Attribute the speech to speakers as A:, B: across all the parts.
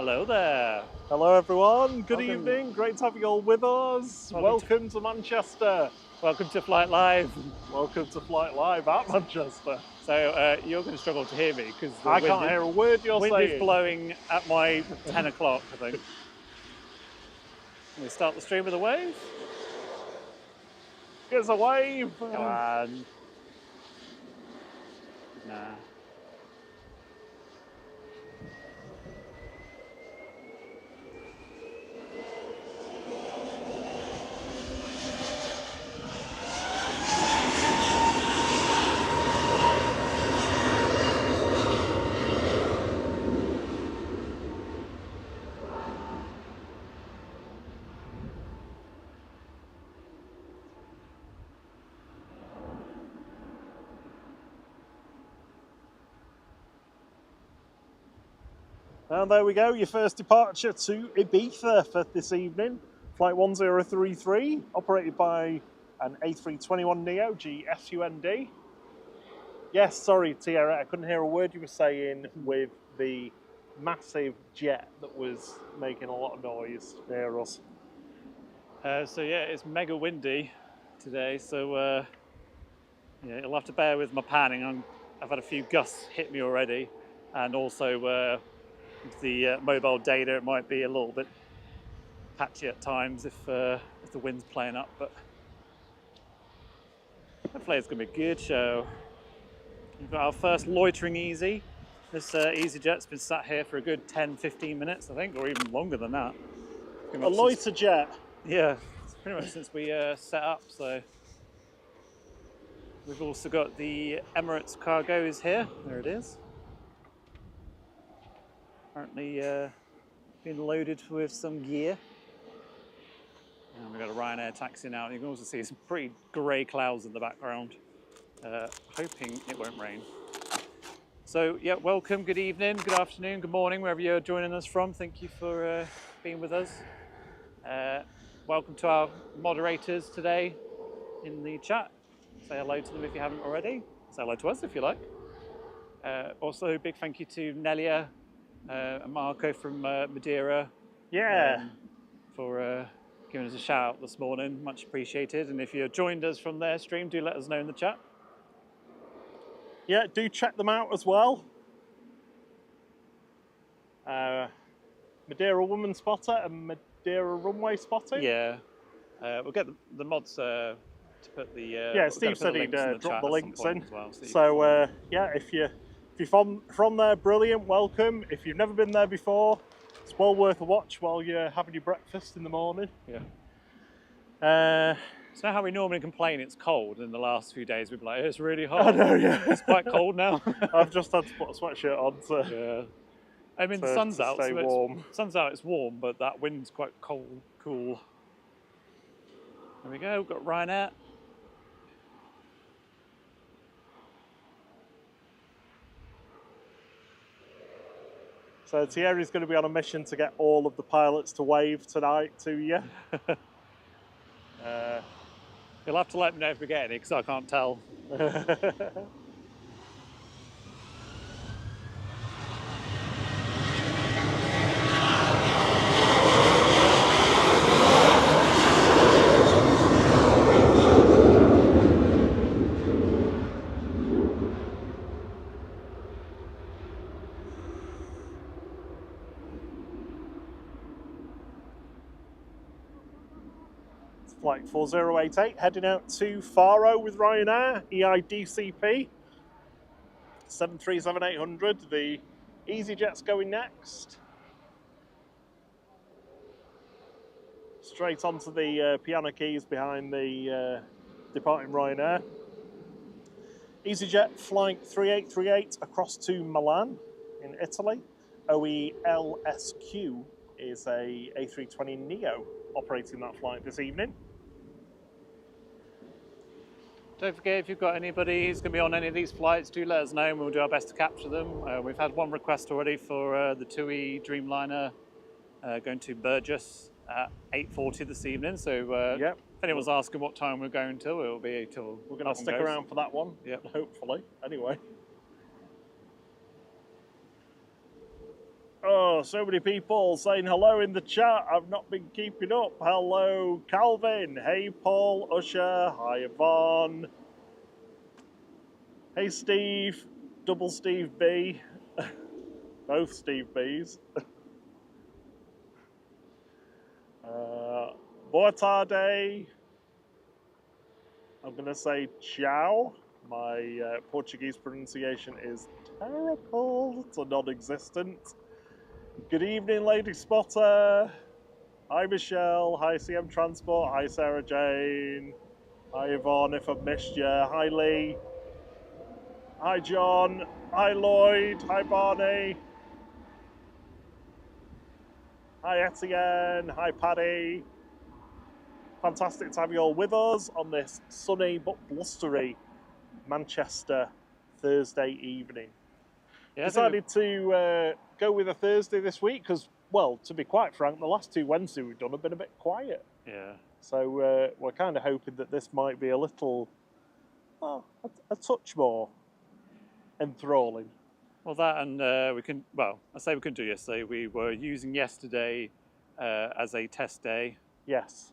A: Hello there.
B: Hello everyone, good
A: Welcome.
B: evening, great to have you all with us. Welcome to Manchester.
A: Welcome to Flight Live.
B: Welcome to Flight Live at Manchester.
A: So you're going to struggle to hear me because
B: I can't hear a word you're
A: wind
B: saying.
A: is blowing at my 10 o'clock, I think. Can we start the stream with a wave?
B: Give us a wave.
A: Come on. Nah.
B: And there we go, your first departure to Ibiza for this evening. Flight 1033, operated by an A321neo GFUND. Yes, sorry Tierra, I couldn't hear a word you were saying with the massive jet that was making a lot of noise near us.
A: So yeah, it's mega windy today, so yeah, you'll have to bear with my panning. I've had a few gusts hit me already, and also the mobile data, it might be a little bit patchy at times if the wind's playing up, but hopefully it's going to be a good show. We've got our first loitering easy. This EasyJet's been sat here for a good 10-15 minutes, I think, or even longer than that.
B: A loiter jet?
A: Yeah, it's pretty much since we set up. So we've also got the Emirates cargoes here. There it is. Apparently been loaded with some gear. And we've got a Ryanair taxi now. You can also see some pretty grey clouds in the background. Hoping it won't rain. So yeah, welcome, good evening, good afternoon, good morning, wherever you're joining us from. Thank you for being with us. Welcome to our moderators today in the chat. Say hello to them if you haven't already. Say hello to us if you like. Also, big thank you to Nelia and Marco from Madeira.
B: Yeah.
A: For giving us a shout out this morning, much appreciated. And if you joined us from their stream, do let us know in the chat.
B: Yeah, do check them out as well. Madeira Woman Spotter and Madeira Runway Spotter.
A: Yeah, we'll get the mods to put the.
B: Yeah, Steve said he'd drop the links in.
A: As well,
B: so yeah, if you're from there, brilliant, welcome. If you've never been there before, it's well worth a watch while you're having your breakfast in the morning.
A: Yeah. It's not how we normally complain it's cold. In the last few days, we've been like, it's really hot.
B: I know, yeah.
A: It's quite cold now.
B: I've just had to put a sweatshirt on to.
A: Yeah. I mean, the sun's out,
B: stay warm.
A: Sun's out, it's warm, but that wind's quite cool. There we go. We've got Ryanair.
B: So Thierry's going to be on a mission to get all of the pilots to wave tonight to you.
A: You'll have to let me know if we get any, because I can't tell.
B: Flight 4088 heading out to Faro with Ryanair, EIDCP 737-800. The EasyJet's going next. Straight onto the piano keys behind the departing Ryanair. EasyJet flight 3838 across to Milan in Italy. OELSQ is a A320neo operating that flight this evening.
A: Don't forget, if you've got anybody who's going to be on any of these flights, do let us know and we'll do our best to capture them. We've had one request already for the TUI Dreamliner going to Burgess at 8:40 this evening. So
B: yep.
A: If anyone's asking what time we're going till, it'll be till
B: we're going to stick around for that one.
A: Yep.
B: Hopefully. Anyway. Oh, Oh, so many people saying hello in the chat. I've not been keeping up. Hello, Calvin. Hey, Paul, Usher. Hi, Yvonne. Hey, Steve. Double Steve B. Both Steve B's. Boa tarde. I'm going to say ciao. My Portuguese pronunciation is terrible to non-existent. Good evening, Lady Spotter. Hi, Michelle. Hi, CM Transport. Hi, Sarah Jane. Hi, Yvonne, if I've missed you. Hi, Lee. Hi, John. Hi, Lloyd. Hi, Barney. Hi, Etienne. Hi, Paddy. Fantastic to have you all with us on this sunny but blustery Manchester Thursday evening.
A: Yeah,
B: Decided to go with a Thursday this week because, well, to be quite frank, the last two Wednesdays we've done have been a bit quiet.
A: Yeah.
B: So we're kind of hoping that this might be a little, well, a touch more enthralling.
A: Well, that and we can. Well, I say we couldn't do yesterday. We were using yesterday as a test day.
B: Yes.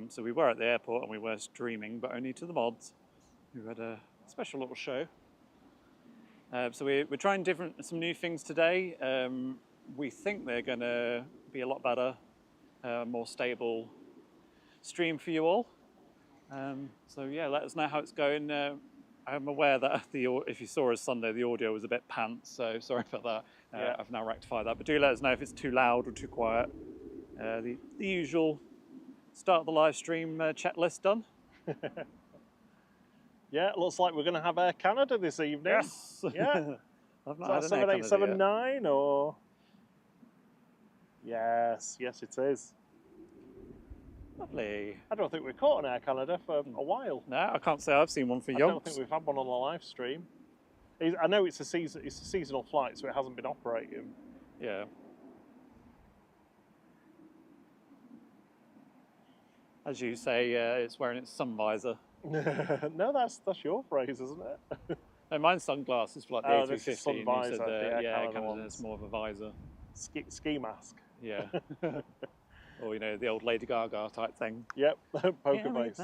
A: So we were at the airport and we were streaming, but only to the mods, who had a special little show. So we're trying some new things today. We think they're going to be a lot better, more stable stream for you all. So yeah, let us know how it's going. I'm aware that if you saw us Sunday, the audio was a bit pants, so sorry about that.
B: Yeah.
A: I've now rectified that, but do let us know if it's too loud or too quiet. The usual start the live stream checklist done.
B: Yeah, it looks like we're going to have Air Canada this evening.
A: Yes.
B: Yeah.
A: I've not had an Air Canada yet.
B: 7879 or? Yes, it is.
A: Lovely.
B: I don't think we've caught an Air Canada for a while.
A: No, I can't say I've seen one for
B: I
A: yonks.
B: don't think we've had one on the live stream. I know it's a seasonal flight, so it hasn't been operating.
A: Yeah. As you say, it's wearing its sun visor.
B: No, that's your phrase, isn't it?
A: No, mine's sunglasses for like the
B: This is
A: A350.
B: sun
A: And
B: visor,
A: you said,
B: the Air
A: Canada
B: Canada
A: is more of a visor.
B: Ski mask.
A: Yeah. Or, the old Lady Gaga type thing.
B: Yep, poker face.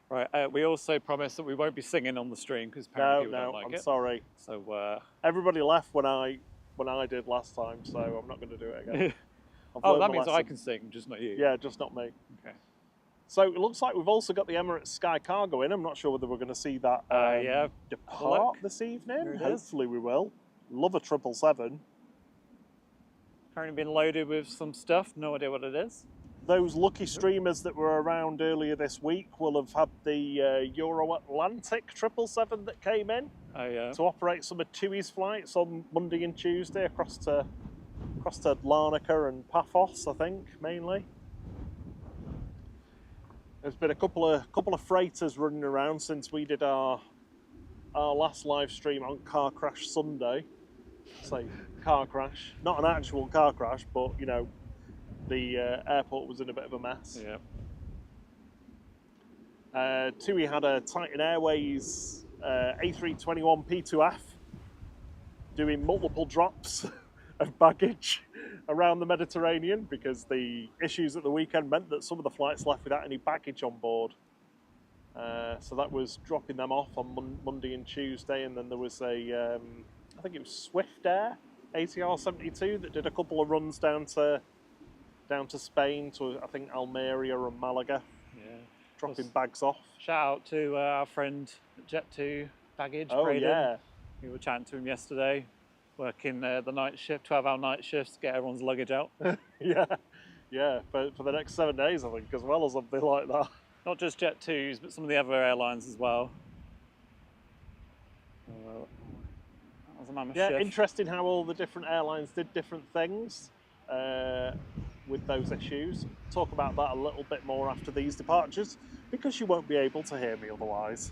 A: Right, we also promised that we won't be singing on the stream because apparently people don't like
B: I'm
A: it.
B: sorry.
A: So
B: everybody left when I did last time, so I'm not going to do it again.
A: oh, that means I can sing, just not you.
B: Yeah, just not me.
A: Okay.
B: So it looks like we've also got the Emirates Sky Cargo in. I'm not sure whether we're going to see that depart this evening. Hopefully we will. Love a 777.
A: Currently been loaded with some stuff. No idea what it is.
B: Those lucky streamers that were around earlier this week will have had the Euro Atlantic 777 that came in to operate some of TUI's flights on Monday and Tuesday across to Larnaca and Paphos, I think, mainly. There's been a couple of freighters running around since we did our last live stream on Car Crash Sunday. So car crash, not an actual car crash, but the airport was in a bit of a mess.
A: Yeah.
B: TUI had a Titan Airways A321 P2F doing multiple drops of baggage around the Mediterranean because the issues at the weekend meant that some of the flights left without any baggage on board. So that was dropping them off on Monday and Tuesday, and then there was I think it was Swift Air ATR 72 that did a couple of runs down to Spain to I think Almeria and Malaga.
A: Yeah.
B: Dropping bags off.
A: Shout out to our friend at Jet2 Baggage,
B: Oh,
A: Braden.
B: yeah.
A: We were chatting to him yesterday, working the night shift, 12-hour night shifts, to get everyone's luggage out.
B: Yeah, for the next 7 days, I think, as well, or something like that.
A: Not just Jet2s, but some of the other airlines as well. That was a mammoth shift.
B: Interesting how all the different airlines did different things with those issues. Talk about that a little bit more after these departures, because you won't be able to hear me otherwise.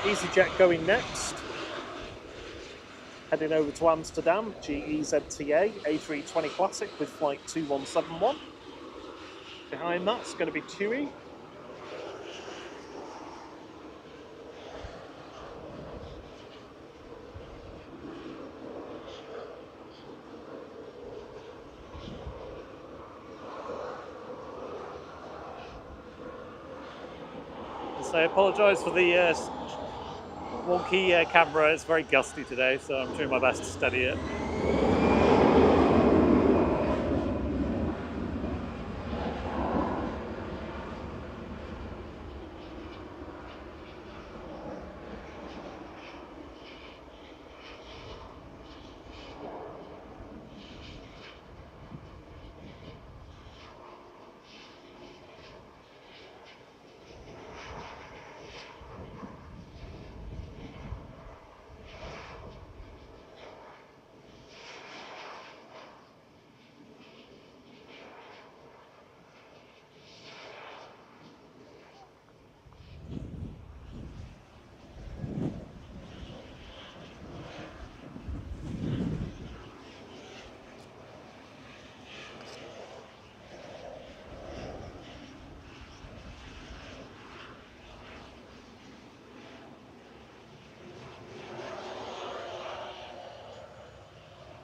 B: EasyJet going next. Heading over to Amsterdam, GEZTA A320 Classic with flight 2171. Behind that's going to be TUI.
A: So I apologise for the wonky camera. It's very gusty today, so I'm doing my best to steady it.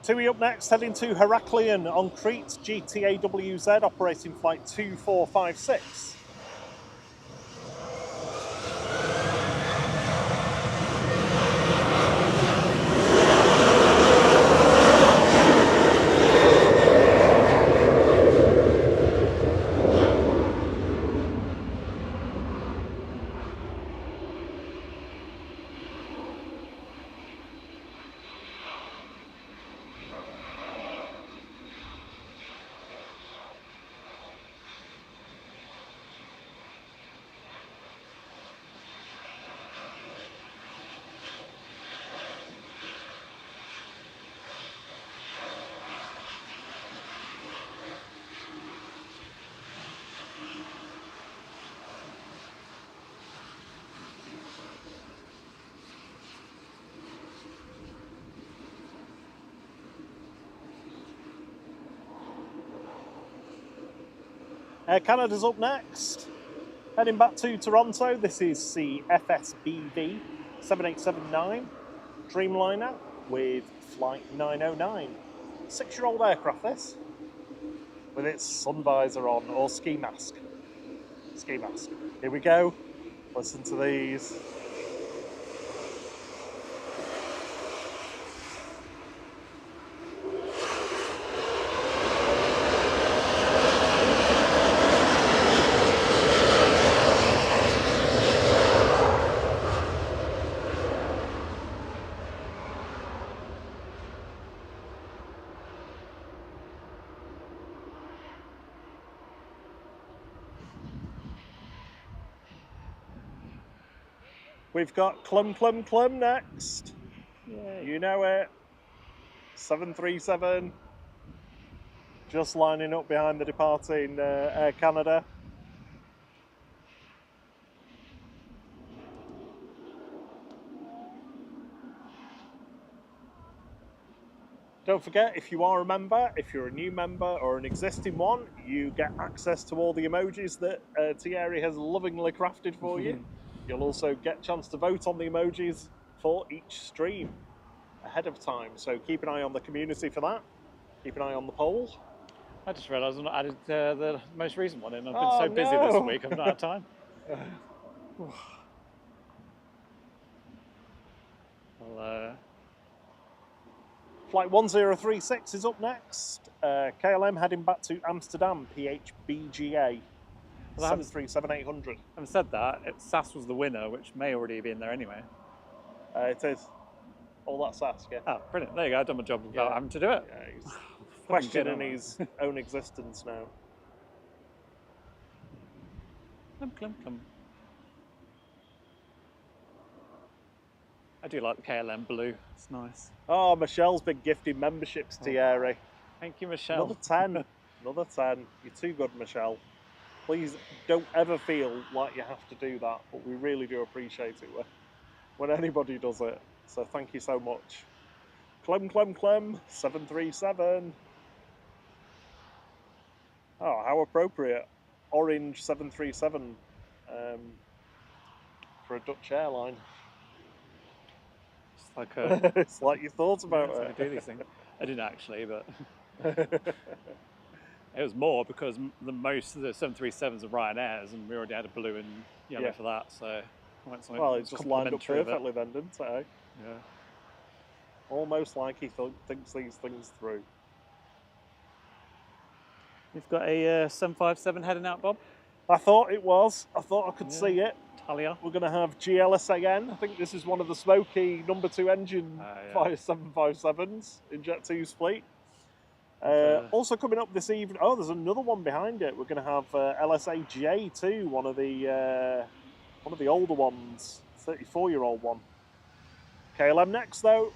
B: TUI up next, heading to Heraklion on Crete, GTAWZ, operating flight 2456. Air Canada's up next. Heading back to Toronto, this is the FSBV 7879 Dreamliner with flight 909. 6-year-old aircraft this, with its sun visor on, or ski mask. Ski mask. Here we go. Listen to these. We've got Clum Clum Clum next.
A: Yay.
B: You know it. 737. Just lining up behind the departing Air Canada. Don't forget, if you are a member, if you're a new member or an existing one, you get access to all the emojis that Thierry has lovingly crafted for you. You'll also get a chance to vote on the emojis for each stream ahead of time. So keep an eye on the community for that. Keep an eye on the poll.
A: I just realised I've not added the most recent one in. I've been
B: Oh,
A: so busy
B: no.
A: this week, I've not had time. Well,
B: Flight 1036 is up next. KLM heading back to Amsterdam, PHBGA. 737-800.
A: Having said that, SAS was the winner, which may already be in there anyway.
B: It is. All that SAS, yeah.
A: Oh, brilliant. There you go. I've done my job without having to do it.
B: Yeah, he's questioning his own existence now.
A: Clum, clum, clum. I do like the KLM blue. It's nice.
B: Oh, Michelle's been gifting memberships to Thierry.
A: Thank you, Michelle.
B: Another 10. Another 10. You're too good, Michelle. Please don't ever feel like you have to do that, but we really do appreciate it. when anybody does it. So thank you so much. Clem 737. Oh, how appropriate. Orange 737 for a Dutch airline.
A: It's like a,
B: It's like you thought about
A: that's how
B: it.
A: we do these things. I didn't actually, but it was more because most of the 737s are Ryanair's, and we already had a blue and yellow for that, so I went something.
B: Well, it just lined up perfectly then, didn't it?
A: Yeah.
B: Almost like he thinks these things through.
A: You've got a 757 heading out, Bob?
B: I thought it was. I thought I could see it.
A: Talia.
B: We're going to have GLSAN. I think this is one of the smoky #2 engine 757s in Jet2's fleet. Also coming up this evening, oh, there's another one behind it. We're going to have LSA-J too, one of the older ones, 34-year-old one. KLM next though.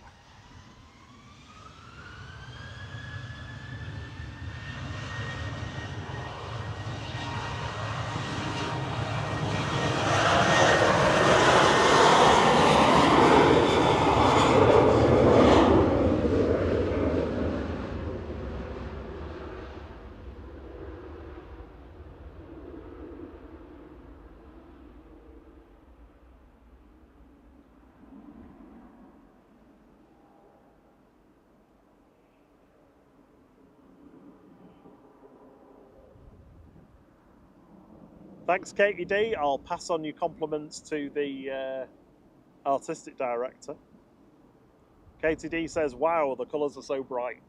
B: Thanks, Katie D. I'll pass on your compliments to the artistic director. Katie D says, wow, the colours are so bright.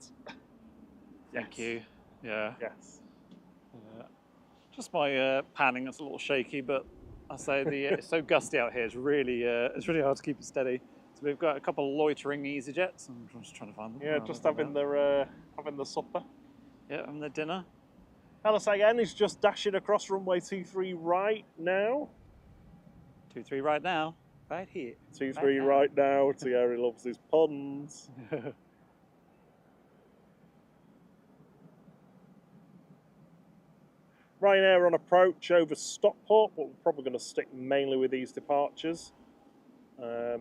A: Thank you. Yeah.
B: Yes.
A: Just my panning is a little shaky, but I say it's so gusty out here. It's really hard to keep it steady. So we've got a couple of loitering EasyJets. I'm just trying to find them.
B: Yeah, just having the supper.
A: Yeah, having their dinner.
B: LSAN is just dashing across runway 23 right now.
A: 23 right now, right here.
B: 23 right now. Thierry loves his puns. Ryanair on approach over Stockport, but we're probably going to stick mainly with these departures for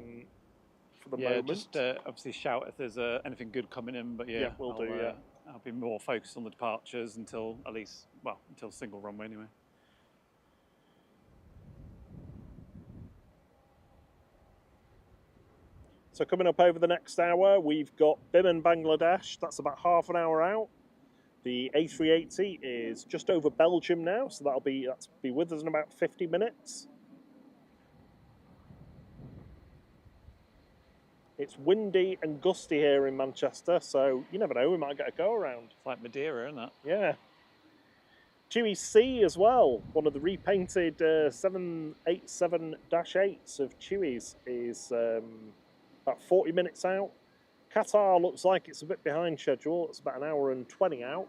B: the moment.
A: Just obviously shout if there's anything good coming in, but
B: we'll do.
A: I'll be more focused on the departures until until single runway anyway.
B: So coming up over the next hour, we've got Biman Bangladesh. That's about half an hour out. The A380 is just over Belgium now, so that'll be with us in about 50 minutes. It's windy and gusty here in Manchester, so you never know, we might get a go around.
A: It's like Madeira, isn't it?
B: Yeah. Chewy C as well, one of the repainted 787-8s of Chewy's is about 40 minutes out. Qatar looks like it's a bit behind schedule. It's about an hour and 20 out.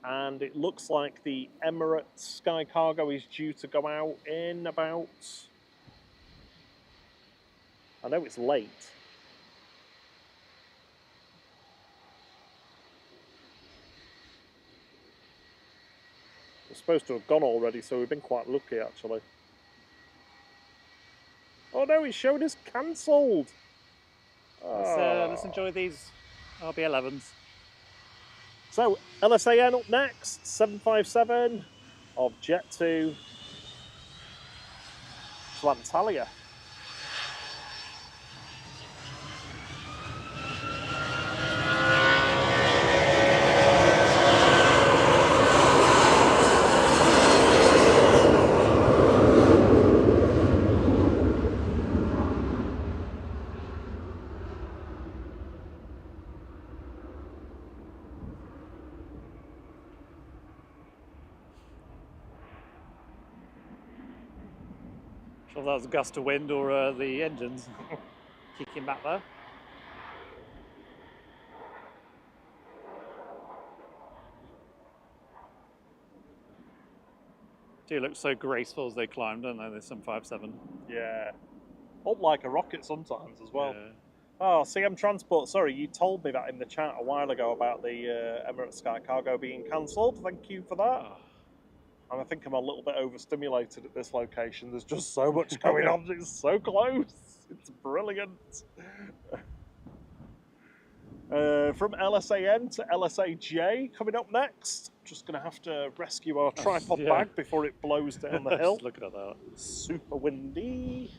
B: And it looks like the Emirates Sky Cargo is due to go out in about... I know it's late. We're supposed to have gone already, so we've been quite lucky, actually. Oh no, it's showing us cancelled.
A: Let's enjoy these RB11s.
B: So, LSAN up next, 757 of Jet2 to Antalya.
A: Sure that was a gust of wind or the engines kicking back there. Do look so graceful as they climb, don't they, the 757?
B: Yeah. Up like a rocket sometimes as well.
A: Yeah.
B: Oh, CM Transport, sorry, you told me that in the chat a while ago about the Emirates Sky Cargo being cancelled. Thank you for that.
A: Oh.
B: And I think I'm a little bit overstimulated at this location. There's just so much going on. It's so close. It's brilliant. From LSAN to LSAJ coming up next. Just going to have to rescue our tripod
A: yeah.
B: bag before it blows down the hill.
A: Just looking at that.
B: Super windy.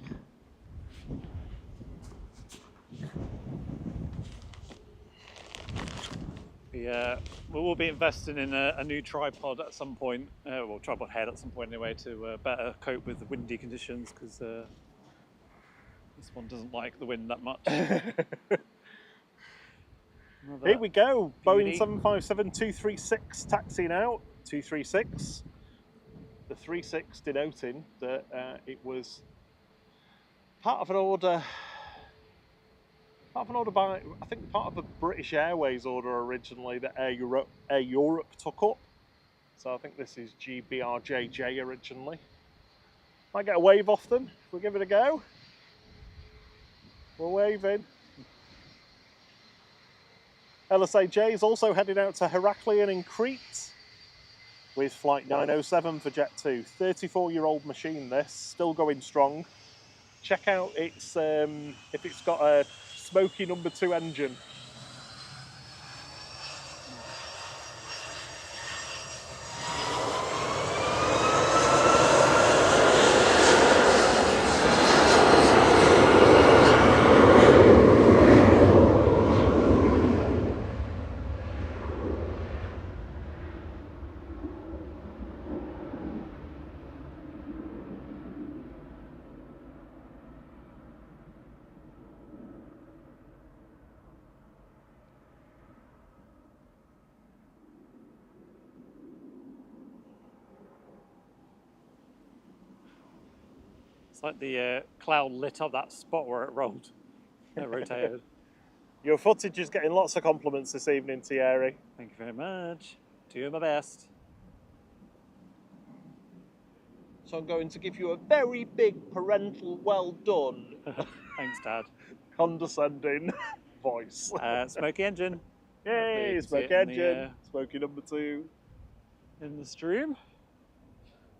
A: Yeah, we will be investing in a new tripod at some point, well, tripod head at some point anyway, to better cope with the windy conditions, because this one doesn't like the wind that much.
B: Here we go, Boeing
A: beauty.
B: 757-236 taxiing out, 236. The 36 denoting that it was part of an order by, I think, part of a British Airways order originally that Air Europe took up. So I think this is GBRJJ originally. Might get a wave off them if we give it a go. We're waving. LSAJ is also heading out to Heraklion in Crete with flight 907 for Jet 2. 34-year-old machine this, still going strong. Check out its if it's got a smoky number 2 engine.
A: It's like the cloud lit up that spot where it rolled, it rotated.
B: Your footage is getting lots of compliments this evening, Thierry.
A: Thank you very much. Doing my best.
B: So I'm going to give you a very big parental well done.
A: Thanks, Dad.
B: Condescending voice.
A: Smoky engine.
B: Yay, smoky engine. Smoky number 2.
A: In the stream.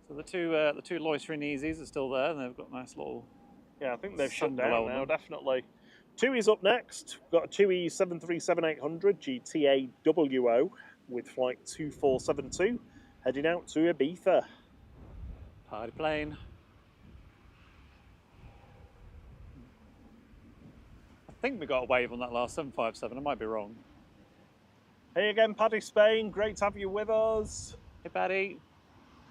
A: So the two loitering easies are still there, and they've got nice little.
B: Yeah, I think they've shut
A: sun glow
B: down
A: on
B: now,
A: them.
B: definitely. TUI's up next. We've got a TUI 737-800 GTAWO with flight 2472 heading out to Ibiza.
A: Party plane. I think we got a wave on that last 757. I might be wrong.
B: Hey again, Paddy Spain. Great to have you with us.
A: Hey, Paddy.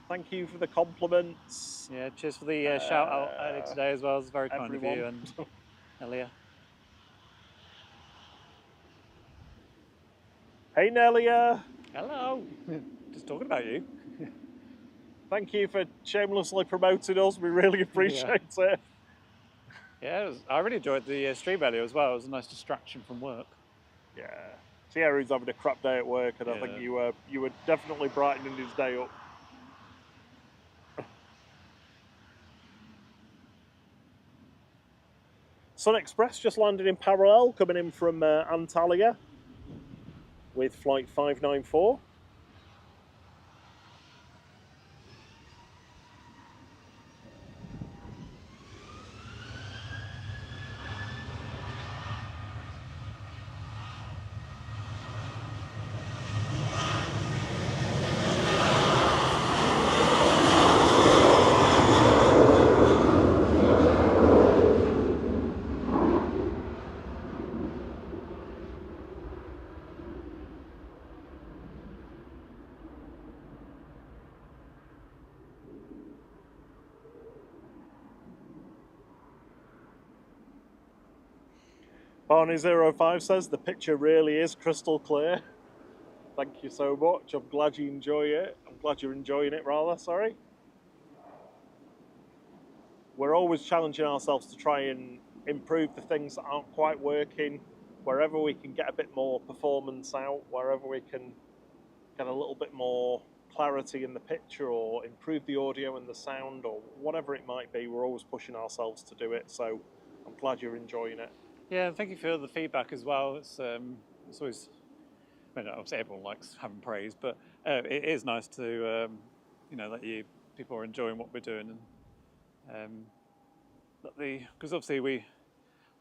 B: Thank you for the compliments.
A: Yeah, cheers for the shout out earlier today as well. It was very kind
B: everyone.
A: of you and Elia.
B: Hey, Nelia.
A: Hello. Just talking about you.
B: Thank you for shamelessly promoting us. We really appreciate it.
A: Yeah, I really enjoyed the stream earlier as well. It was a nice distraction from work.
B: Yeah. Thierry's having a crap day at work, and I think you were definitely brightening his day up. Sun Express just landed in parallel, coming in from Antalya with flight 594. Barney05 says the picture really is crystal clear. Thank you so much. I'm glad you enjoy it. I'm glad you're enjoying it, rather, sorry. We're always challenging ourselves to try and improve the things that aren't quite working, wherever we can get a bit more performance out, wherever we can get a little bit more clarity in the picture or improve the audio and the sound or whatever it might be. We're always pushing ourselves to do it, so I'm glad you're enjoying it.
A: Yeah, thank you for the feedback as well. It's always, I mean, obviously everyone likes having praise, but it is nice to, that people are enjoying what we're doing, and because obviously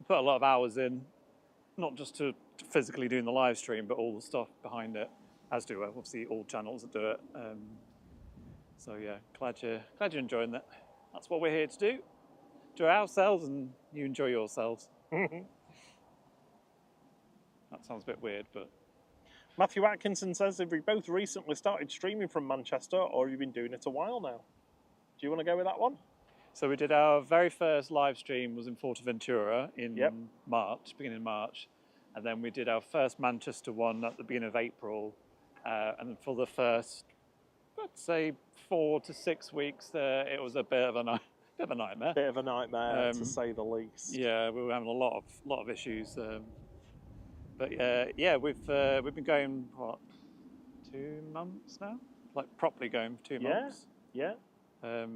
A: put a lot of hours in, not just to physically doing the live stream, but all the stuff behind it, as do obviously all channels that do it. So yeah, glad you're enjoying that. That's what we're here to do. Enjoy ourselves and you enjoy yourselves. That sounds a bit weird, but...
B: Matthew Atkinson says, have we both recently started streaming from Manchester, or have you been doing it a while now? Do you want to go with that one?
A: So we did our very first live stream was in Forteventura in beginning of March. And then we did our first Manchester one at the beginning of April. And for the first, let's say, 4 to 6 weeks, it was a bit of a nightmare.
B: Bit of a nightmare, to say the least.
A: Yeah, we were having a lot of issues. But yeah, we've been going, what, 2 months now? Like properly going for 2 months.
B: Yeah.
A: So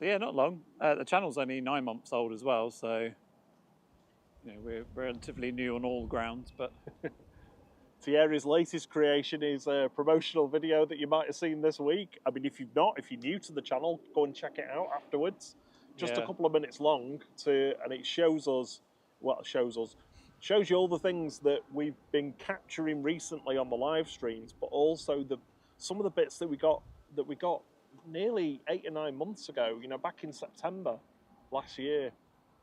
A: yeah, not long. The channel's only 9 months old as well, so you know, we're relatively new on all grounds. But
B: Thierry's latest creation is a promotional video that you might have seen this week. I mean, if you're new to the channel, go and check it out afterwards. Just a couple of minutes long, and it shows you all the things that we've been capturing recently on the live streams, but also some of the bits that we got nearly 8 or 9 months ago. You know, back in September last year,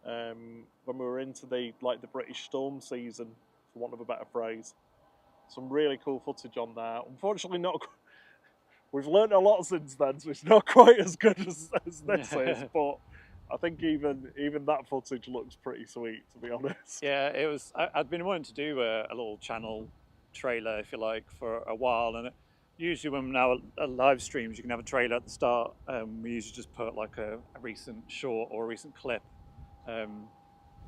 B: when we were into the British storm season, for want of a better phrase. Some really cool footage on there. Unfortunately, we've learned a lot since then, so it's not quite as good as this is. But I think even that footage looks pretty sweet, to be honest.
A: yeah, it was. I'd been wanting to do a little channel trailer, if you like, for a while, and usually when now live streams, you can have a trailer at the start. We usually just put like a recent short or a recent clip.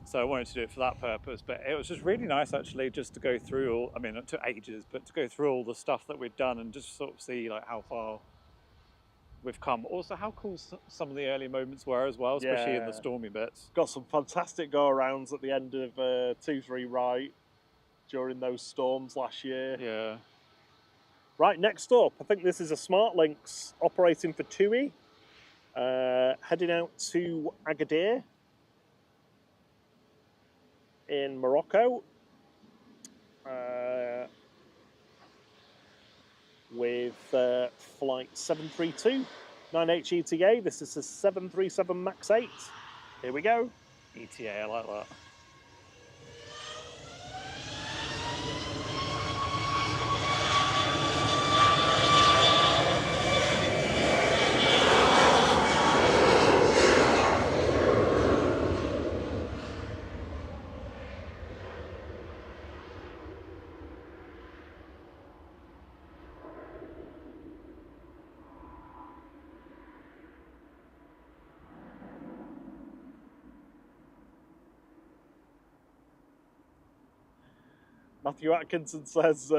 A: So I wanted to do it for that purpose, but it was just really nice actually just to go through it took ages, but to go through all the stuff that we'd done and just sort of see like how far we've come. Also how cool some of the early moments were as well, especially in the stormy bits.
B: Got some fantastic go-arounds at the end of 2-3 right during those storms last year.
A: Yeah.
B: Right, next up, I think this is a Smart Lynx operating for TUI, heading out to Agadir in Morocco with flight 732, 9H ETA. This is a 737 MAX 8. Here we go.
A: ETA, I like that.
B: Matthew Atkinson says,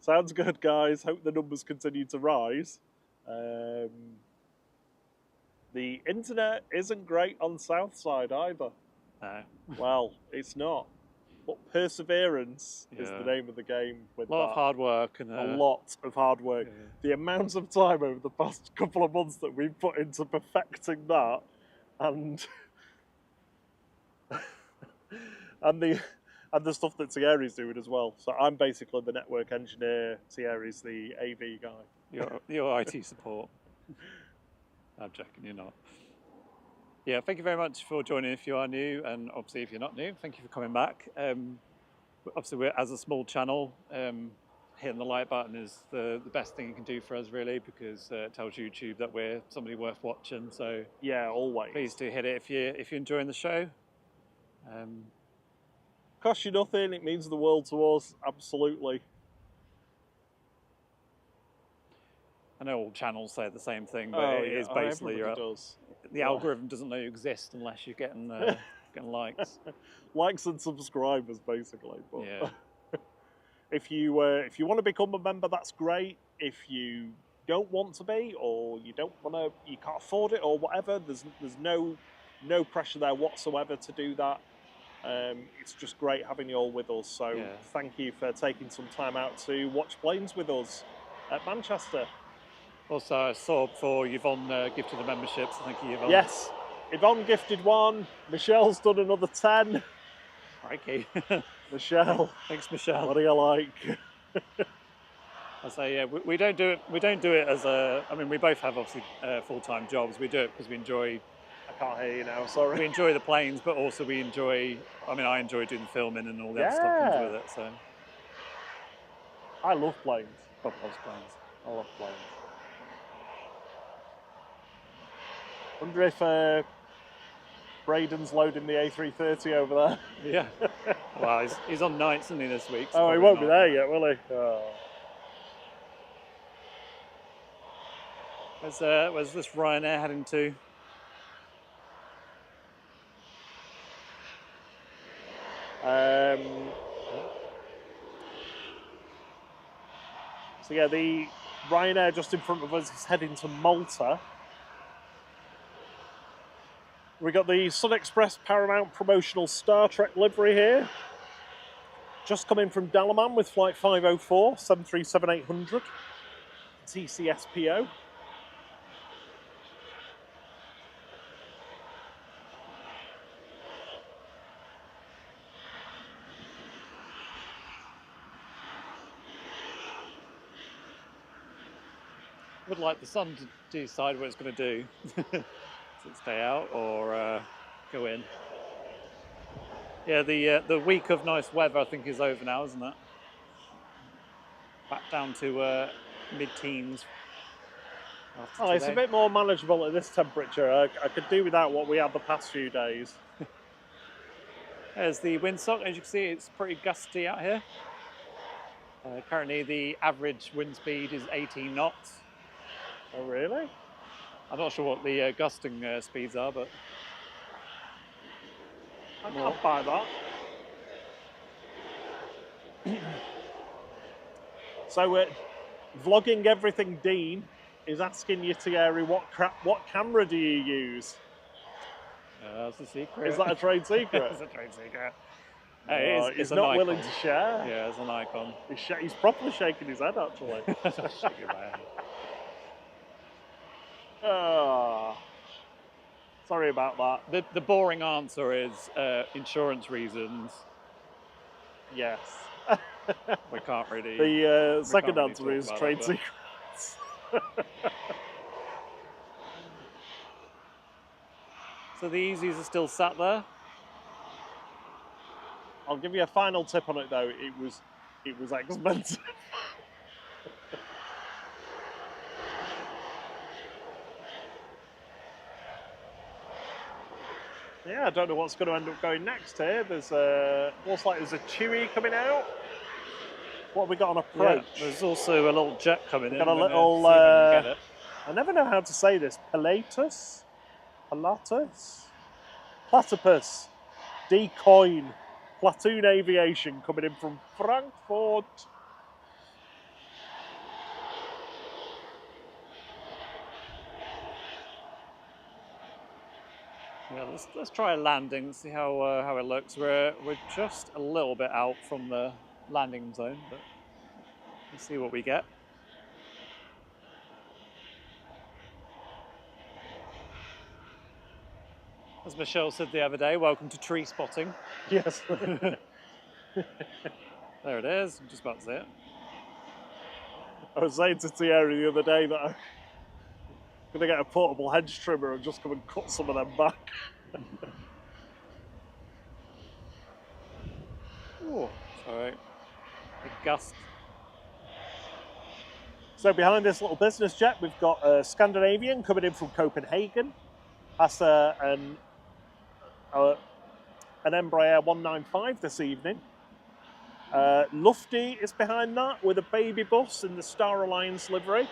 B: sounds good, guys. Hope the numbers continue to rise. The internet isn't great on Southside either.
A: No.
B: Well, it's not. But perseverance is the name of the game. With
A: a lot of hard work. And
B: a lot of hard work. Yeah. The amount of time over the past couple of months that we've put into perfecting that, and and the stuff that Thierry's doing as well. So I'm basically the network engineer. Thierry's the AV guy.
A: Your IT support. I'm joking, you're not. Yeah, thank you very much for joining if you are new, and obviously if you're not new, thank you for coming back. Obviously, we're, as a small channel, hitting the like button is the best thing you can do for us, really, because it tells YouTube that we're somebody worth watching. So
B: yeah, always.
A: Please do hit it if you're enjoying the show.
B: Costs you nothing, it means the world to us, absolutely.
A: I know all channels say the same thing, but it is basically the algorithm doesn't know you exist unless you're getting likes.
B: Likes and subscribers, basically. But
A: yeah.
B: If you want to become a member, that's great. If you don't want to be, or you can't afford it, or whatever, there's no pressure there whatsoever to do that. It's just great having you all with us. So thank you for taking some time out to watch planes with us at Manchester.
A: Also, I saw before Yvonne gifted the memberships. Thank you, Yvonne.
B: Yes, Yvonne gifted 1. Michelle's done another 10.
A: Crikey.
B: Michelle,
A: Thanks, Michelle.
B: what do you like?
A: I say, yeah, we don't do it. We don't do it as a. I mean, we both have obviously full-time jobs. We do it because we enjoy.
B: I can't hear you now, sorry.
A: We enjoy the planes, but also we enjoy. I mean, I enjoy doing the filming and all the other stuff comes with it. So
B: I love planes.
A: Bob loves planes.
B: I love planes. Wonder if Braden's loading the A330 over there.
A: Yeah. Well, he's on nights, isn't he, this week? So
B: Oh, he won't be there yet, will he? Oh.
A: Where's this Ryanair heading to?
B: So yeah, the Ryanair just in front of us is heading to Malta. We got the Sun Express Paramount promotional Star Trek livery here. Just coming from Dalaman with flight 504, 737-800, TCSPO.
A: Would like the sun to decide what it's going to do. Does it stay out or go in? Yeah, the week of nice weather I think is over now, isn't it? Back down to mid-teens.
B: Oh, it's a bit more manageable at this temperature. I could do without what we had the past few days.
A: There's the windsock. As you can see, it's pretty gusty out here. Currently, the average wind speed is 18 knots.
B: Oh, really?
A: I'm not sure what the gusting speeds are, but
B: I can't buy that. So, vlogging everything Dean is asking you, Thierry, what camera do you use?
A: That's a secret.
B: Is that a trade secret?
A: It's a trade secret.
B: He's not willing to share.
A: Yeah, it's an icon.
B: He's properly shaking his head, actually.
A: Shaking my head.
B: Oh, sorry about that.
A: The boring answer is insurance reasons.
B: Yes.
A: We can't really.
B: The second
A: really
B: answer is trade secrets.
A: So the Easies are still sat there.
B: I'll give you a final tip on it though. It was expensive. Yeah, I don't know what's going to end up going next here. There's looks like there's a Chewy coming out. What have we got on approach?
A: Yeah, there's also a little jet coming in.
B: Got a little.
A: I
B: never know how to say this. Pilatus, platypus, decoin, platoon aviation coming in from Frankfurt.
A: Yeah, let's try a landing and see how it looks. We're just a little bit out from the landing zone, but let's see what we get. As Michelle said the other day, welcome to tree spotting.
B: Yes.
A: There it is. I'm just about to see it.
B: I was saying to Thierry the other day that I'm going to get a portable hedge trimmer and just come and cut some of them back.
A: Oh, sorry. A gust.
B: So behind this little business jet, we've got a Scandinavian coming in from Copenhagen. That's an Embraer 195 this evening. Lufty is behind that with a baby bus in the Star Alliance livery.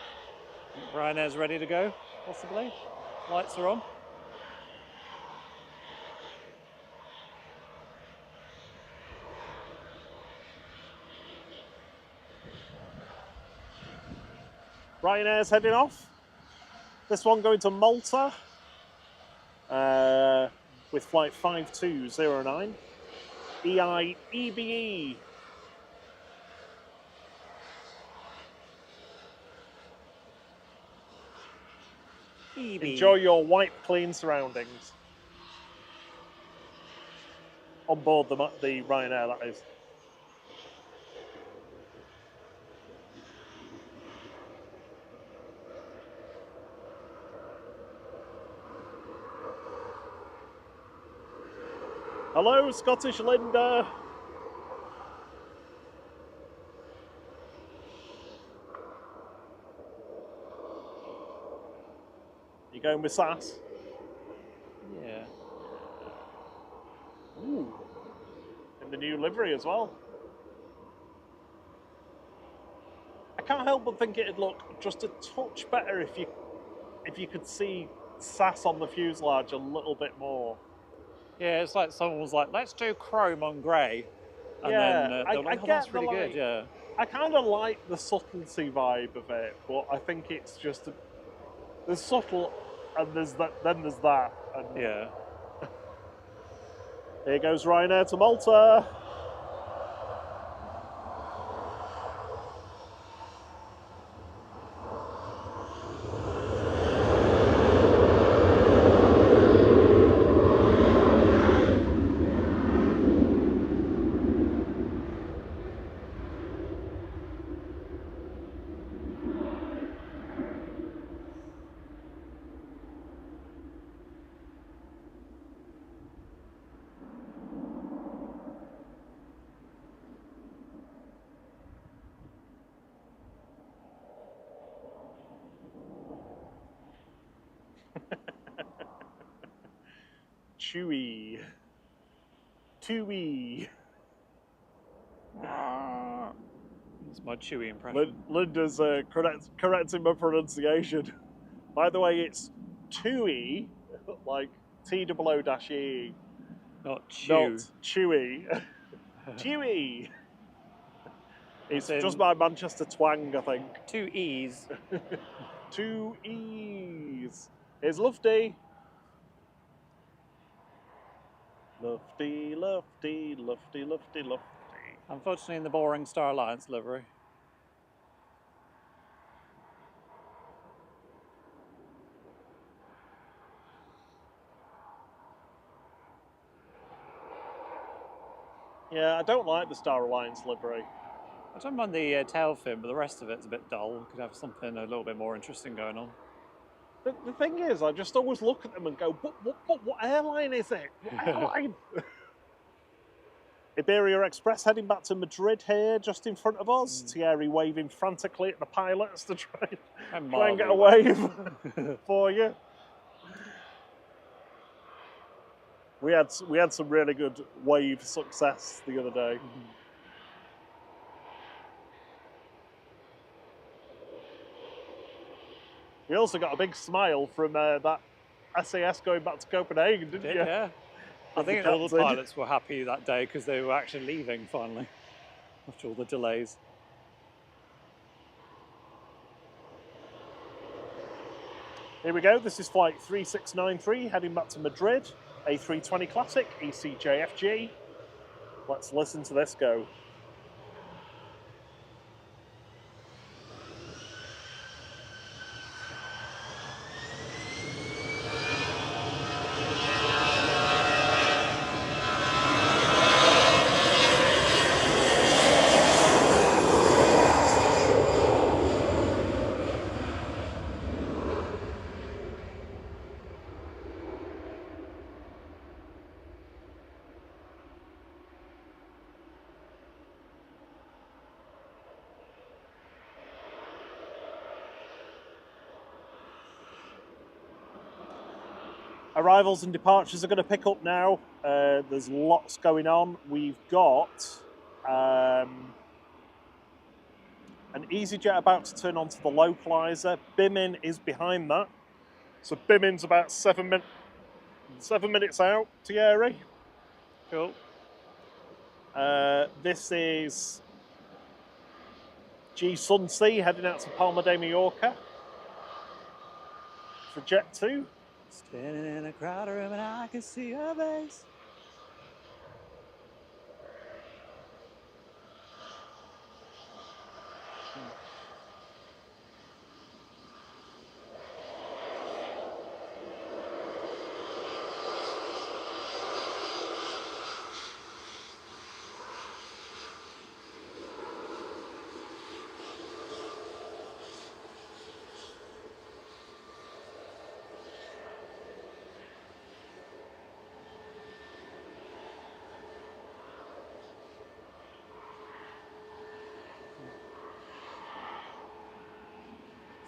A: Ryanair's ready to go, possibly. Lights are on.
B: Ryanair's heading off. This one going to Malta with flight 5209. EIEBE. Enjoy your white, clean surroundings. on board the Ryanair, that is. Hello, Scottish Linda. You going with SAS?
A: Yeah.
B: Ooh. In the new livery as well. I can't help but think it'd look just a touch better if you could see SAS on the fuselage a little bit more.
A: Yeah, it's like someone was like, let's do chrome on grey. And
B: Yeah,
A: then they were like,
B: I
A: oh,
B: get
A: that's really
B: the,
A: good, yeah.
B: I kind of like the subtlety vibe of it, but I think it's just there's subtle, and there's that. Then there's that. And
A: Yeah.
B: here goes Ryanair to Malta. Chewy. Chewy.
A: That's my Chewy impression.
B: Linda's correcting my pronunciation. By the way, it's Chewy, like T-O-O-E.
A: Not chew.
B: Not Chewy. Chewy. It's
A: As in
B: just my Manchester twang, I think.
A: 2 E's.
B: 2 E's. Here's Lufty. Lufty, Lufty, Lufty, Lufty, Lufty.
A: Unfortunately, in the boring Star Alliance livery.
B: Yeah, I don't like the Star Alliance livery.
A: I don't mind the tail fin, but the rest of it's a bit dull. Could have something a little bit more interesting going on.
B: The thing is, I just always look at them and go, what airline is it? What airline? Iberia Express heading back to Madrid here, just in front of us. Thierry waving frantically at the pilots to try and get a wave for you. We had some really good wave success the other day. We also got a big smile from that SAS going back to Copenhagen, didn't you?
A: Yeah. I think all the pilots were happy that day because they were actually leaving finally after all the delays.
B: Here we go. This is flight 3693 heading back to Madrid. A320 Classic, ECJFG. Let's listen to this go. Arrivals and departures are going to pick up now. There's lots going on. We've got an EasyJet about to turn onto the localizer. Bimin is behind that. So Bimin's about 7 minutes out, Thierry.
A: Cool.
B: This is G Sunsea heading out to Palma de Mallorca for Jet 2.
A: Standing in a crowded room and I can see her face.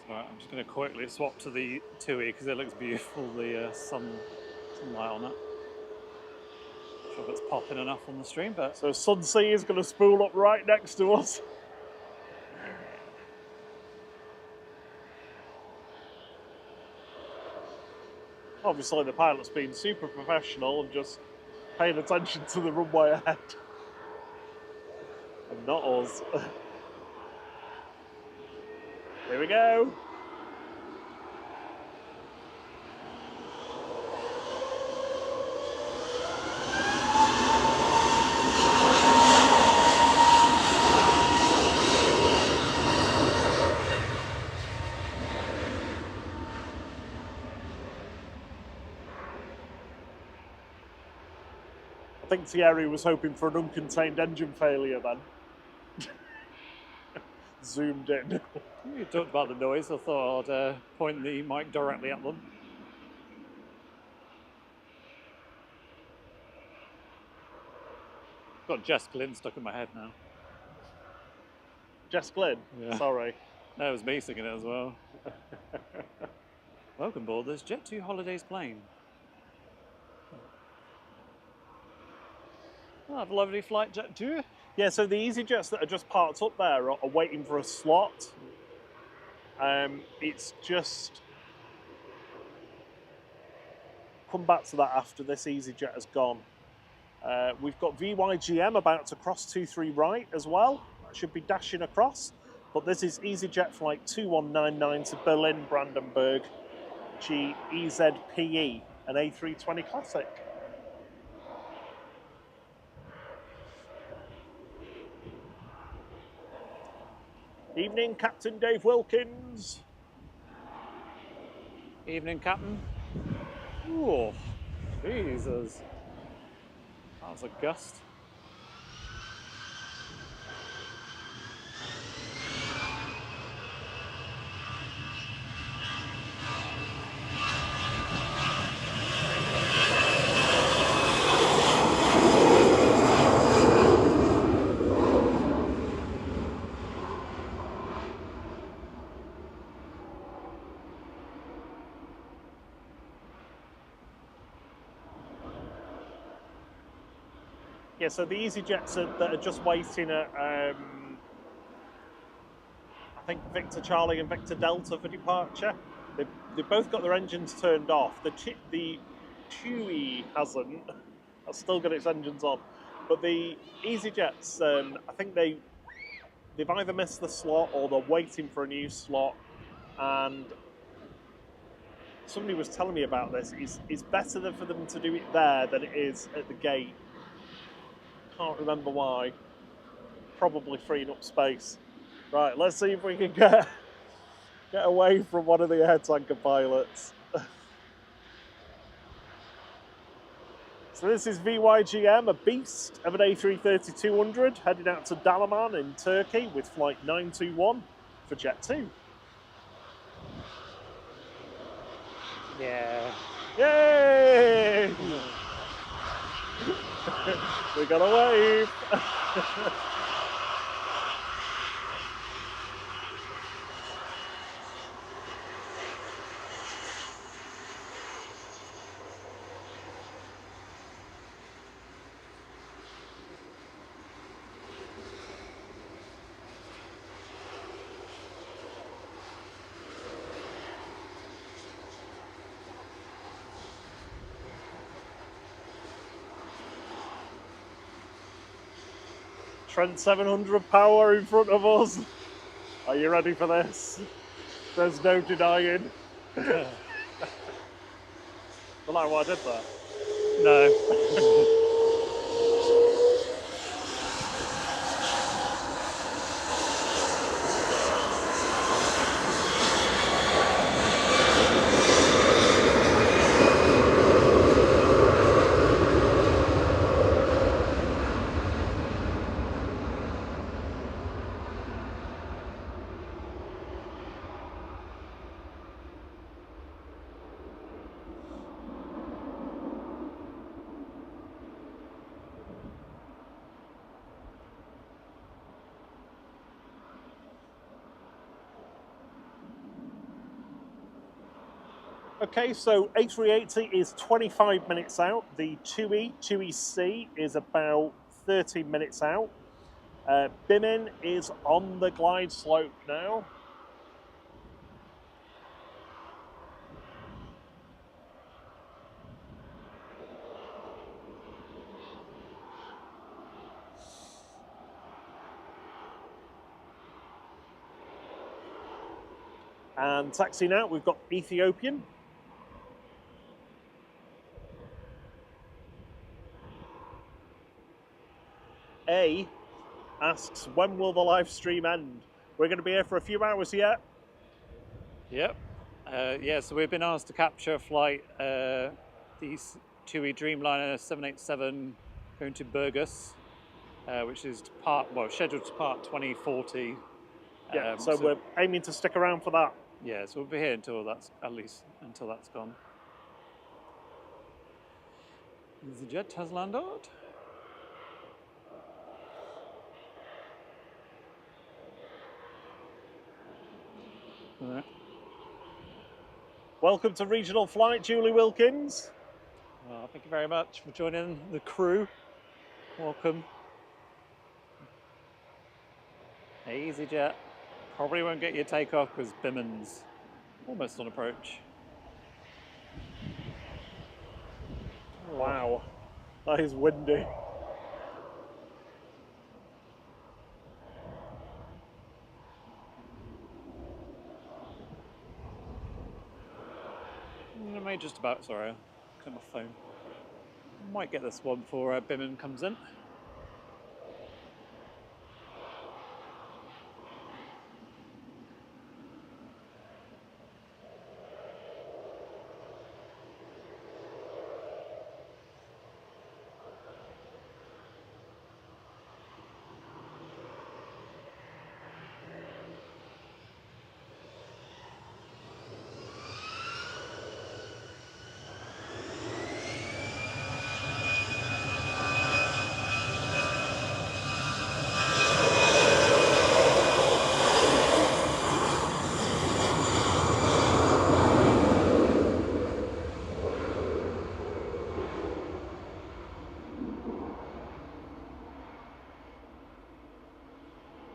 A: So I'm just going to quickly swap to the 2E because it looks beautiful, the sunlight on it. Not sure if it's popping enough on the stream, but...
B: So Sunsea is going to spool up right next to us. Obviously the pilot's been super professional and just paying attention to the runway ahead. And not us. Here we go. I think Thierry was hoping for an uncontained engine failure then. Zoomed in.
A: You talked about the noise, I thought I'd point the mic directly at them. Got Jess Glynn stuck in my head now.
B: Jess Glynn?
A: Yeah.
B: Sorry.
A: That was me singing it as well. Welcome aboard this Jet2 Holidays plane. Oh, have a lovely flight, Jet2.
B: Yeah, so the EasyJets that are just parked up there are waiting for a slot. It's just... Come back to that after this EasyJet has gone. We've got VYGM about to cross 23 right as well. That should be dashing across. But this is EasyJet flight 2199 to Berlin, Brandenburg, GEZPE, an A320 Classic. Evening, Captain Dave Wilkins.
A: Evening, Captain. Oh, Jesus. That was a gust.
B: Yeah, so the EasyJets that are just waiting at, I think, Victor Charlie and Victor Delta for departure. They've both got their engines turned off. The TUI hasn't. That's still got its engines on. But the EasyJets, I think they've either missed the slot or they're waiting for a new slot. And somebody was telling me about this. It's better for them to do it there than it is at the gate. Can't remember why. Probably freeing up space. Right, let's see if we can get away from one of the air tanker pilots. So this is VYGM, a beast of an A330-200, heading out to Dalaman in Turkey with flight 921 for Jet2.
A: Yeah.
B: Yay! We got a wave. Trent 700 power in front of us. Are you ready for this? There's no denying. I don't like why I did that.
A: No.
B: Okay, so A380 is 25 minutes out. The 2E2EC is about 13 minutes out. Bimin is on the glide slope now. And taxiing out, we've got Ethiopian. A asks, when will the live stream end? We're going to be here for a few hours yet.
A: Yep. Yeah, so we've been asked to capture a flight, the TUI Dreamliner 787 going to Burgos, which is scheduled to part 2040.
B: Yeah, so we're aiming to stick around for that.
A: Yeah, so we'll be here until that's gone. The jet has landed.
B: Welcome to Regional Flight, Julie Wilkins.
A: Well, thank you very much for joining the crew. Welcome. Hey, EasyJet. Probably won't get your takeoff because Bimin's almost on approach.
B: Wow, that is windy.
A: I may just about, sorry, I'll cut my phone. Might get this one before Bimin comes in.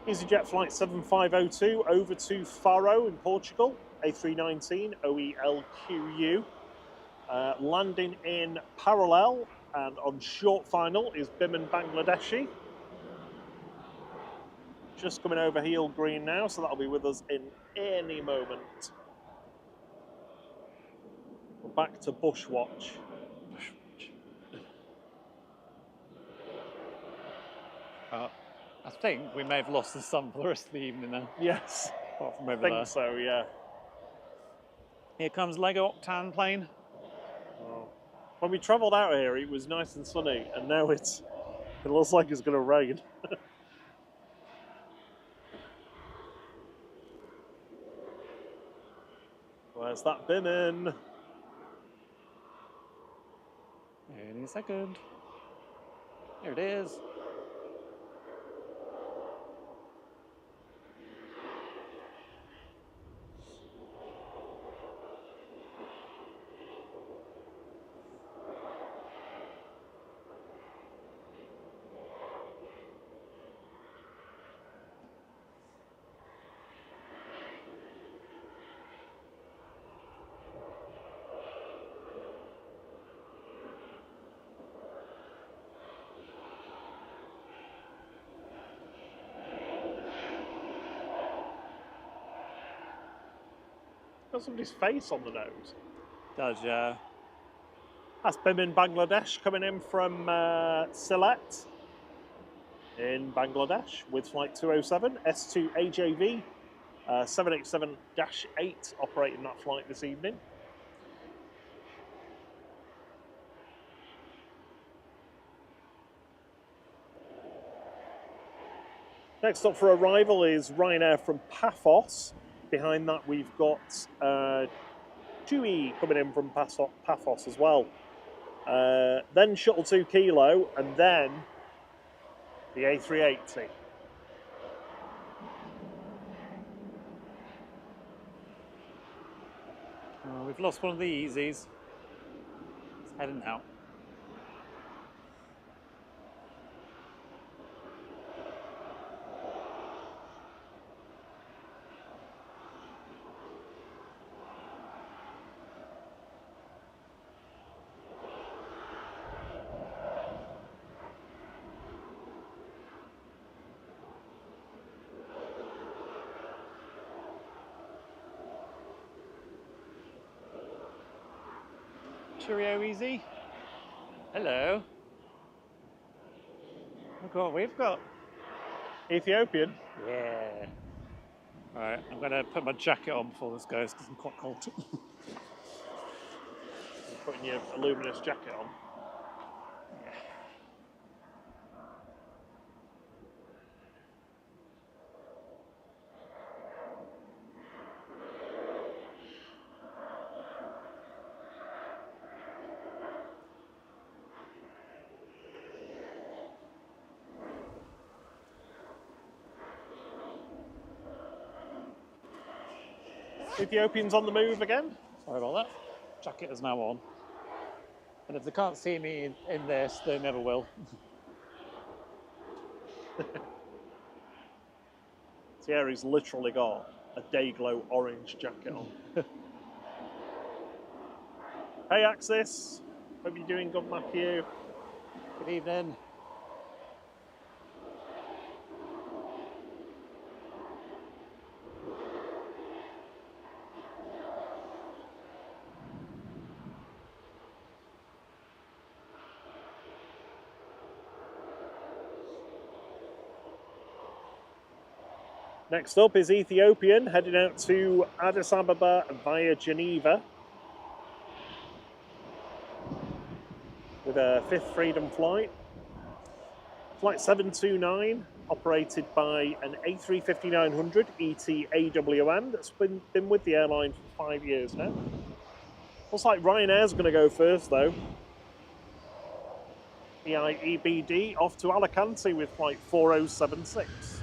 B: EasyJet flight 7502 over to Faro in Portugal, A319 OELQU. Landing in parallel and on short final is Bimin Bangladeshi. Just coming over heel green now, so that'll be with us in any moment. We're back to Bushwatch.
A: I think we may have lost the sun for the rest of the evening now.
B: Yes,
A: Apart from over
B: I think
A: there.
B: so, yeah.
A: Here comes Lego Octane plane.
B: Oh. When we travelled out here, it was nice and sunny, and now it looks like it's going to rain. Where's that Bimin?
A: Any second. Here it is.
B: Got somebody's face on the nose.
A: Does, yeah.
B: That's Bimin Bangladesh coming in from Sylhet in Bangladesh with flight 207, S2 AJV, 787-8 operating that flight this evening. Next up for arrival is Ryanair from Paphos. Behind that we've got TUI coming in from Paphos as well. Then Shuttle 2 Kilo, and then the A380.
A: Oh, we've lost one of the easies. It's heading out. Cheerio, easy. Hello. Look what we've got.
B: Ethiopian.
A: Yeah. Alright, I'm going to put my jacket on before this goes because I'm quite cold.
B: Putting your luminous jacket on. Ethiopians on the move again.
A: Sorry about that. Jacket is now on. And if they can't see me in this, they never will.
B: Thierry's literally got a day-glow orange jacket on. Hey Axis, hope you're doing good, Matthew.
A: Good evening.
B: Next up is Ethiopian, heading out to Addis Ababa via Geneva with a 5th Freedom flight. Flight 729, operated by an A350-900 ET AWM that's been with the airline for 5 years now. Looks like Ryanair's going to go first though. EIEBD off to Alicante with flight 4076.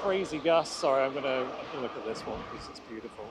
A: Crazy Gus. Sorry, I'm gonna look at this one because it's beautiful.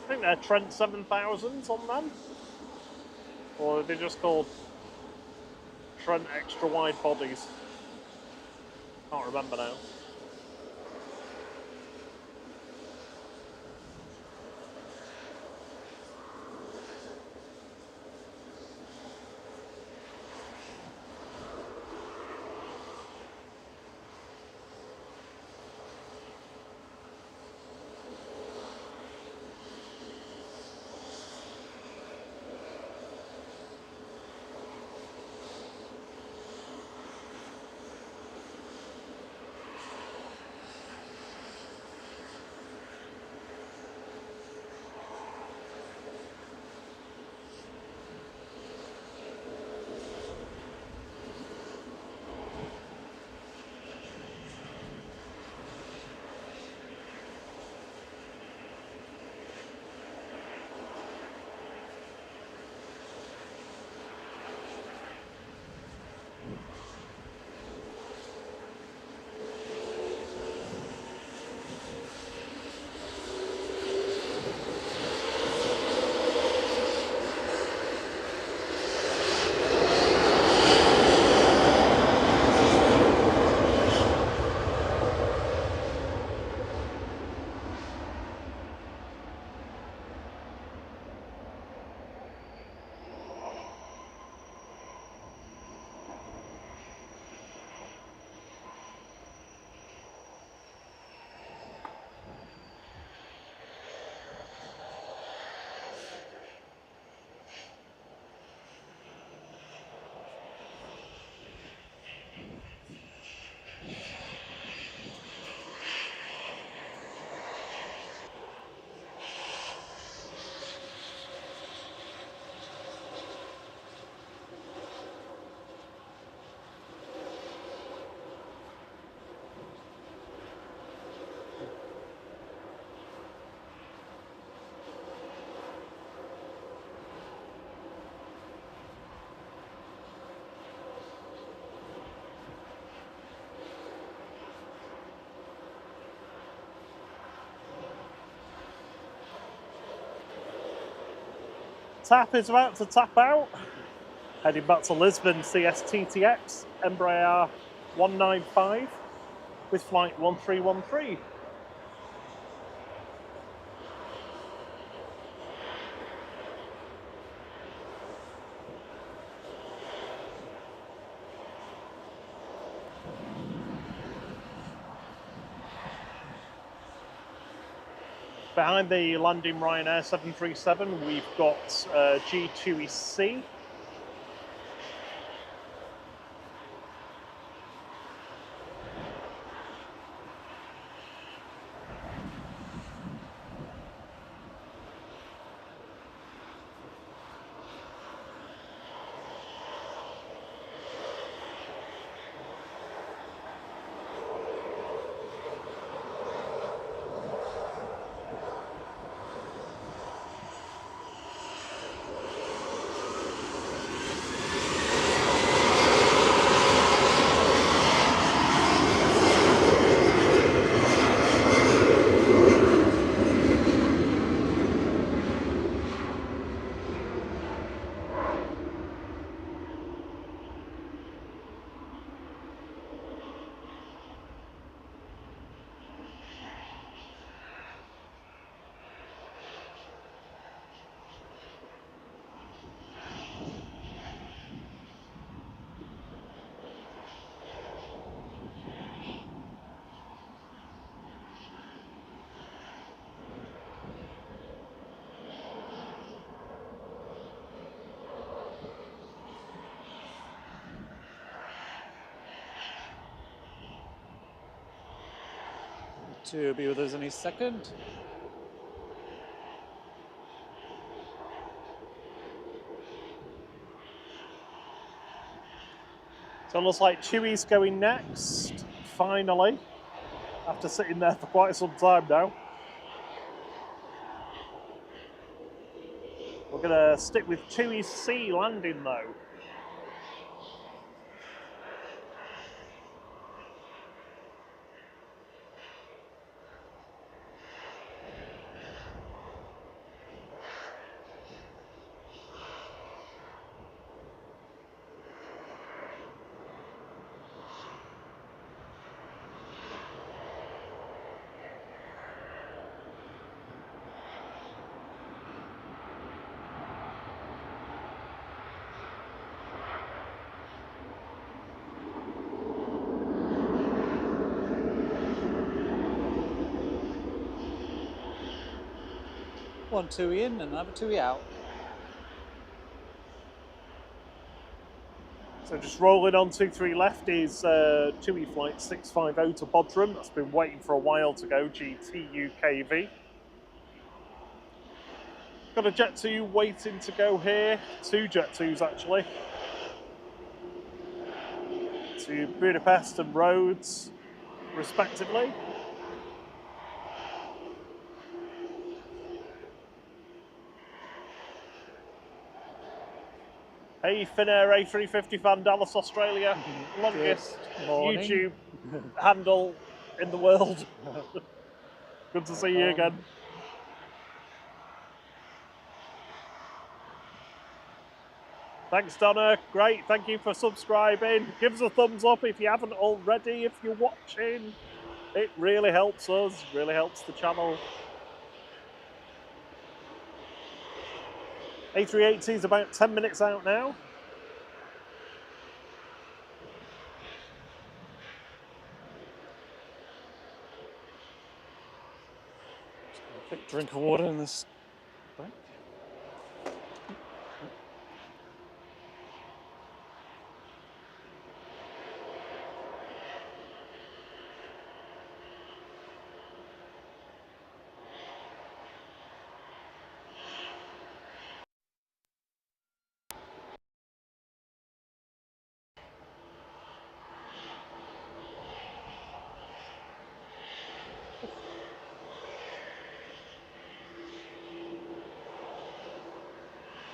B: I think they're Trent 7000s on them. Or are they just called Trent extra wide bodies? Can't remember now. tap is about to tap out. Heading back to Lisbon, CSTTX, Embraer 195 with flight 1313. Behind the landing Ryanair 737, we've got G2EC.
A: Two will be with us any second.
B: So it looks like Chewy's going next, finally, after sitting there for quite some time now. We're going to stick with Chewy's C landing though.
A: One TUI in and another TUI out.
B: So just rolling on 23 left is TUI flight 650 to Bodrum. That's been waiting for a while to go, GTUKV. Got a Jet 2 waiting to go here. Two Jet 2s actually. To Budapest and Rhodes, respectively. Hey Finnair A350 fan, Dallas, Australia. Longest YouTube handle in the world. Good to see you again. Thanks Donna, great, thank you for subscribing. Give us a thumbs up if you haven't already, if you're watching. It really helps us, really helps the channel. A380 is about 10 minutes out now.
A: Quick drink of water in this break.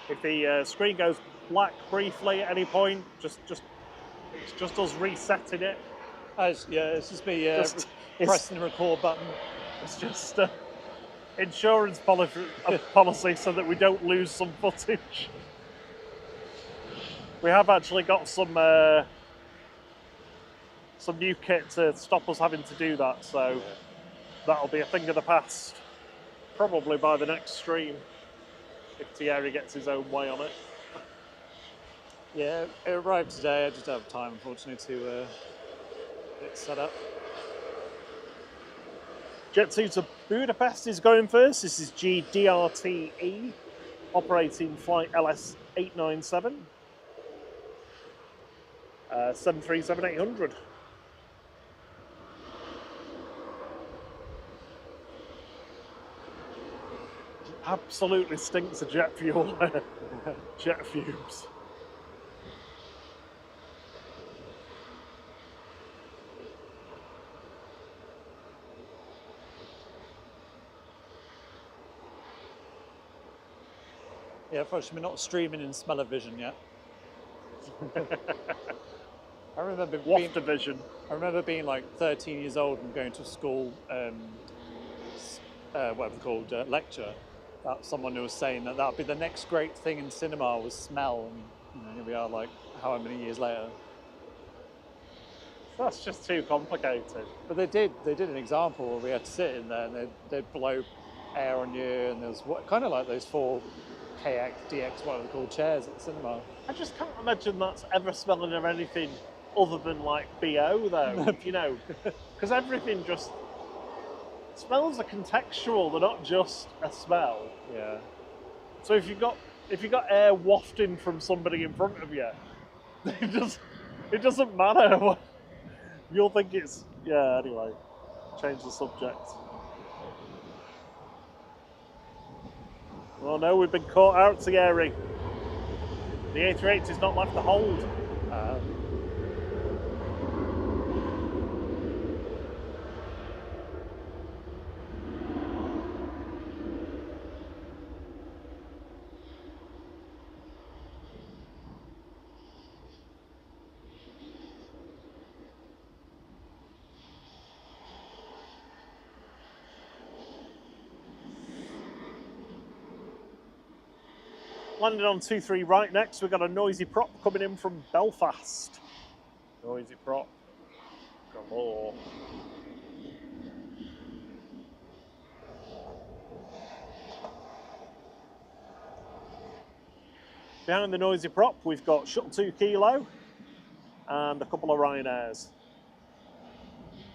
B: If the screen goes black briefly at any point, it's just us resetting it.
A: Yeah, it's just me pressing the record button.
B: It's just insurance policy so that we don't lose some footage. We have actually got some new kit to stop us having to do that, so that'll be a thing of the past. Probably by the next stream, if Thierry gets his own way on it.
A: Yeah, it arrived today. I just don't have time, unfortunately, to get it set up.
B: Jet 2 to Budapest is going first. This is GDRTE, operating flight LS897, 737-800. Absolutely stinks of jet fuel. Jet fumes.
A: Yeah, unfortunately, we're not streaming in smell-o-vision yet. I remember being like 13 years old and going to a school, whatever it's called, lecture. That someone who was saying that would be the next great thing in cinema was smell, and here we are, like however many years later.
B: That's just too complicated.
A: But they did an example where we had to sit in there and they'd blow air on you, and there was kind of like those 4KX, DX, whatever they're called, chairs at the cinema.
B: I just can't imagine that's ever smelling of anything other than like BO though, you know, because everything just smells are contextual. They're not just a smell.
A: Yeah.
B: So if you got air wafting from somebody in front of you, it doesn't matter. You'll think it's Anyway, change the subject. Oh no, we've been caught out, Thierry. The A380's not left the hold. Landing on 23 right next, we've got a noisy prop coming in from Belfast. Noisy prop. Galore. Behind the noisy prop, we've got Shuttle 2 Kilo and a couple of Ryanairs.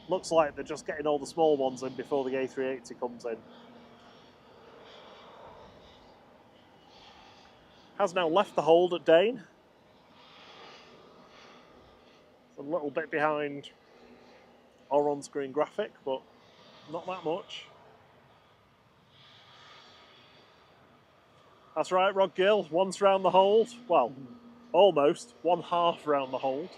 B: Looks like they're just getting all the small ones in before the A380 comes in. Has now left the hold at Dane. It's a little bit behind our on-screen graphic, but not that much. That's right, Rod Gill, once round the hold. Well, almost, 1/2 round the hold.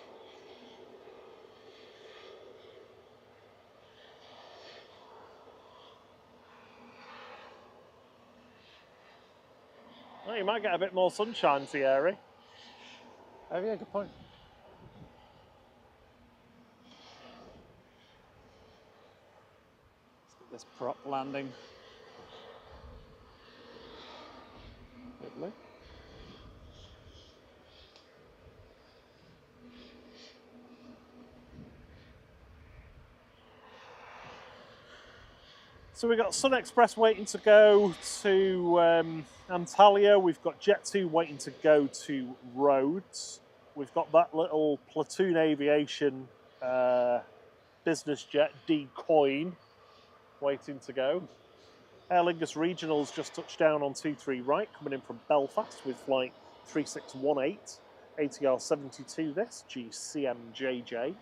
B: Well, you might get a bit more sunshine, Thierry.
A: Oh yeah, good point. Let's get this prop landing. Lovely.
B: So we've got Sun Express waiting to go to Antalya. We've got Jet 2 waiting to go to Rhodes. We've got that little Platoon Aviation business jet, D-Coin, waiting to go. Aer Lingus Regionals just touched down on 23 right, coming in from Belfast with flight 3618, ATR 72 this, GCMJJ.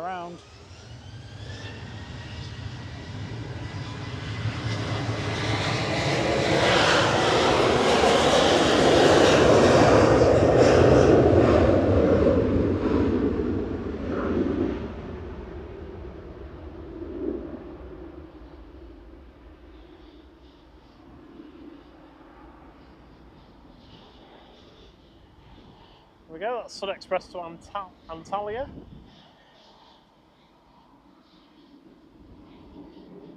A: around.
B: There we go, that's Sun Express to Antalya.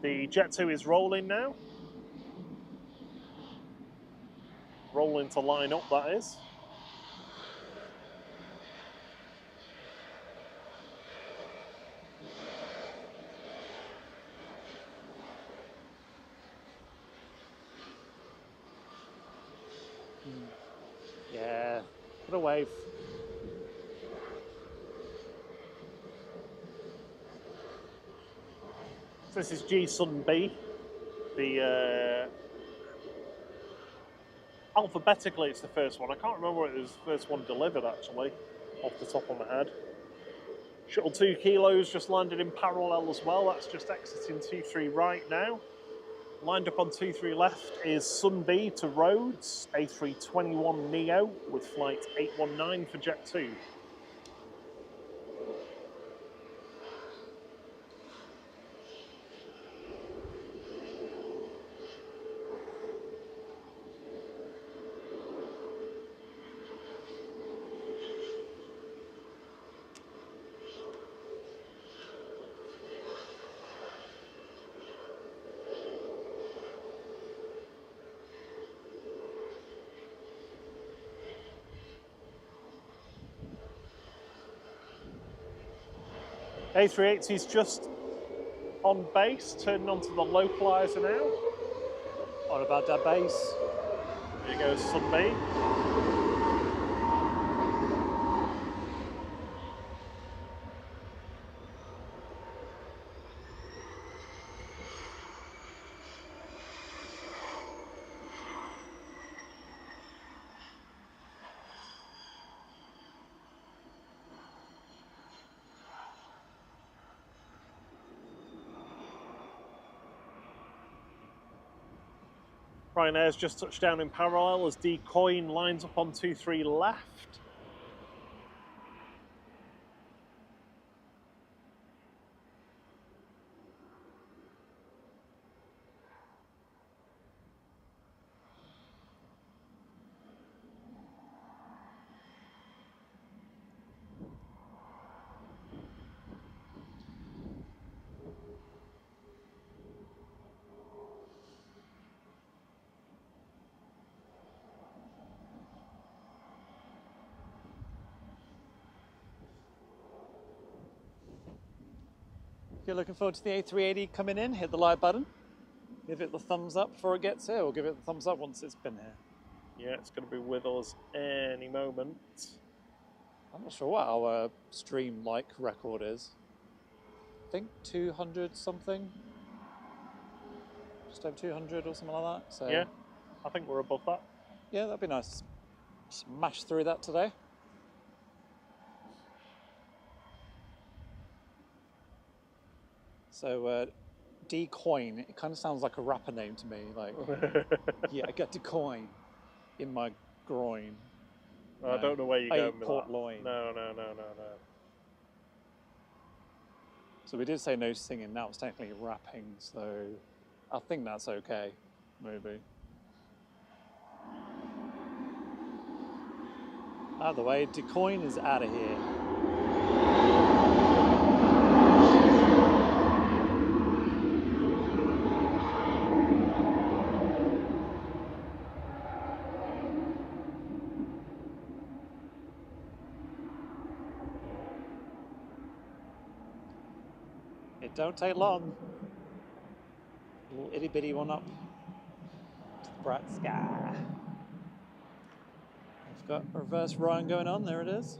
B: The Jet 2 is rolling now. Rolling to line up, that is.
A: Yeah, put a wave.
B: So this is G Sun B. The alphabetically, it's the first one. I can't remember what it was the first one delivered actually, off the top of my head. Shuttle 2 kilos just landed in parallel as well. That's just exiting 2-3 right now. Lined up on 2-3 left is Sun B to Rhodes, A321neo with flight 819 for Jet 2. A380 is just on base, turning onto the localizer now.
A: What about that base?
B: There goes Sun B. Ryanair's just touched down in parallel as Decoin lines up on 2-3 left.
A: If you're looking forward to the A380 coming in, hit the like button. Give it the thumbs up before it gets here, or give it the thumbs up once it's been here.
B: Yeah, it's going to be with us any moment.
A: I'm not sure what our stream like record is. I think 200 something. Just over 200 or something like that. So
B: Yeah, I think we're above that.
A: yeah, that'd be nice. Smash through that today. So Decoin, it kind of sounds like a rapper name to me. Like, yeah, I got Decoin in my groin.
B: I don't know where you're going with
A: Port
B: that.
A: loin.
B: No.
A: So we did say no singing, now it's technically rapping, so I think that's okay, maybe. Either way, Decoin is out of here. It don't take long. Little itty bitty one up to the bright sky. We've got reverse Ryan going on, there it is.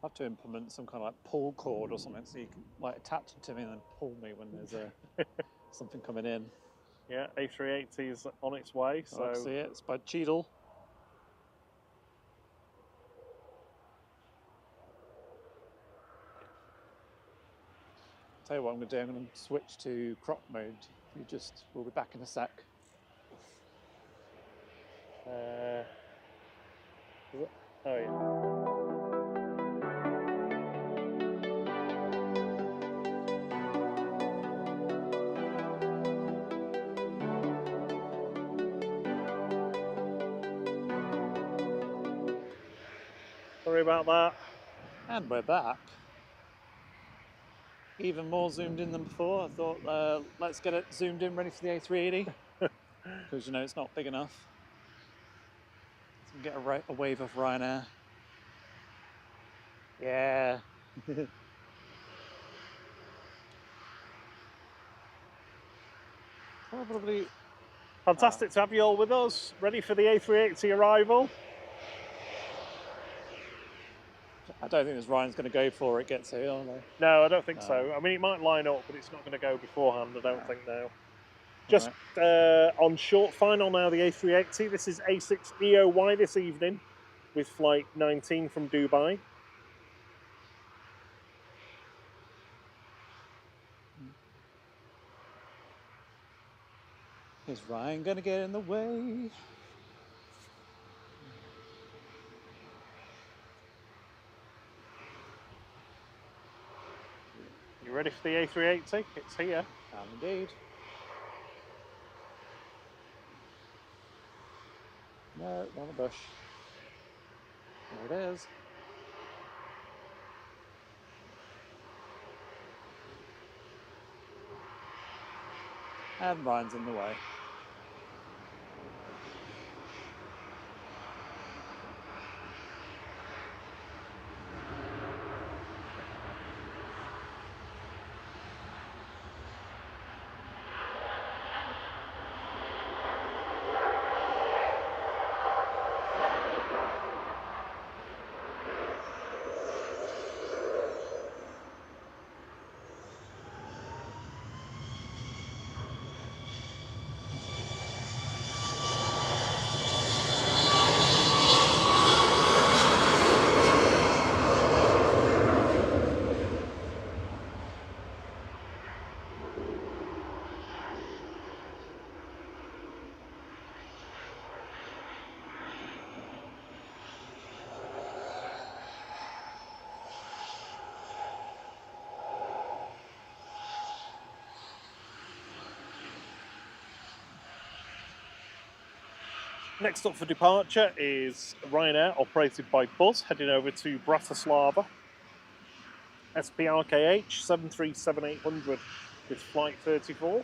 A: have to implement some kind of like pull cord or something so you can like attach it to me and then pull me when there's something coming in.
B: Yeah, A380 is on its way. So
A: I see it. It's by Cheadle. Tell you what I'm going to do. I'm going to switch to crop mode. We'll be back in a sec.
B: Oh yeah. Sorry about that.
A: And we're back. Even more zoomed in than before. I thought, let's get it zoomed in, ready for the A380. Because, you know, it's not big enough. So we can get a wave of Ryanair. Yeah. Probably.
B: Fantastic to have you all with us. Ready for the A380 arrival?
A: I don't think this Ryan's going to go for it, gets here, are they?
B: No, I don't think
A: No.
B: so. I mean, it might line up, but it's not going to go beforehand, I don't think now. Just on short final now, the A380. This is A6EOY this evening with flight 19 from Dubai.
A: Is Ryan going to get in the way?
B: You ready for the A380? It's here.
A: Indeed. No, not a bush. There it is. And Ryan's in the way.
B: Next up for departure is Ryanair, operated by Buzz, heading over to Bratislava. SPRKH 737-800 with flight 34.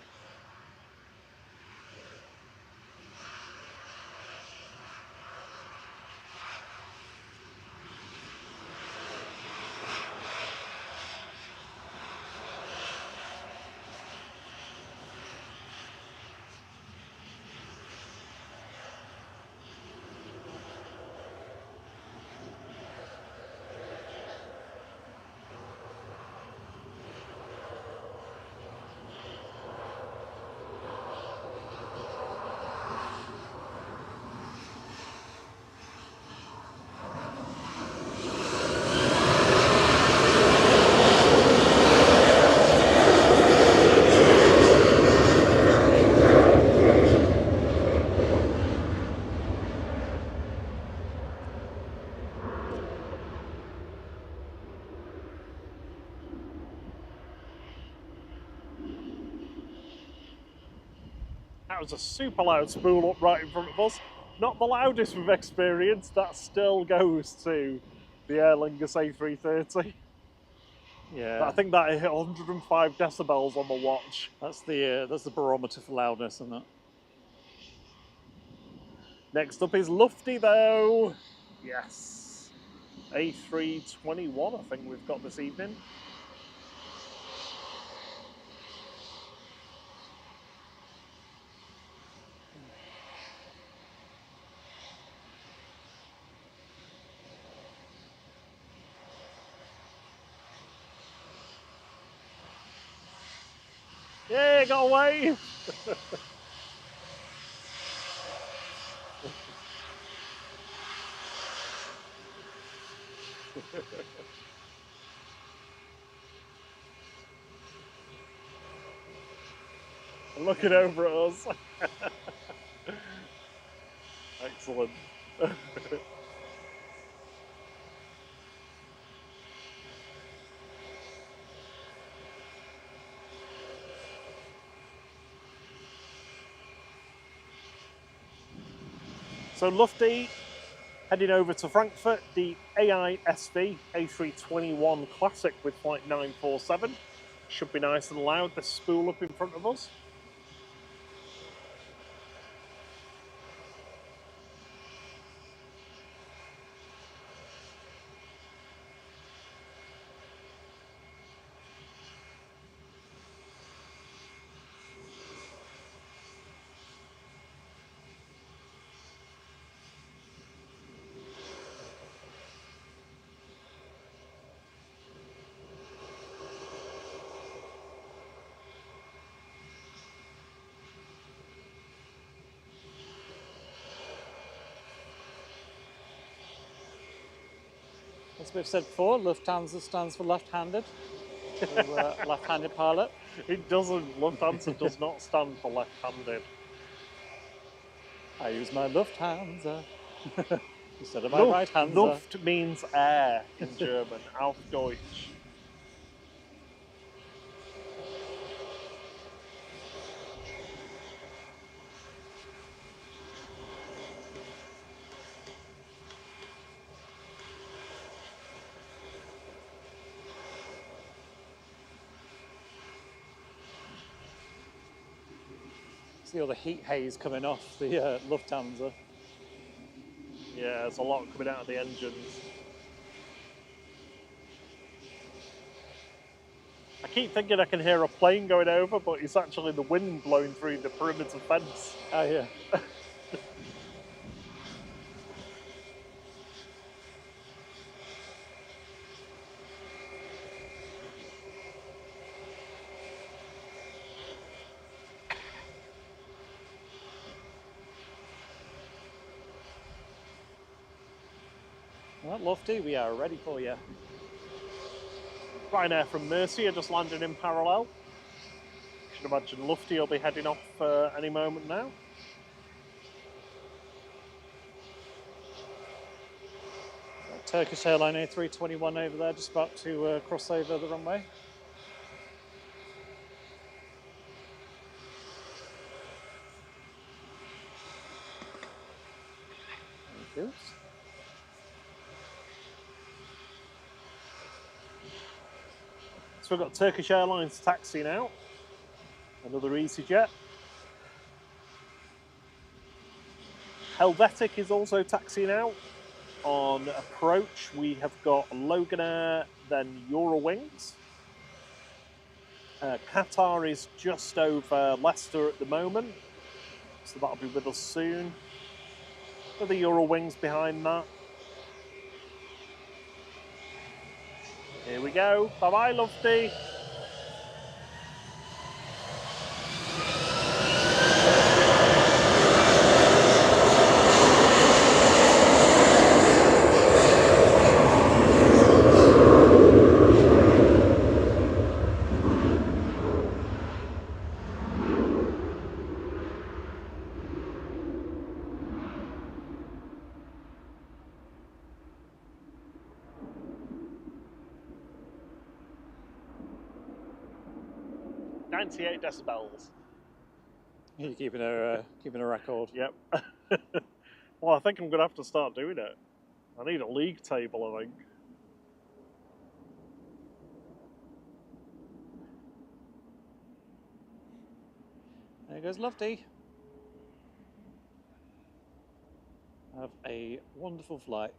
B: That was a super loud spool up right in front of us. Not the loudest we've experienced. That still goes to the Aer Lingus A330.
A: Yeah.
B: But I think that hit 105 decibels on the watch.
A: That's the barometer for loudness, isn't it?
B: Next up is Lufty, though. Yes. A321, I think we've got this evening. Yeah, got away. Looking over at us. Excellent. So Lufty heading over to Frankfurt, the AISV A321 Classic with flight 947. Should be nice and loud, this spool up in front of us.
A: As we've said before, Lufthansa stands for left-handed. So, left-handed pilot.
B: It doesn't. Lufthansa does not stand for left-handed.
A: I use my Lufthansa instead of my right hand.
B: Luft means air in German. Auf Deutsch.
A: See all the heat haze coming off the Lufthansa.
B: Yeah, there's a lot coming out of the engines. I keep thinking I can hear a plane going over, but it's actually the wind blowing through the perimeter fence.
A: Oh yeah. Well, Lofty, we are ready for you.
B: Ryanair from Mercia just landed in parallel. Should imagine Lufty will be heading off any moment now.
A: Turkish Airline A321 over there, just about to cross over the runway. There he goes.
B: So we've got Turkish Airlines taxiing out. Another EasyJet. Helvetic is also taxiing out. On approach, we have got Loganair, then Eurowings. Qatar is just over Leicester at the moment, so that'll be with us soon. The Eurowings behind that. Here we go. Bye-bye, Lufty. .98 decibels.
A: You're keeping a record.
B: Yep. Well, I think I'm going to have to start doing it. I need a league table, I think.
A: There goes Lofty. Have a wonderful flight.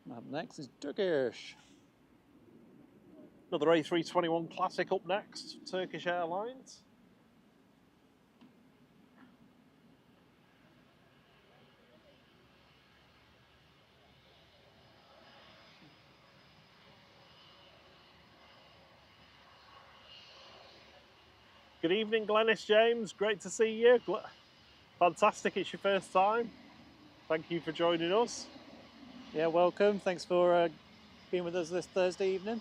A: Up next is Turkish.
B: Another A321 Classic up next, Turkish Airlines. Good evening, Glennis James. Great to see you. Fantastic, it's your first time. Thank you for joining us.
A: Yeah, welcome. Thanks for being with us this Thursday evening.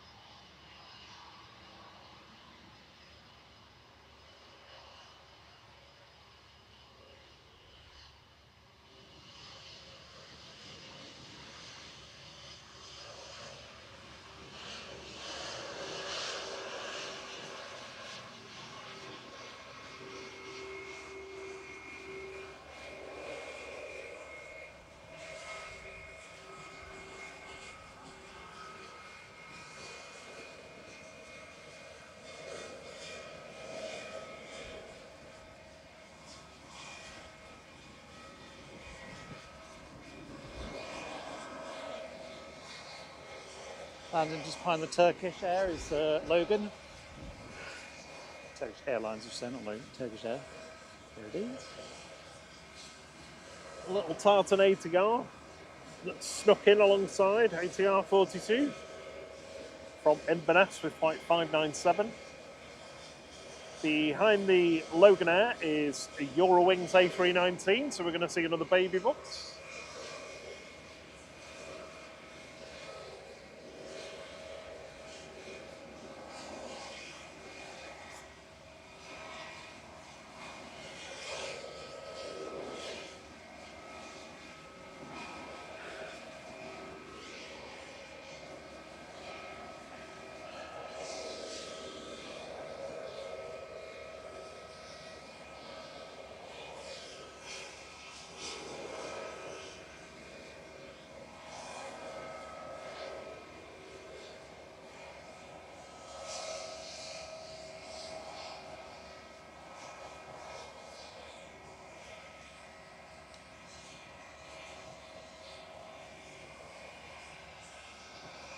A: Landing just behind the Turkish Air is Logan. Turkish Airlines, you say, not Logan. Turkish Air. There it is.
B: A little Tartan ATR that's snuck in alongside ATR 42 from Inverness with flight 597. Behind the Logan Air is a Eurowings A319, so we're going to see another baby bus.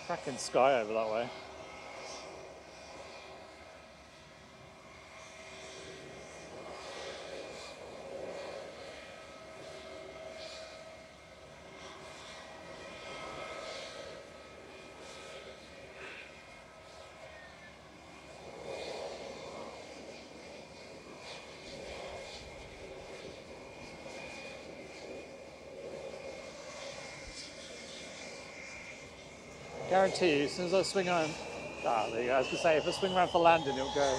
A: Cracking sky over that way. Guarantee you, as soon as I swing around, there you go. I was going to say, if I swing around for landing, it'll go.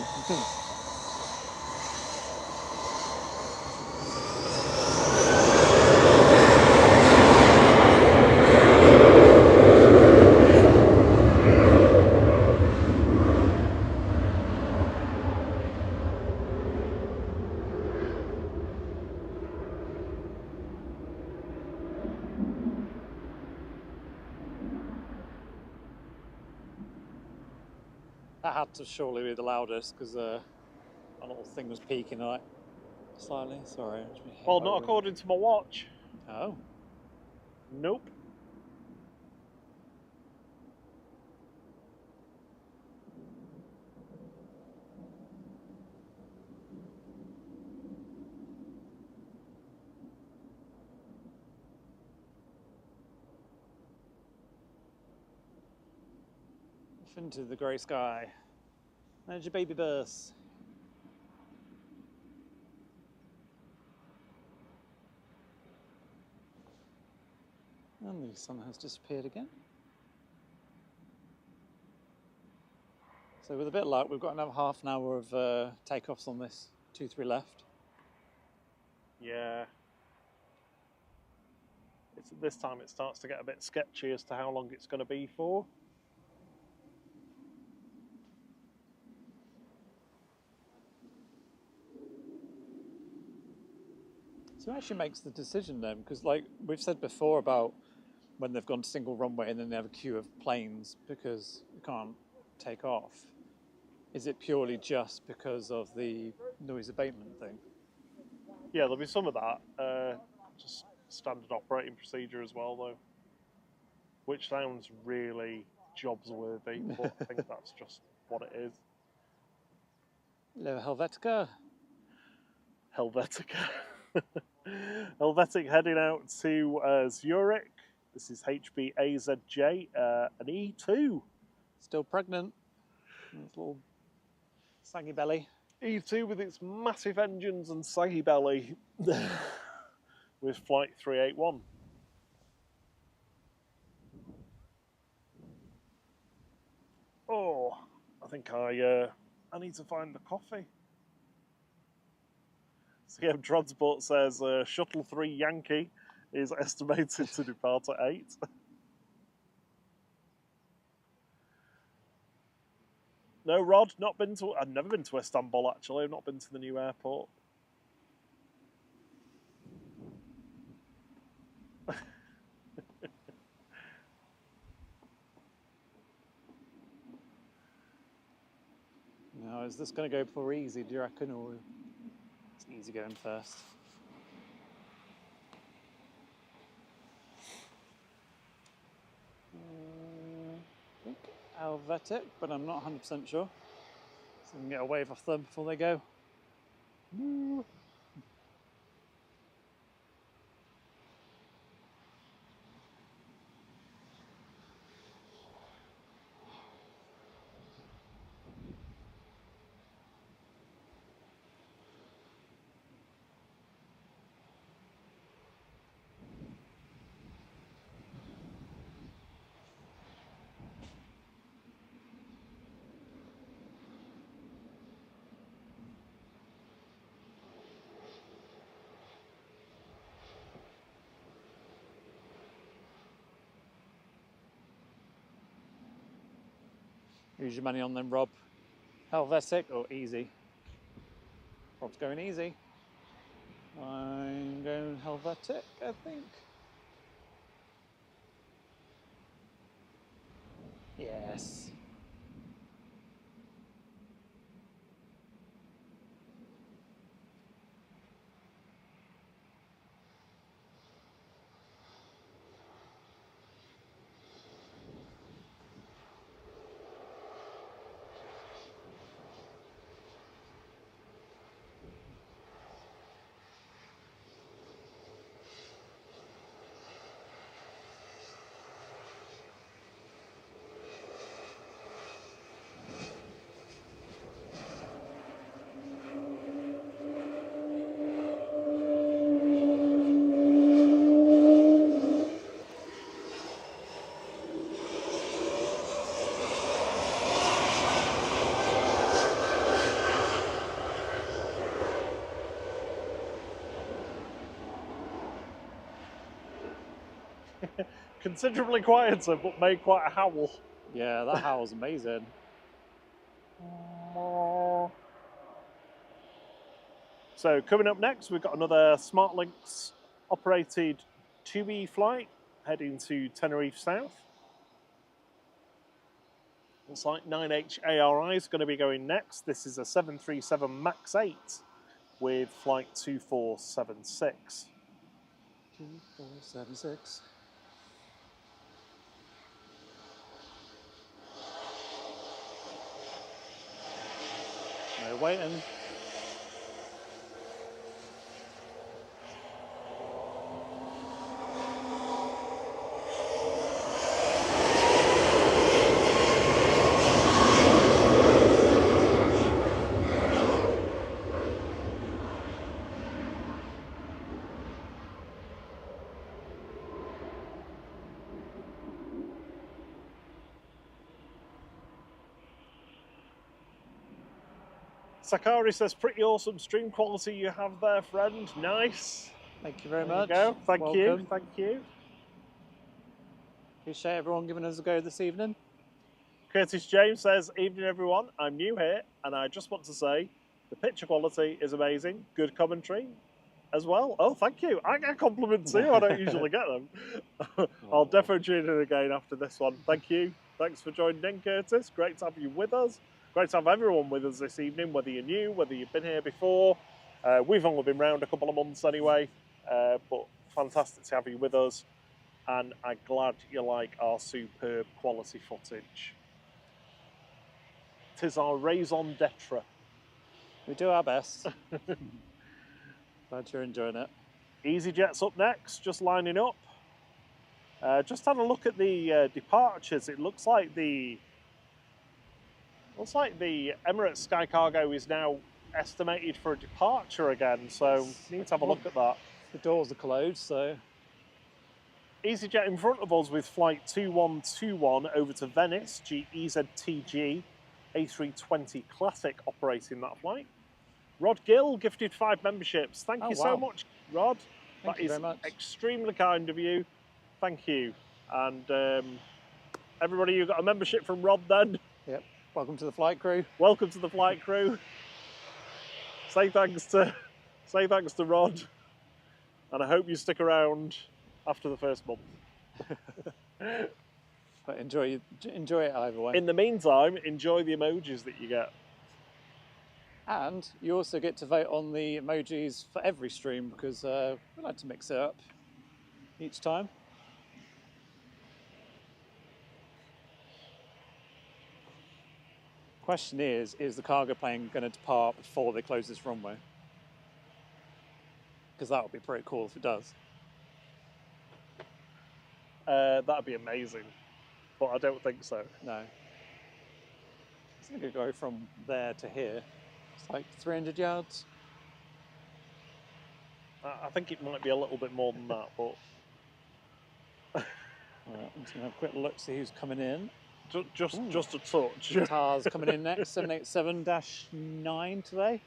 A: That had to surely be the loudest because my little thing was peaking like slightly. Sorry.
B: Well, not according to my watch.
A: Oh.
B: Nope.
A: Off into the grey sky. There's your baby bus. And the sun has disappeared again. So with a bit of luck, we've got another half an hour of takeoffs on this 2-3 left.
B: Yeah. This time it starts to get a bit sketchy as to how long it's going to be for.
A: So who actually makes the decision then? Because like we've said before about when they've gone to single runway and then they have a queue of planes because you can't take off. Is it purely just because of the noise abatement thing?
B: Yeah, there'll be some of that. Just standard operating procedure as well, though. Which sounds really jobs worthy, but I think that's just what it is.
A: Hello, Helvetica.
B: Helvetica. Helvetic heading out to Zurich. This is HBAZJ, an E2.
A: Still pregnant. Little saggy belly.
B: E2 with its massive engines and saggy belly with flight 381. Oh, I think I need to find the coffee. So yeah, Transport says Shuttle 3 Yankee is estimated to depart at 8. No, Rod, not been to. I've never been to Istanbul actually. I've not been to the new airport.
A: Now, is this going to go for easy, do you reckon, or is easy going first? I think Helvetic, but I'm not 100% sure. So I can get a wave off them before they go. Use your money on them, Rob. Helvetic or easy? Rob's going easy. I'm going Helvetic, I think. Yes.
B: Considerably quieter, but made quite a howl.
A: Yeah, that howl's amazing.
B: So coming up next, we've got another SmartLynx operated 2E flight heading to Tenerife South. Looks like 9H ARI is going to be going next. This is a 737 MAX 8 with flight 2476.
A: 2476. No waiting.
B: Sakari says, pretty awesome stream quality you have there, friend. Nice.
A: Thank you very
B: There
A: much.
B: you go. Thank
A: Welcome.
B: you. Thank you.
A: Appreciate everyone giving us a go this evening.
B: Curtis James says, evening everyone, I'm new here and I just want to say the picture quality is amazing. Good commentary as well. Oh, thank you. I get compliments too. I don't usually get them. I'll definitely tune in again after this one. Thank you. Thanks for joining in, Curtis. Great to have you with us. Great to have everyone with us this evening, whether you're new, whether you've been here before. We've only been round a couple of months anyway, but fantastic to have you with us. And I'm glad you like our superb quality footage. 'Tis our raison d'etre.
A: We do our best. Glad you're enjoying it.
B: EasyJet's up next, just lining up. Just had a look at the departures. It looks like the Emirates Sky Cargo is now estimated for a departure again, so need to have a look at that.
A: The doors are closed, so
B: EasyJet in front of us with flight 2121 over to Venice, GEZTG, A320 Classic operating that flight. Rod Gill gifted 5 memberships. Thank you so much, Rod.
A: Thank you very much.
B: Extremely kind of you. Thank you. And everybody who got a membership from Rod then.
A: Yep. Welcome to the flight crew.
B: Welcome to the flight crew. Say thanks to Rod. And I hope you stick around after the first month.
A: But enjoy it either way.
B: In the meantime, enjoy the emojis that you get.
A: And you also get to vote on the emojis for every stream, because we like to mix it up each time. Question is the cargo plane going to depart before they close this runway? Because that would be pretty cool if it does.
B: That'd be amazing, but I don't think so.
A: No. It's going to go from there to here. It's like 300 yards.
B: I think it might be a little bit more than that, but...
A: Right, I'm just going to have a quick look, see who's coming in.
B: Just a touch.
A: Qatar's coming in next, 787-9 today.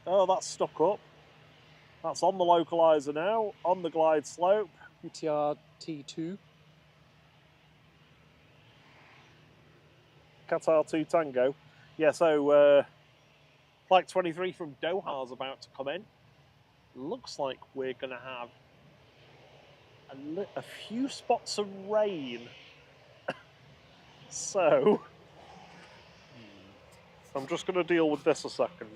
B: Oh, that's stuck up. That's on the localizer now, on the glide slope.
A: UTR T2.
B: Qatar 2 Tango. Yeah, so flight 23 from Doha is about to come in. Looks like we're going to have a few spots of rain. So, I'm just going to deal with this a second.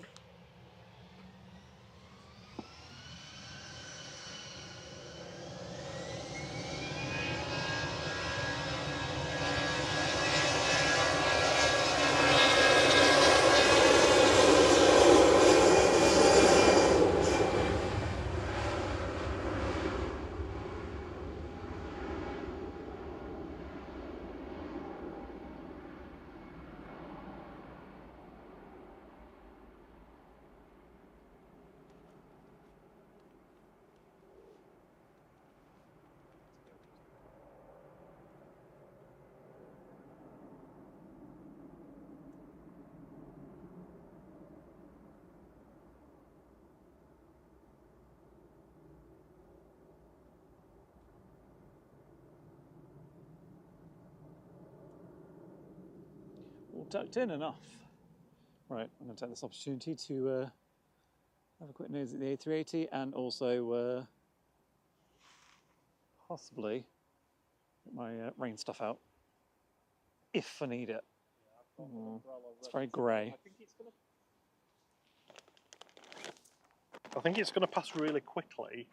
A: All tucked in enough. Right, I'm going to take this opportunity to have a quick nose at the A380 and also possibly get my rain stuff out if I need it. It's very grey.
B: I think it's going to pass really quickly.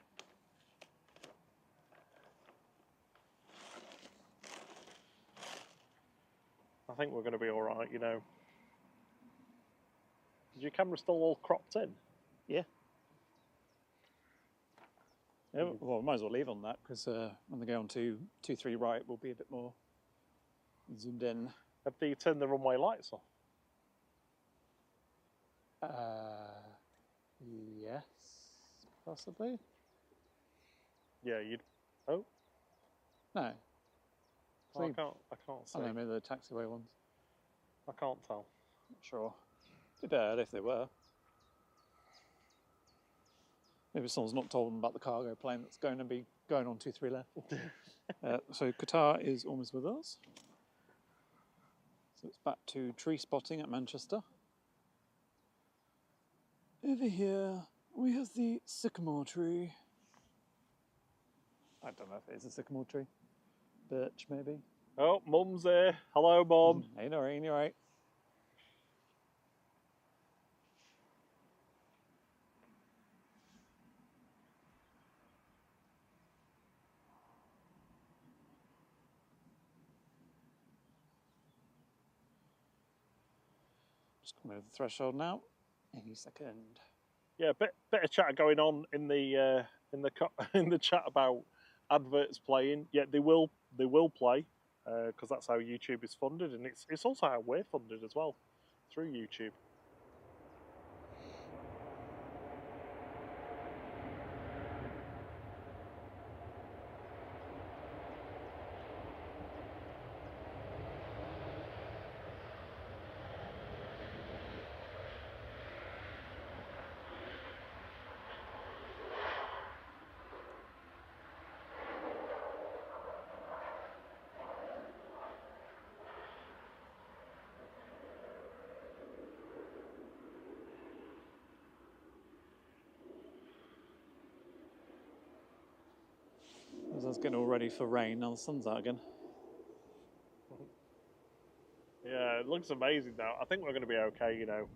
B: I think we're going to be all right, you know. Is your camera still all cropped in?
A: Yeah. Yeah, well, I might as well leave on that, because when they go on to 2-3 right, we'll be a bit more zoomed in.
B: Have they turned the runway lights off?
A: Yes, possibly.
B: Yeah, you'd... Oh?
A: No.
B: Oh, I can't see.
A: I don't know, maybe the taxiway ones.
B: I can't tell.
A: Not sure. It'd be bad if they were. Maybe someone's not told them about the cargo plane that's going to be going on 2-3 left. So Qatar is almost with us. So it's back to tree spotting at Manchester. Over here we have the sycamore tree. I don't know if it is a sycamore tree. Birch, maybe.
B: Oh, Mum's there. Hello, Mum.
A: Hey, Noreen, you alright? Just coming over the threshold now. Any second.
B: Yeah, bit of chat going on in the in the chat about adverts playing. Yeah, they will play because that's how YouTube is funded, and it's also how we're funded as well through YouTube.
A: weather's getting all ready for rain. Now the sun's out again.
B: Yeah, it looks amazing now. I think we're going to be okay, you know.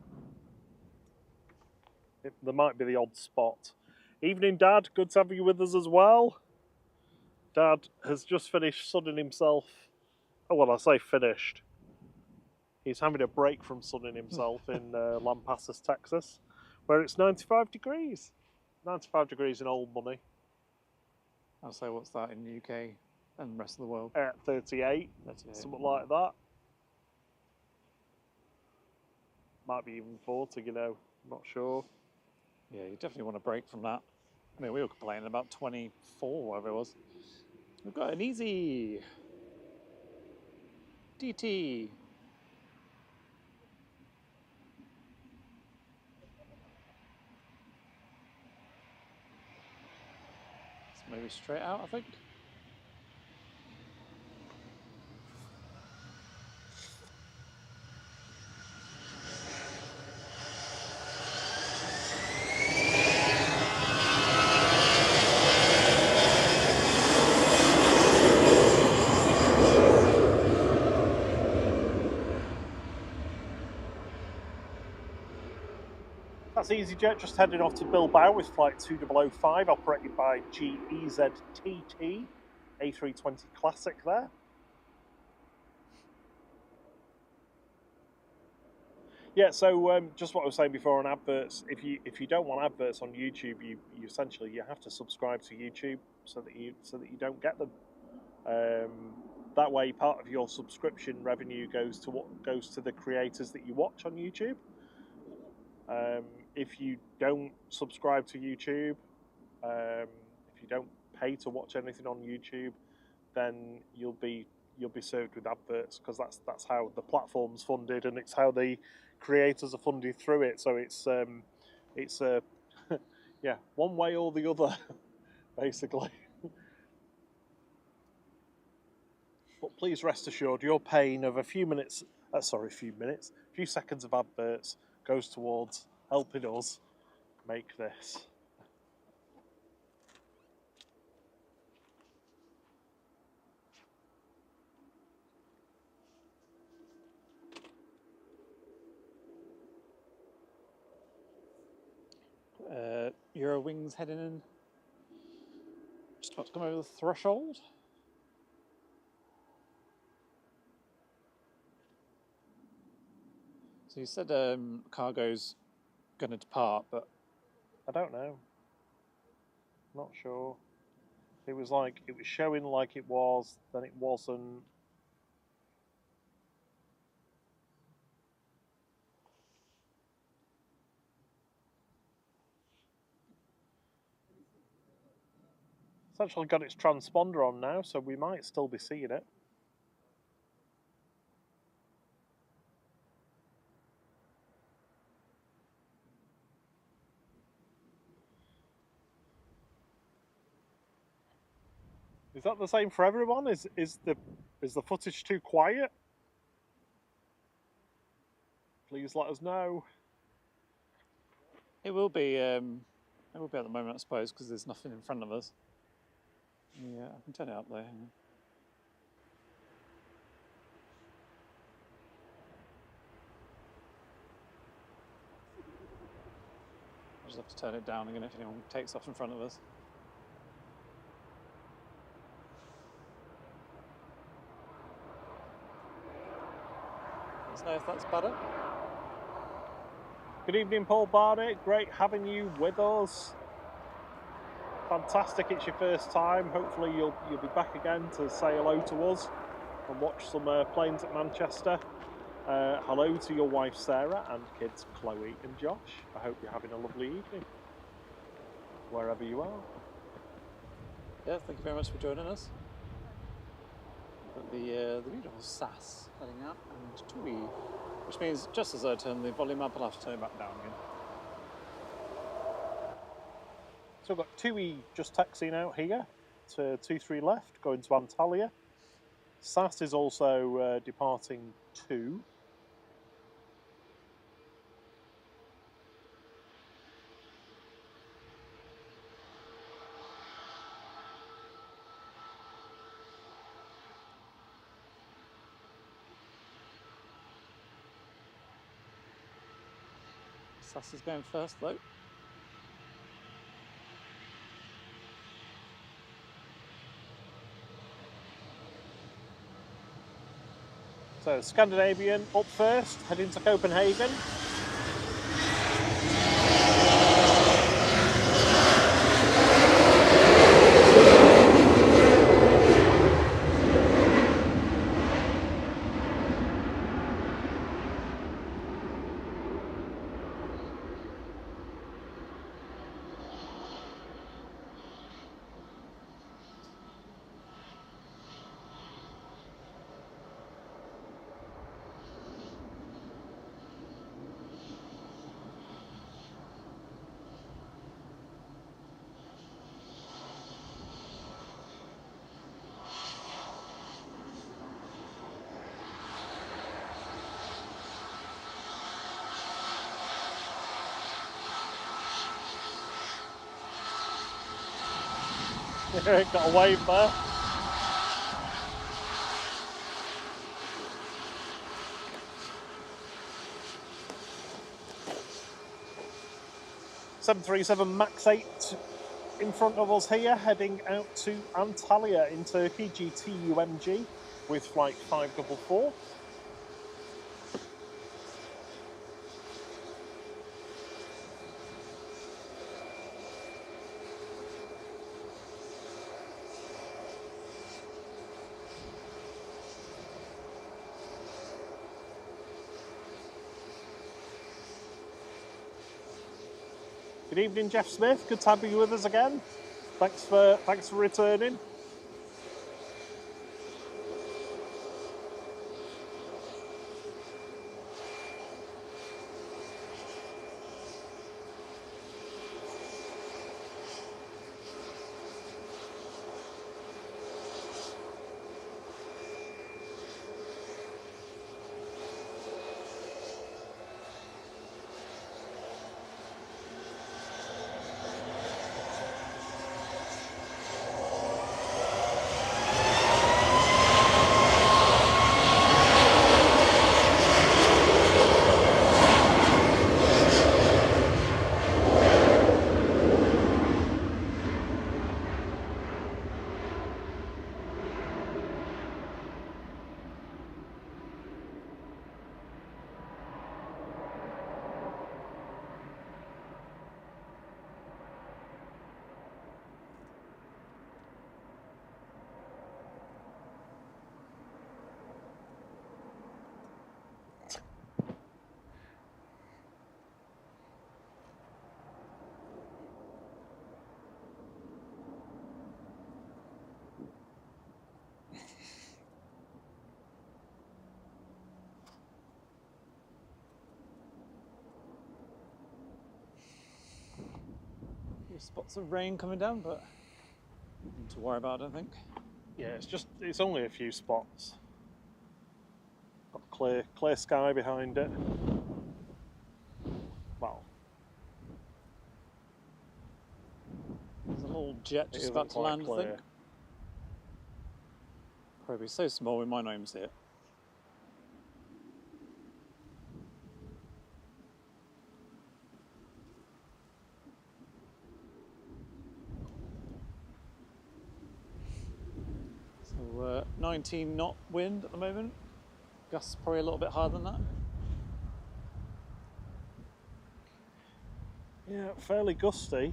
B: There might be the odd spot. Evening, Dad. Good to have you with us as well. Dad has just finished sunning himself. Oh, well, I say finished. He's having a break from sunning himself in Lampasas, Texas, where it's 95 degrees. 95 degrees in old money.
A: I'll say, what's that in the UK and the rest of the world?
B: 38,
A: 38.
B: something like that. Might be even 40, you know, not sure.
A: Yeah, you definitely want a break from that. I mean, we were complaining about 24, whatever it was. We've got an easy DT. It's maybe straight out, I think.
B: That's EasyJet just heading off to Bilbao with flight 2005, operated by GEZTT, A320 Classic there. Yeah, so just what I was saying before on adverts, if you don't want adverts on YouTube, you essentially you have to subscribe to YouTube so that you don't get them. That way, part of your subscription revenue goes to the creators that you watch on YouTube. If you don't subscribe to YouTube, if you don't pay to watch anything on YouTube, then you'll be served with adverts, because that's how the platform's funded, and it's how the creators are funded through it. So it's yeah, one way or the other, basically. But please rest assured, your pain of a few seconds of adverts goes towards helping us make this.
A: Eurowings heading in. Just about to come over the threshold. So you said cargo's going to depart, but
B: I don't know. Not sure. It was showing like it was, then it wasn't. It's actually got its transponder on now, so we might still be seeing it. Is that the same for everyone? Is the footage too quiet? Please let us know.
A: it will be at the moment, I suppose, because there's nothing in front of us. Yeah, I can turn it up there. Hang on. I'll just have to turn it down again if anyone takes off in front of us. Let us know if that's better.
B: Good evening, Paul Barnett. Great having you with us. Fantastic, it's your first time. Hopefully you'll be back again to say hello to us and watch some planes at Manchester. Hello to your wife Sarah and kids Chloe and Josh. I hope you're having a lovely evening, wherever you are.
A: Yeah, thank you very much for joining us. Got the beautiful SAS heading out, and TUI, which means just as I turn the volume up, I'll have to turn it back down again.
B: So we've got TUI just taxiing out here to 23 left, going to Antalya. SAS is also departing too.
A: SAS is going first though.
B: So Scandinavian up first, heading to Copenhagen. Got a wave there. .737 MAX 8 in front of us here, heading out to Antalya in Turkey, GTUMG, with flight 544. Good evening, Jeff Smith. Good to have you with us again. Thanks for returning.
A: Spots of rain coming down, but nothing to worry about, I don't think.
B: Yeah, it's only a few spots. Got clear sky behind it. Well,
A: there's a little jet just about to land, I think. Probably so small we might not even see it. So 19 knot wind at the moment. Gusts probably a little bit higher than that.
B: Yeah, fairly gusty.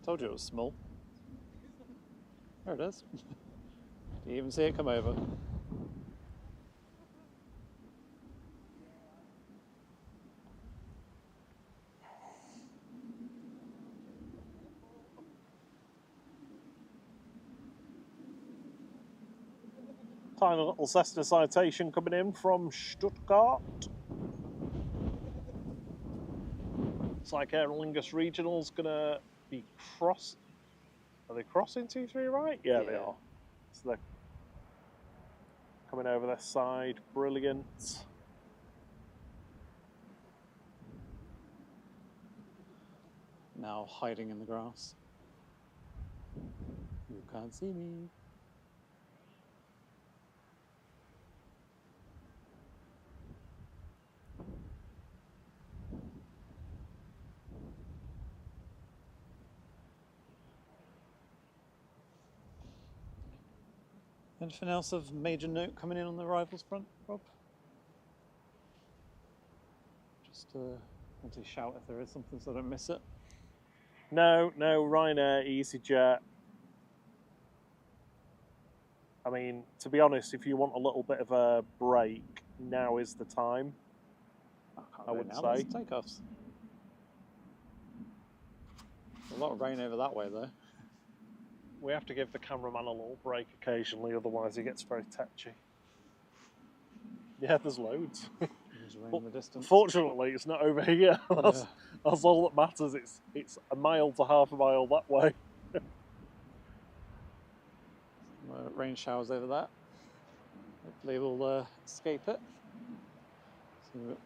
A: Told you it was small. There it is. Do you even see it come over?
B: Tiny little Cessna citation coming in from Stuttgart. It's like Aer Lingus Regional's gonna be cross. Are they crossing 23 right? Yeah, they are. So they're coming over this side. Brilliant.
A: Now hiding in the grass. Can't see me. Anything else of major note coming in on the arrivals front, Rob? Just want to shout if there is something so I don't miss it.
B: No, Ryanair, EasyJet. I mean, to be honest, if you want a little bit of a break, now is the time. I would say.
A: There's takeoffs. A lot of rain over that way though.
B: We have to give the cameraman a little break occasionally, otherwise he gets very touchy. Yeah, there's loads.
A: There's rain in the distance.
B: Fortunately, it's not over here. That's all that matters. It's a mile to half a mile that way.
A: Rain showers over that. Hopefully we'll escape it. So,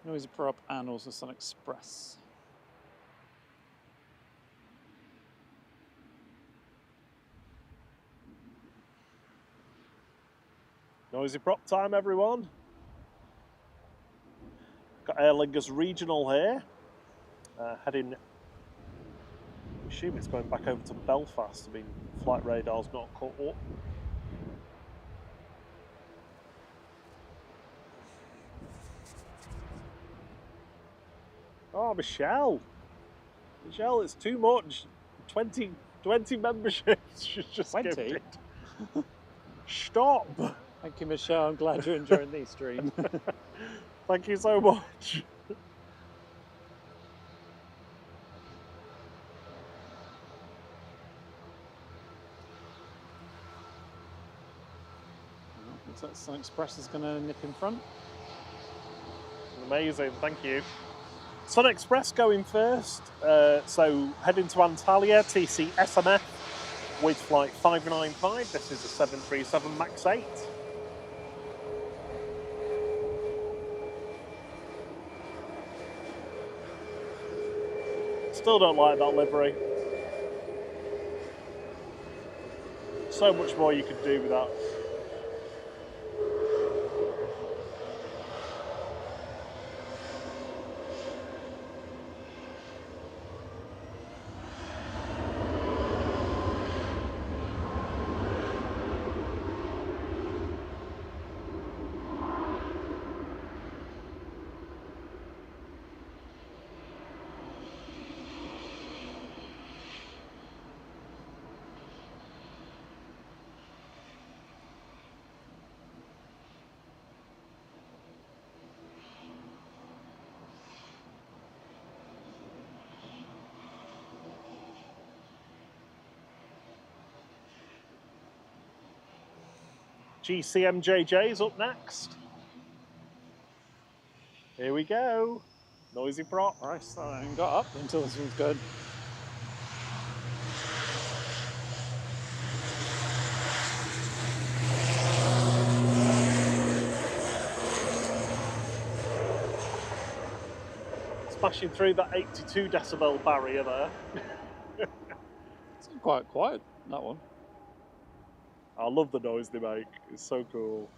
A: Noisy Prop and also Sun Express.
B: Noisy Prop time, everyone. Got Aer Lingus Regional here. Heading, I assume it's going back over to Belfast. I mean, flight radar's not caught up. Oh, Michelle, it's too much. 20 memberships she's just
A: 20?
B: gifted. Stop.
A: Thank you, Michelle. I'm glad you're enjoying these streams.
B: Thank you so much.
A: Looks like Sun Express is going to nip in front.
B: Amazing, thank you. Sun Express going first, so heading to Antalya, TC SMF with flight 595. This is a 737 MAX 8. Still don't like that livery. So much more you could do with that. GCMJJ's up next. Here we go. Noisy Prop.
A: Right, so I haven't got up until this one's good.
B: Smashing through that 82 decibel barrier there.
A: It's quite quiet, that one.
B: I love the noise they make. It's so cool.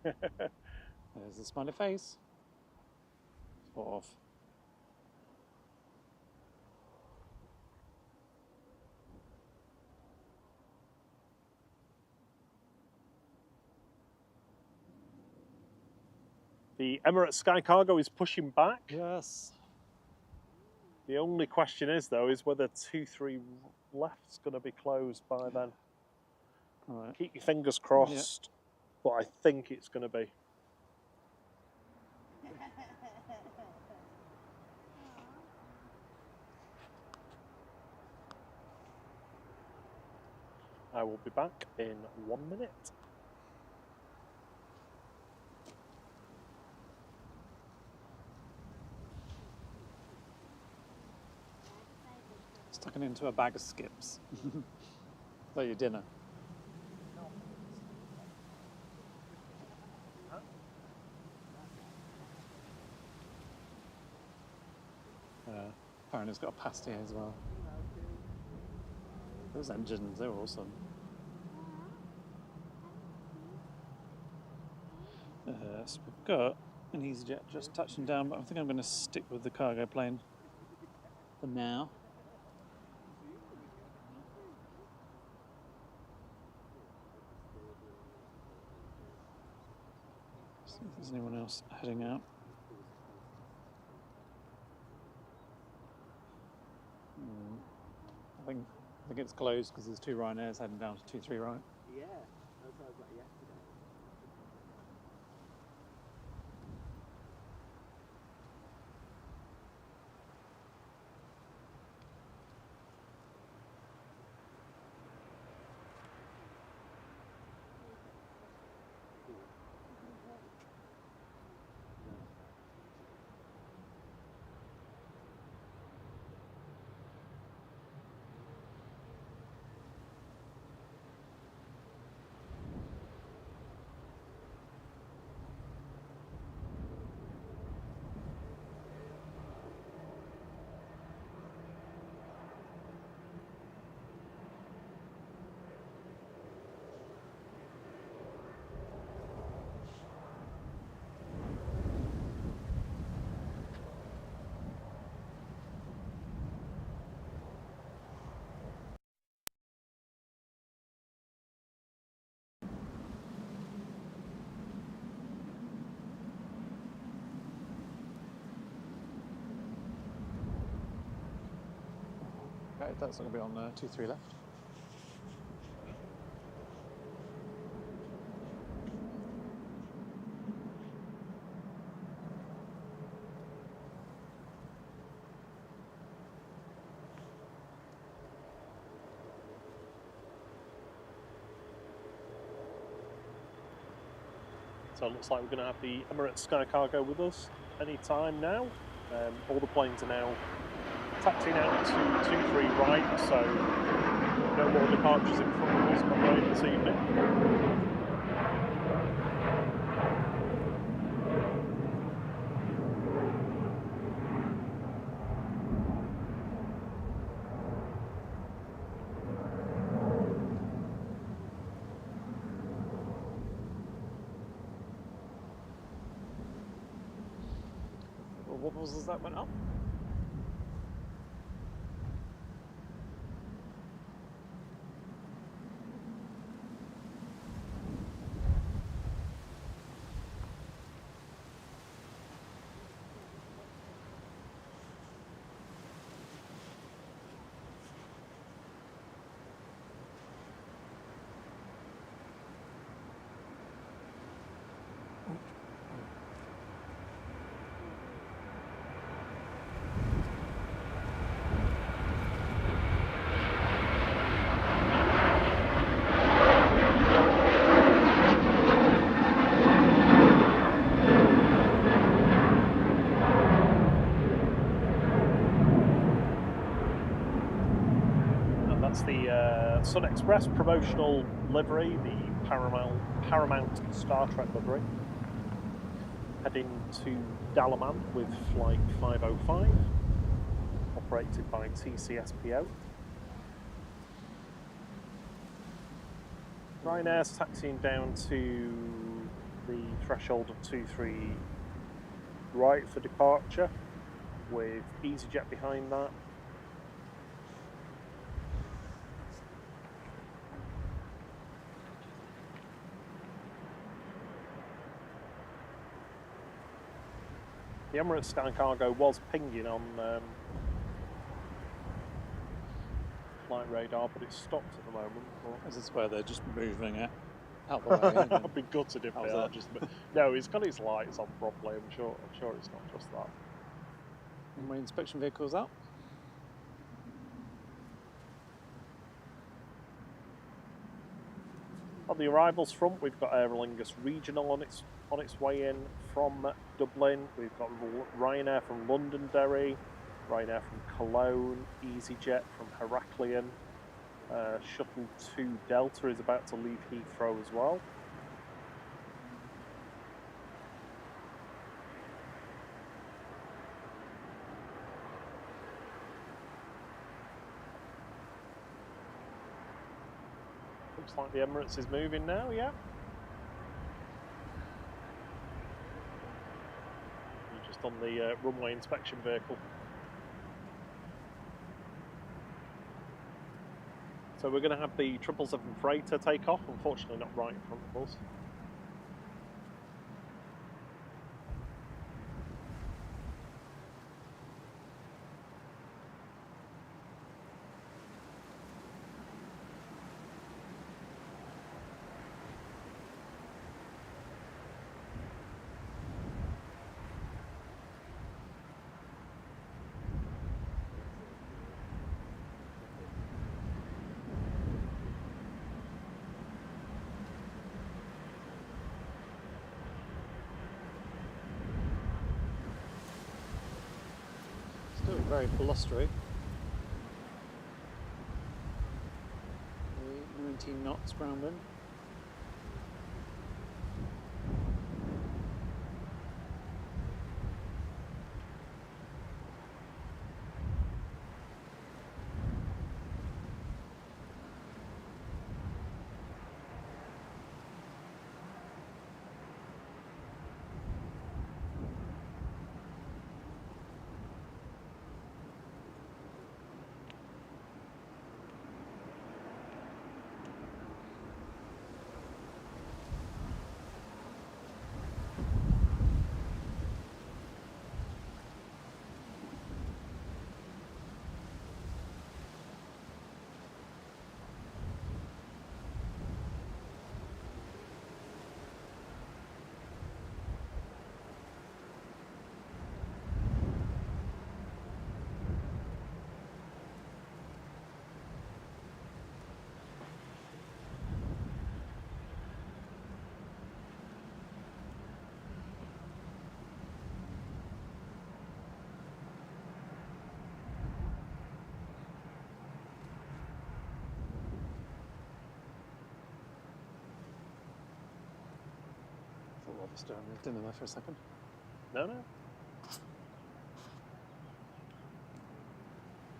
A: There's the smiley face. Sort of.
B: The Emirates Sky Cargo is pushing back.
A: Yes.
B: The only question is, though, is whether 23 left's going to be closed by then.
A: All right.
B: Keep your fingers crossed, but I think it's going to be. I will be back in 1 minute.
A: Stuck it into a bag of skips. Like your dinner. apparently it's got a pasty as well. Those engines, they're awesome. So we've got an EasyJet just touching down, but I think I'm going to stick with the cargo plane for now. See if there's anyone else heading out. I think it's closed because there's 2 Ryanairs heading down to 23 right.
C: Yeah, that's what I was like yesterday.
A: Okay, that's going to be on 23 left.
B: So it looks like we're going to have the Emirates Sky Cargo with us any time now. All the planes are now taxiing out to 23 right, so no more departures in front of us, I'm afraid, this evening.
A: What was that went up? The Sun Express promotional livery, the Paramount Star Trek livery. Heading to Dalaman with flight 505, operated by TCSPO. Ryanair's taxiing down to the threshold of 23 right for departure, with EasyJet behind that. The Emirates Sky Cargo was pinging on flight radar, but it's stopped at the moment. This is where they're just moving it out the way.
B: I'd be gutted if they are just. No, it's got its lights on properly. I'm sure it's not just that.
A: And my inspection vehicle's out.
B: On the arrivals front, we've got Aer Lingus Regional on its way in from Dublin. We've got Ryanair from Londonderry, Ryanair from Cologne, EasyJet from Heraklion. Shuttle 2 Delta is about to leave Heathrow as well. looks like the Emirates is moving now, yeah. You're just on the runway inspection vehicle. So we're going to have the 777 freighter take off, unfortunately not right in front of us.
A: Still very blustery. 19 knots ground wind. Just moved in there for a second.
B: No.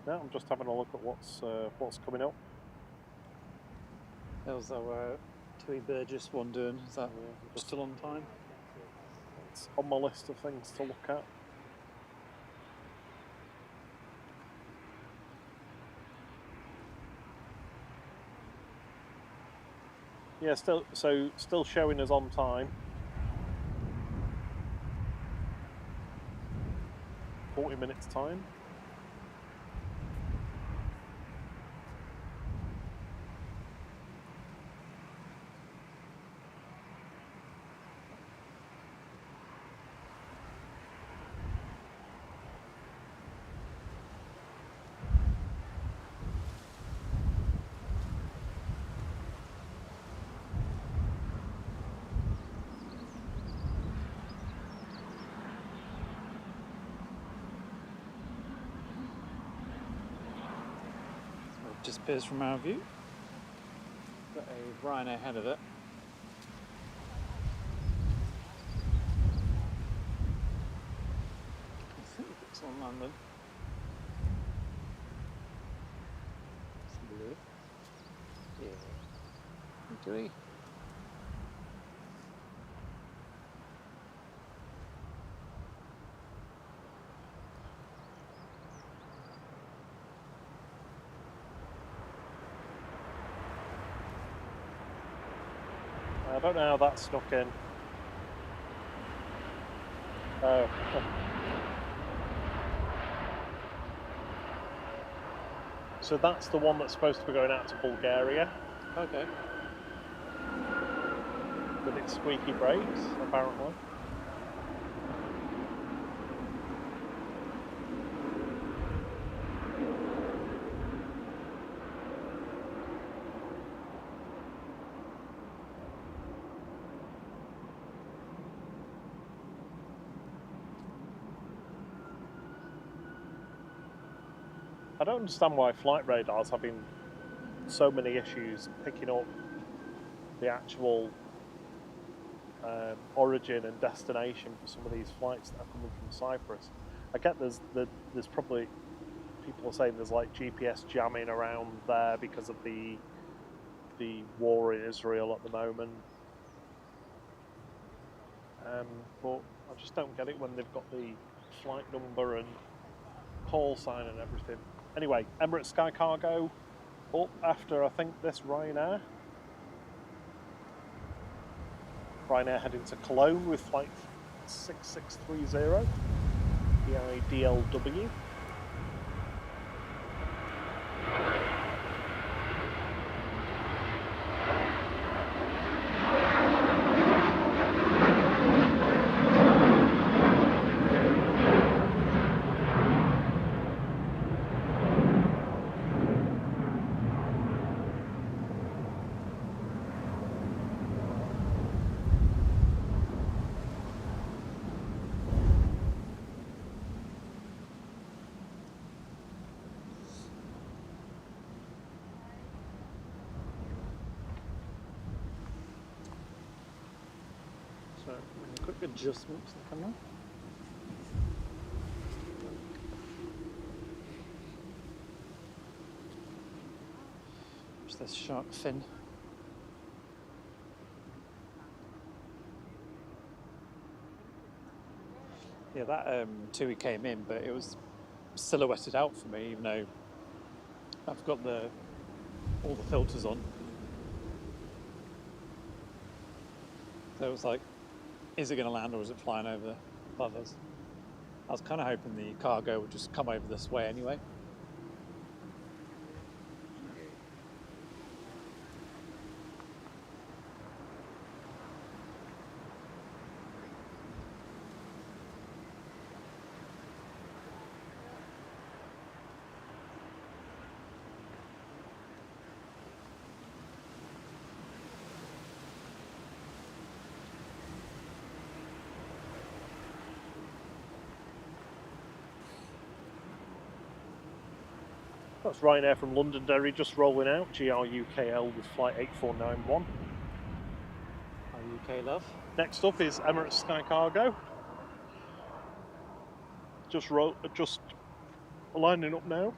B: No, I'm just having a look at what's coming up.
A: That was our Tui Burgess one doing. Is that
B: Just
A: still on time?
B: it's on my list of things to look at. Yeah, still showing us on time. 40 minutes time.
A: Disappears from our view. Got a Ryanair ahead of it. I think it's on London. It's blue. Yeah. Do we?
B: I don't know how that snuck in. Oh. So that's the one that's supposed to be going out to Bulgaria
A: Okay.
B: with its squeaky brakes, apparently. I don't understand why flight radar's having so many issues picking up the actual origin and destination for some of these flights that are coming from Cyprus. I get there's probably people are saying there's like GPS jamming around there because of the the war in Israel at the moment. But I just don't get it when they've got the flight number and call sign and everything. Anyway, Emirates Sky Cargo up after, I think, this Ryanair. Ryanair heading to Cologne with flight 6630, PIDLW.
A: So, a quick adjustment to the camera. There's this shark fin. Yeah, that TUI came in, but it was silhouetted out for me, even though I've got all the filters on. So it was like, is it going to land or is it flying over above us? I was kind of hoping the cargo would just come over this way anyway.
B: That's Ryanair from Londonderry just rolling out, GRUKL with flight 8491.
A: Our UK love.
B: Next up is Emirates Sky Cargo. Just lining up now.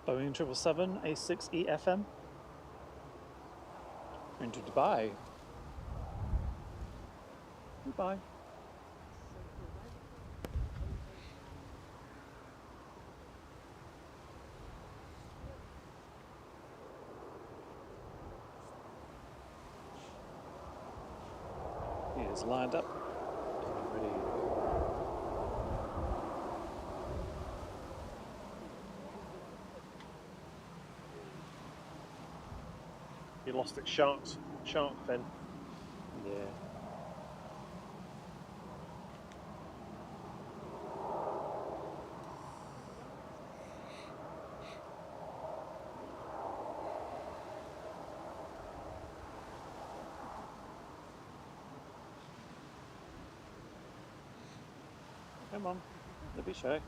A: Boeing 777 A6EFM. Into Dubai. Goodbye. He is lined up. Ready.
B: You lost its shark fin.
A: Yeah. Come on, don't be shy.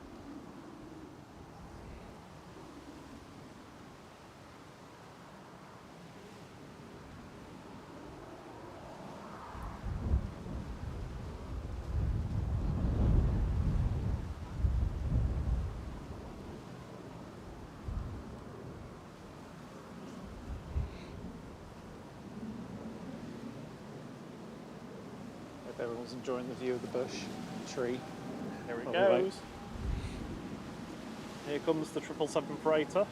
A: Hope everyone's enjoying the view of the bush, tree.
B: Here it
A: Oh,
B: goes.
A: right.
B: Here comes the 777 freighter.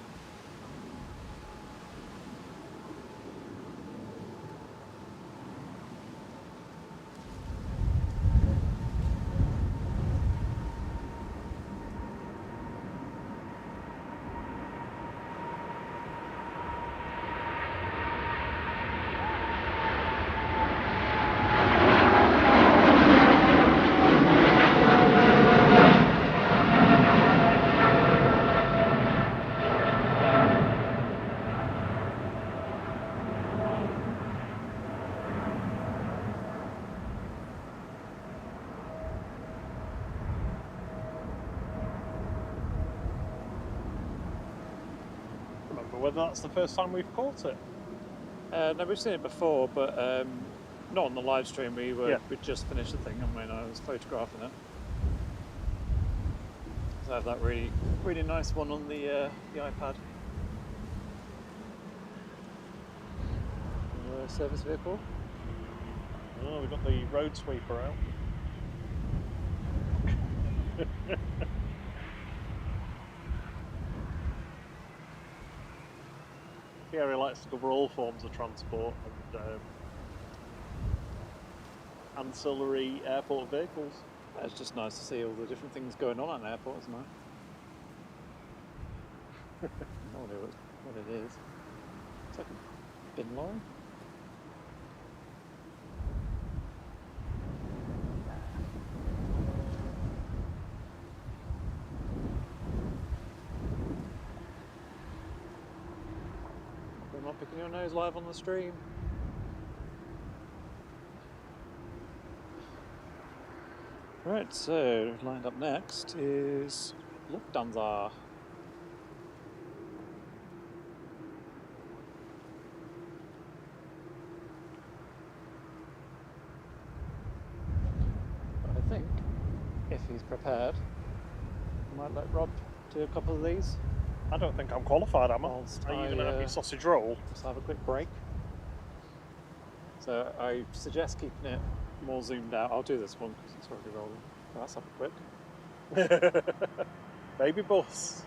B: Remember whether that's the first time we've caught it?
A: No, we've seen it before, but Not on the live stream. We just finished the thing, and when I was photographing it, so I have that really nice one on the iPad. Service vehicle.
B: Oh, we've got the road sweeper out. Thierry likes to cover all forms of transport and ancillary airport vehicles.
A: It's just nice to see all the different things going on at an airport, isn't it? No idea what it is. It's like a bin lorry. I'm not picking your nose live on the stream. Right, so lined up next is Lufthansa. But I think if he's prepared, I might let Rob do a couple of these.
B: I don't think I'm qualified, am I? Are you going to have your sausage roll?
A: Let's have a quick break. So I suggest keeping it more zoomed out. I'll do this one because it's already rolling. Oh, that's up quick.
B: Baby bus.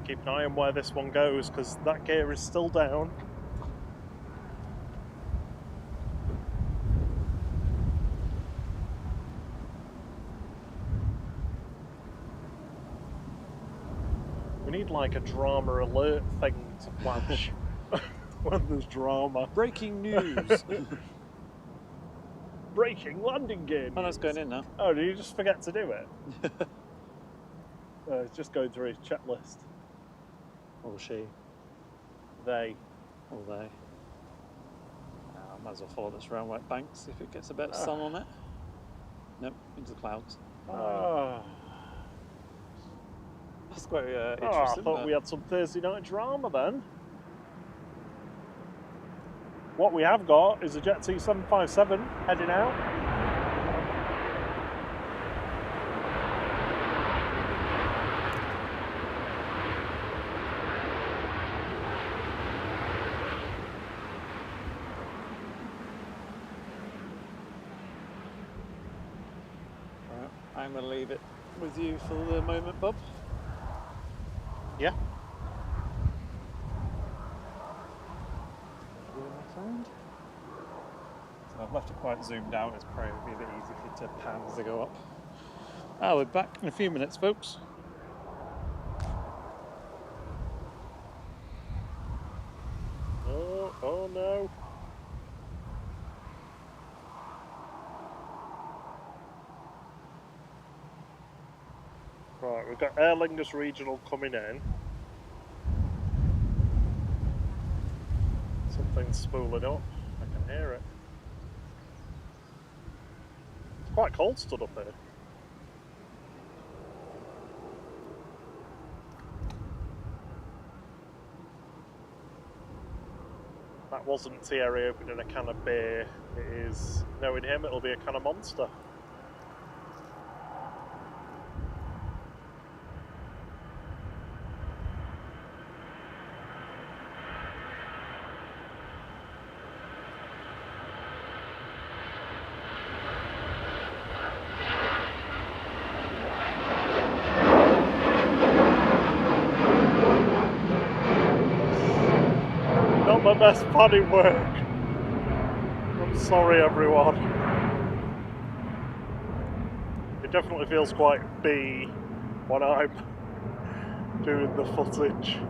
B: Keep an eye on where this one goes because that gear is still down. We need like a drama alert thing to flash when there's drama.
A: Breaking news!
B: Breaking landing gear.
A: Oh, that's going in now.
B: Oh, did you just forget to do it? It's just going through his checklist.
A: Or she.
B: They.
A: Or they. I might as well follow this around wet banks, see if it gets a bit of sun on it. Nope, into the clouds. That's quite interesting.
B: I thought we had some Thursday night drama then. What we have got is a Jet 757 heading out.
A: I'm going to leave it with you for the moment, Bob.
B: Yeah.
A: My friend. So I've left it quite zoomed out. It's probably a bit easy for you to pan as they go up. We're back in a few minutes, folks.
B: Oh no. Right, we've got Aer Lingus Regional coming in. Something's spooling up. I can hear it. It's quite cold stood up here. That wasn't Thierry opening a can of beer. It is, knowing him, it'll be a can of Monster. Not my best padding work. I'm sorry, everyone. It definitely feels quite B when I'm doing the footage.
A: John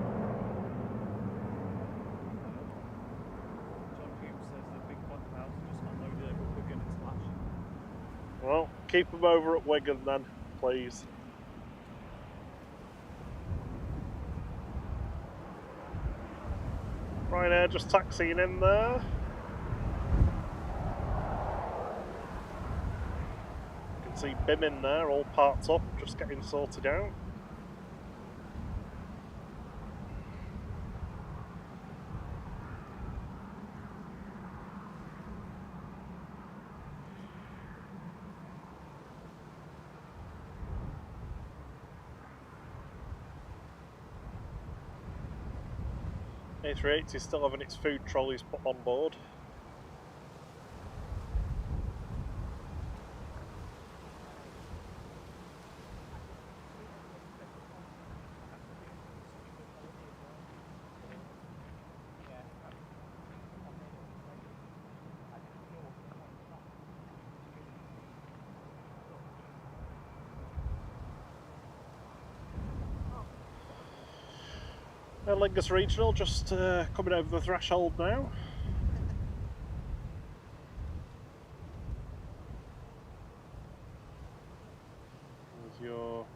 A: Coombs says the big black clouds have just unloaded over Wigan and Splash.
B: Well, keep them over at Wigan then, please. Ryanair just taxiing in there. You can see BIM in there, all parked up, just getting sorted out. A380 is still having its food trolleys put on board. Lingus Regional just coming over the threshold now. There's your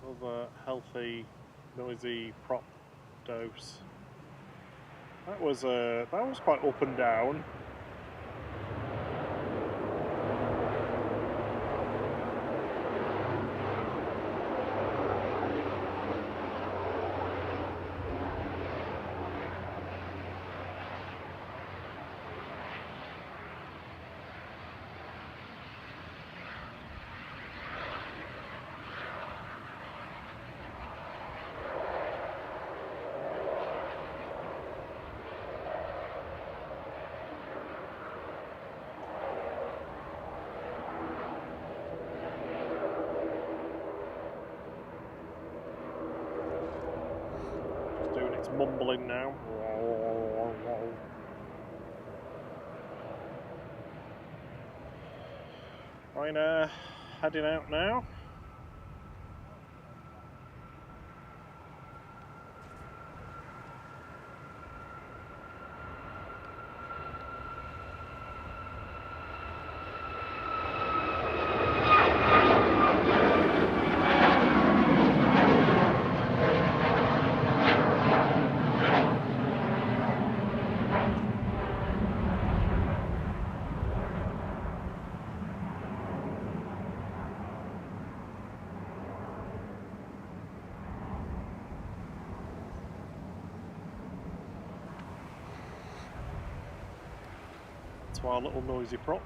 B: other healthy, noisy prop dose. That was quite up and down. It's mumbling now. Right, heading out now. To our little noisy prop.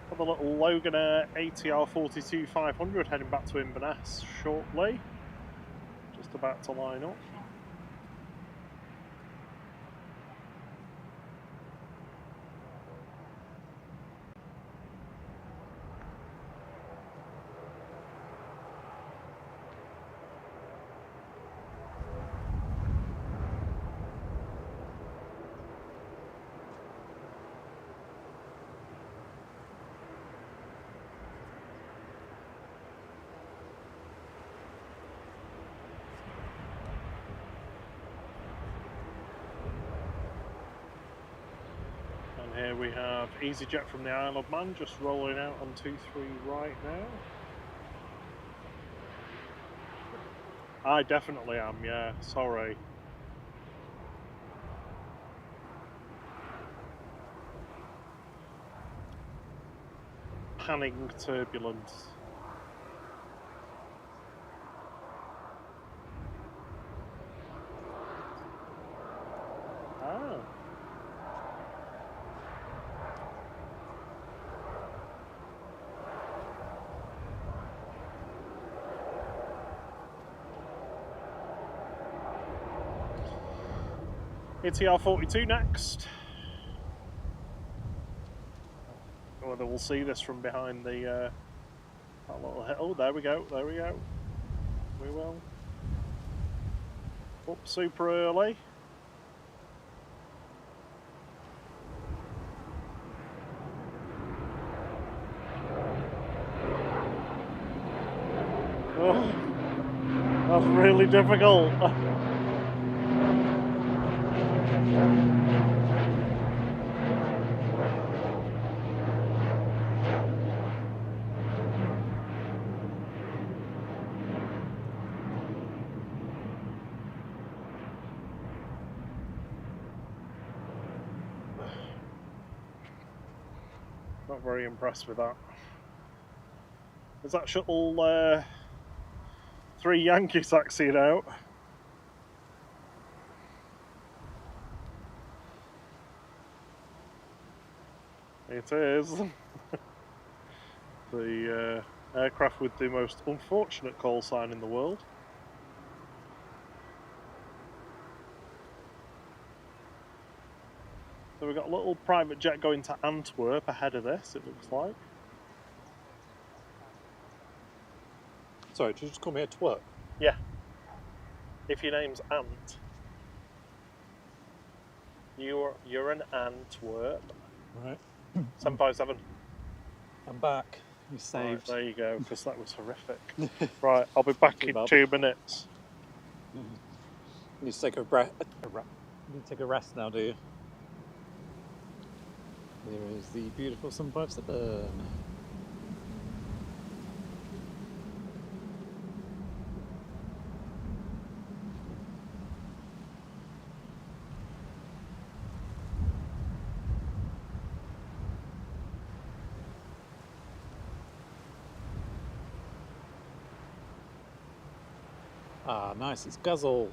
B: Got the little Logan Air ATR 42-500 heading back to Inverness shortly. Just about to line up. Here we have EasyJet from the Isle of Man just rolling out on 2-3 right now. I definitely am, yeah, sorry. Panning turbulence. Ah. ATR 42 next. Whether we'll see this from behind the that little hill. Oh, there we go. There we go. We will. Up super early. Oh, that's really difficult. Not very impressed with that. Is that shuttle 3 Yankee taxiing out? It is. The aircraft with the most unfortunate call sign in the world. So we've got a little private jet going to Antwerp ahead of this, it looks like.
A: Sorry, did you just call me a twerp?
B: Yeah. If your name's Ant, you're an Antwerp.
A: Right.
B: 757.
A: I'm back. You saved.
B: Right, there you go, because that was horrific. Right, I'll be back in 2 minutes.
A: You need to take a breath. You need to take a rest now, do you? There is the beautiful 757. Ah, nice, it's Guzzle.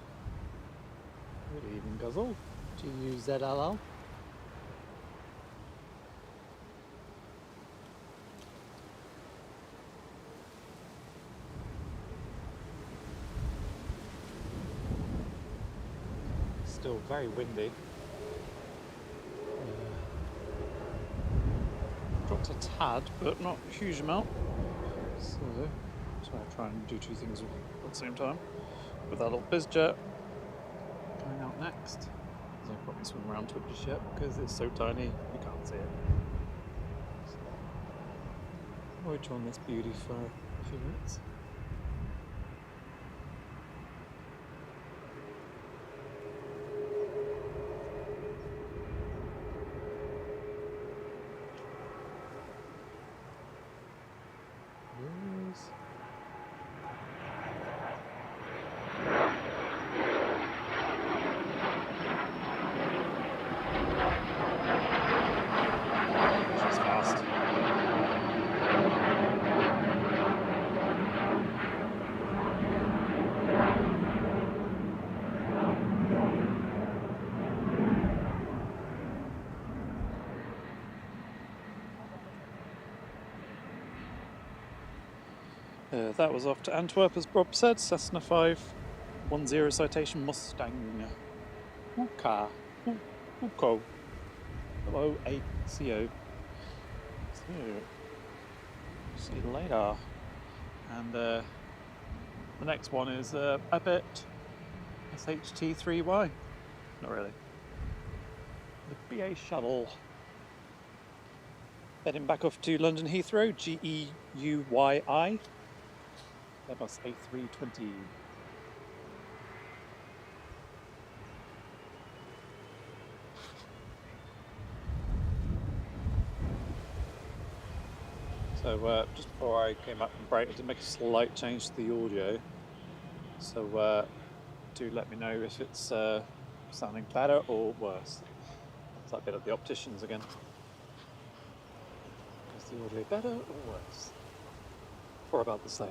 A: Good evening, Guzzle. Guzzll. Still very windy. Dropped a tad, but not a huge amount. So I try and do 2 things at the same time. With that little biz jet going out next. I'll probably swim around to it just yet because it's so tiny you can't see it. So I'll join this beauty for a few minutes. Yes. She's fast. That was off to Antwerp, as Bob said. Cessna 510 citation Mustang. Uka. Uko. Hello, ACO. So, see you later. And the next one is Abbott SHT3Y. Not really. The BA shuttle. Heading back off to London Heathrow, GEUYI. Airbus A320. So just before I came back from break, I did make a slight change to the audio. So do let me know if it's sounding better or worse. It's like a bit of the opticians again. Is the audio better or worse? Or about the same?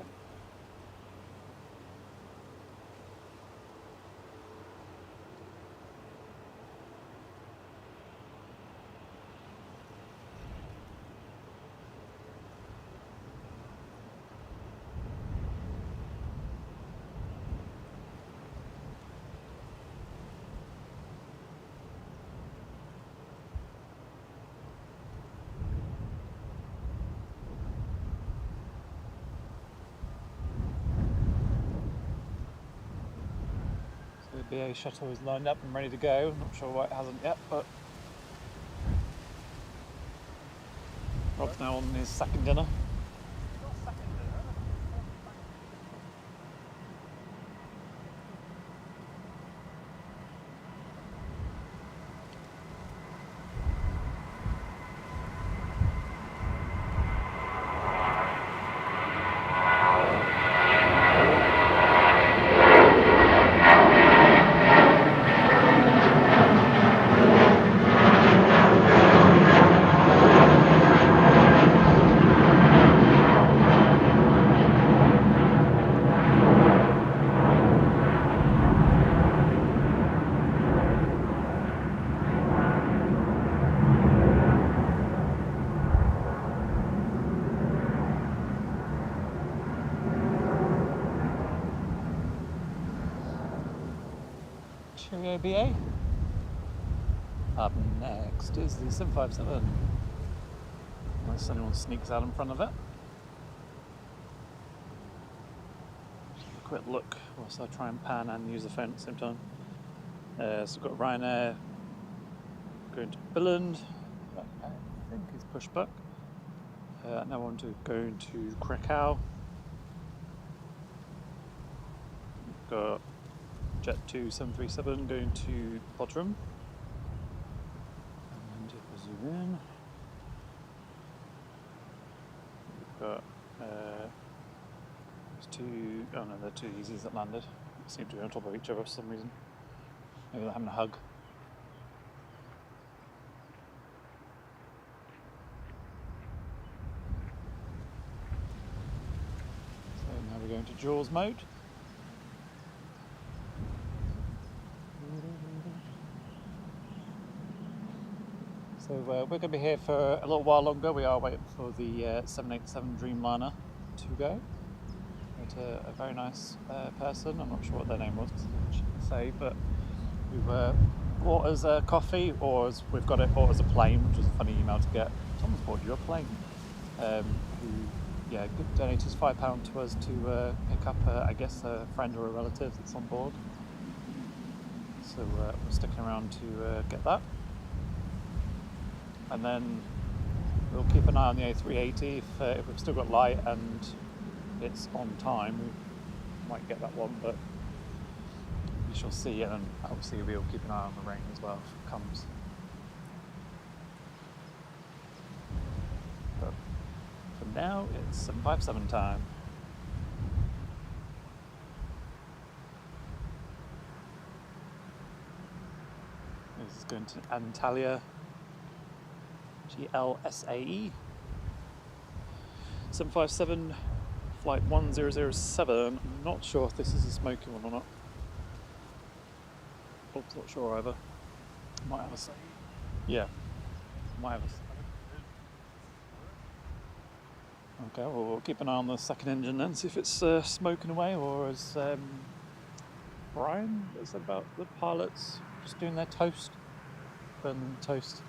A: BA shuttle is lined up and ready to go. I'm not sure why it hasn't yet, but Rob's now on his second dinner. Cheerio BA. Up next is the 757. Unless anyone sneaks out in front of it. Just have a quick look whilst I try and pan and use the phone at the same time. So we've got Ryanair going to Billund. I think is pushback. Now on to going to Krakow. We've got Jet 2 737 going to Bodrum. And if I zoom in, we've got there's two, oh no, they're two Easies that landed. They seem to be on top of each other for some reason. Maybe they're having a hug. So now we're going to Jaws mode. So we're going to be here for a little while longer. We are waiting for the 787 Dreamliner to go. It's a very nice person. I'm not sure what their name was, I shouldn't say, but we've bought us a coffee, or as we've got it bought as a plane, which was a funny email to get. Someone's bought you a plane. Who donated us £5 to us to pick up, I guess, a friend or a relative that's on board. So we're sticking around to get that. And then we'll keep an eye on the A380. If we've still got light and it's on time, we might get that one, but we shall see. And then obviously we'll keep an eye on the rain as well if it comes. But for now, it's 757 time. This is going to Antalya. GLSAE 757 flight 1007. I'm not sure if this is a smoking one or not. Oops, not sure either. Might have a say. Yeah, might have a. Okay, well, we'll keep an eye on the second engine then, see if it's smoking away, or as Brian said about the pilots just doing their toast, burning the toast.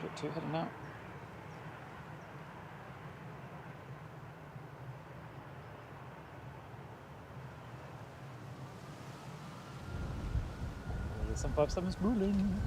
A: Jet 2 heading out. The 757's rolling.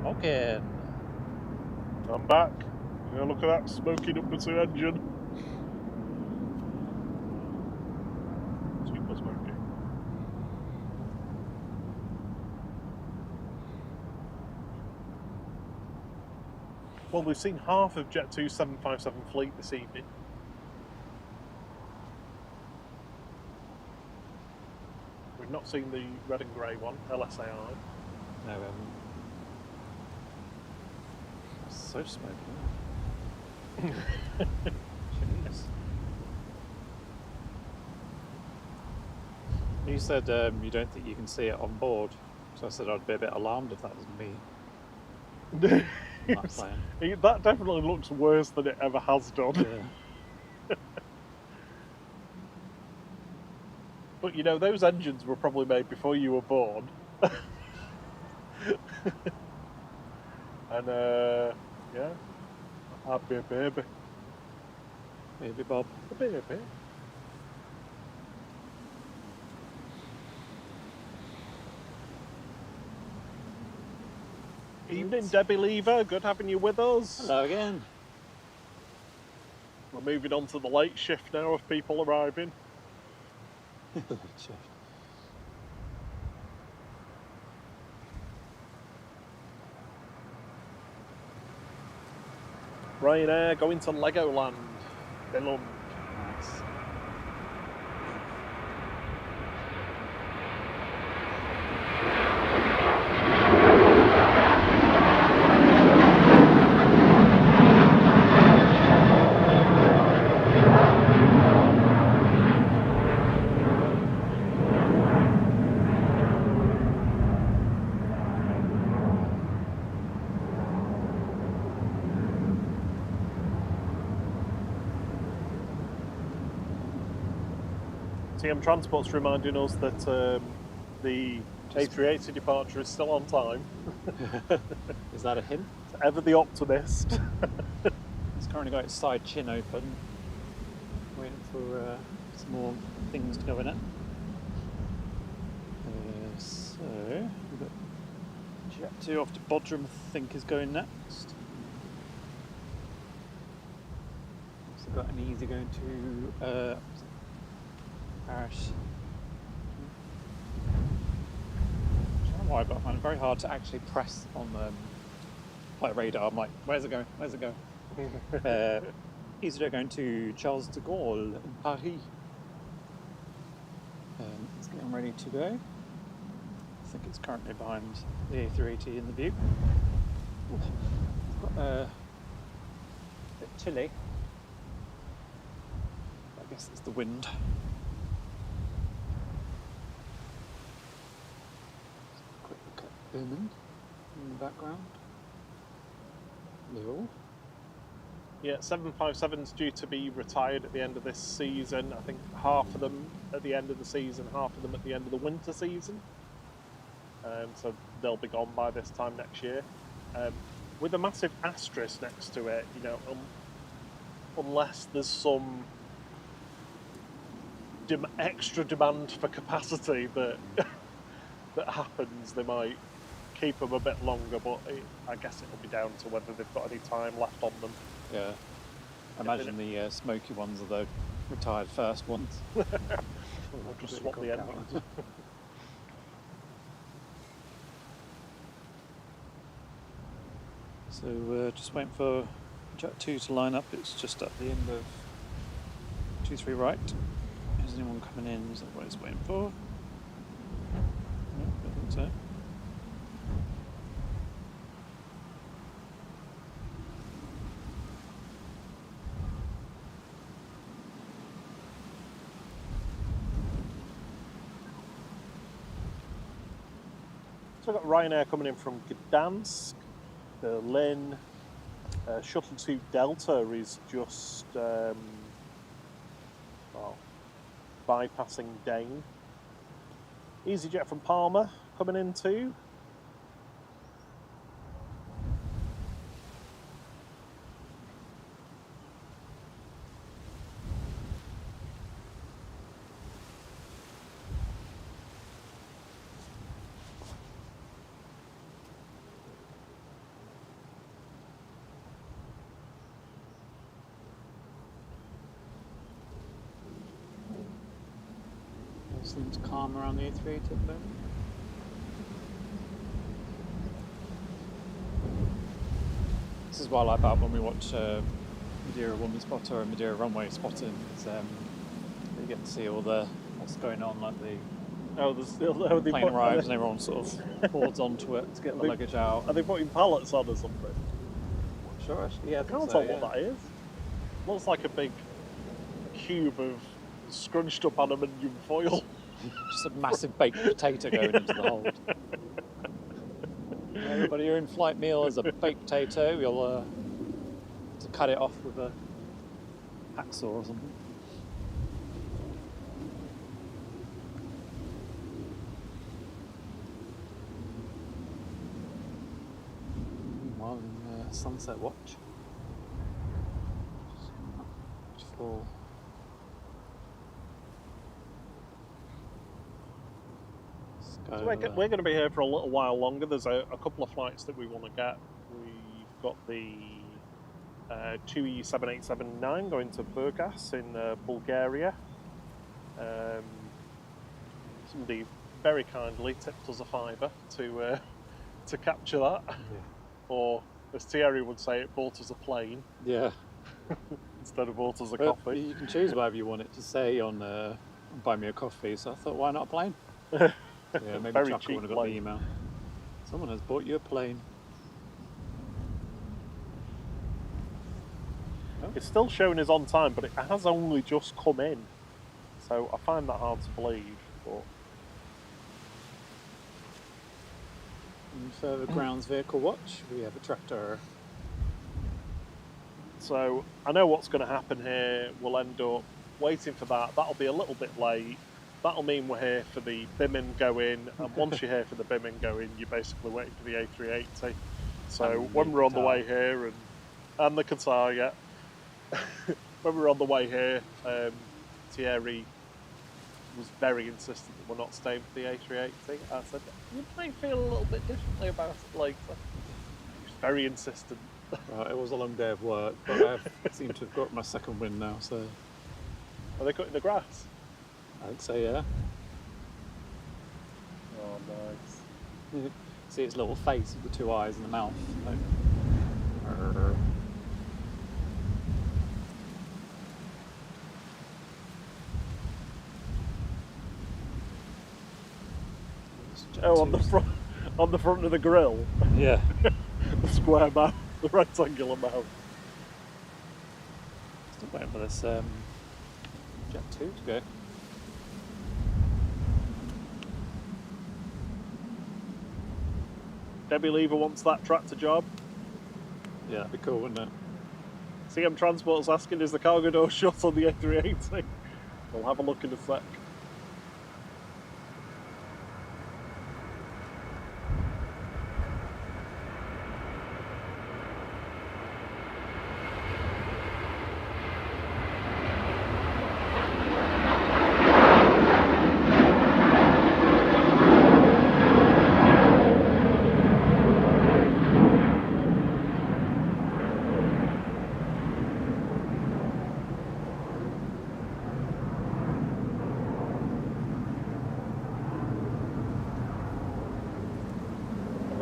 A: Smoking.
B: I'm back. Yeah, look at that, smoking up the two engine. Super smoky. Well, we've seen half of Jet 2's 757 fleet this evening. We've not seen the red and grey one, LSAI.
A: No, so smoky. Jeez. You said you don't think you can see it on board, so I said I'd be a bit alarmed if that was me. Not playing.
B: That definitely looks worse than it ever has done.
A: Yeah.
B: But you know, those engines were probably made before you were born. And yeah, I'd be a baby.
A: Baby Bob.
B: A baby. Evening, Debbie Lever. Good having you with us.
A: Hello again.
B: We're moving on to the late shift now of people arriving. Ryanair going to Legoland. Billund.
A: Nice.
B: TM Transport's reminding us that the A380 departure is still on time.
A: Is that a hint?
B: Ever the optimist.
A: It's currently got its side chin open, waiting for some more things to go in it. So, we've got Jet 2 off to Bodrum, I think, is going next. Also got an easy going to Paris. I don't know why, but I find it very hard to actually press on the flight radar. I'm like, where's it going? Where's it going? EasyJet going to Charles de Gaulle in Paris. It's getting ready to go. I think it's currently behind the A380 in the view. Ooh, it's got a bit chilly. I guess it's the wind. Quick look at Boomin in the background. Hello.
B: Yeah, 757's due to be retired at the end of this season. I think half of them at the end of the season, half of them at the end of the winter season. So they'll be gone by this time next year. With a massive asterisk next to it, you know, unless there's some extra demand for capacity that that happens, they might keep them a bit longer, but I guess it'll be down to whether they've got any time left on them.
A: Yeah. I imagine the smoky ones are the retired first ones.
B: Or just swap the engines.
A: So just waiting for Jet 2 to line up. It's just at the end of 23 right. Is anyone coming in? Is that what it's waiting for? No, I don't think so.
B: So we've got Ryanair coming in from Gdansk, Berlin. Shuttle to Delta is just bypassing Dane. EasyJet from Palma coming in too.
A: Seems calm around the A380 at the moment. This is is what I like about when we watch Madeira Woman Spotter or Madeira Runway Spotting. Is, you get to see all the what's going on, like the
B: they
A: plane arrives and everyone sort of boards onto it to get the luggage out.
B: Are they putting pallets on or something?
A: Sure, actually, yeah.
B: I can't tell what that is. Looks like a big cube of scrunched up aluminium foil.
A: Just a massive baked potato going into the hold. Everybody, your in-flight meal is a baked potato. You'll have to cut it off with a hacksaw or something. While in sunset watch. Beautiful.
B: So we're going to be here for a little while longer. There's a couple of flights that we want to get. We've got the 2E7879 going to Burgas in Bulgaria. Somebody very kindly tipped us a fiver to capture that. Yeah. Or, as Thierry would say, it bought us a plane.
A: Yeah.
B: Instead of bought us a coffee.
A: You can choose whatever you want it to say on Buy Me a Coffee, so I thought, why not a plane? Yeah, maybe
B: very
A: Chuck would have got the email. Someone has bought you a plane. Oh.
B: It's still showing as on time, but it has only just come in. So I find that hard to believe. But
A: and further grounds vehicle watch, we have a tractor.
B: So I know what's going to happen here. We'll end up waiting for that. That'll be a little bit late. That'll mean we're here for the BIM go in, and once you're here for the BIM go in, you're basically waiting for the A380. So when we're on the way here, and the Qatar, yeah, when we're on the way here, Thierry was very insistent that we're not staying for the A380. I said, you might feel a little bit differently about it later. He was very insistent.
A: Right, it was a long day of work, but I seem to have got my second win now, so...
B: Are they cutting the grass?
A: I'd say, yeah.
B: Oh, nice.
A: See its little face with the two eyes and the mouth. Like,
B: oh, on the front of the grill.
A: Yeah.
B: The square mouth, the rectangular mouth.
A: Still waiting for this Jet 2 to go.
B: Debbie Lever wants that tractor job.
A: Yeah, that'd be cool, wouldn't it?
B: CM Transport's asking, is the cargo door shut on the A380? We'll have a look in a sec.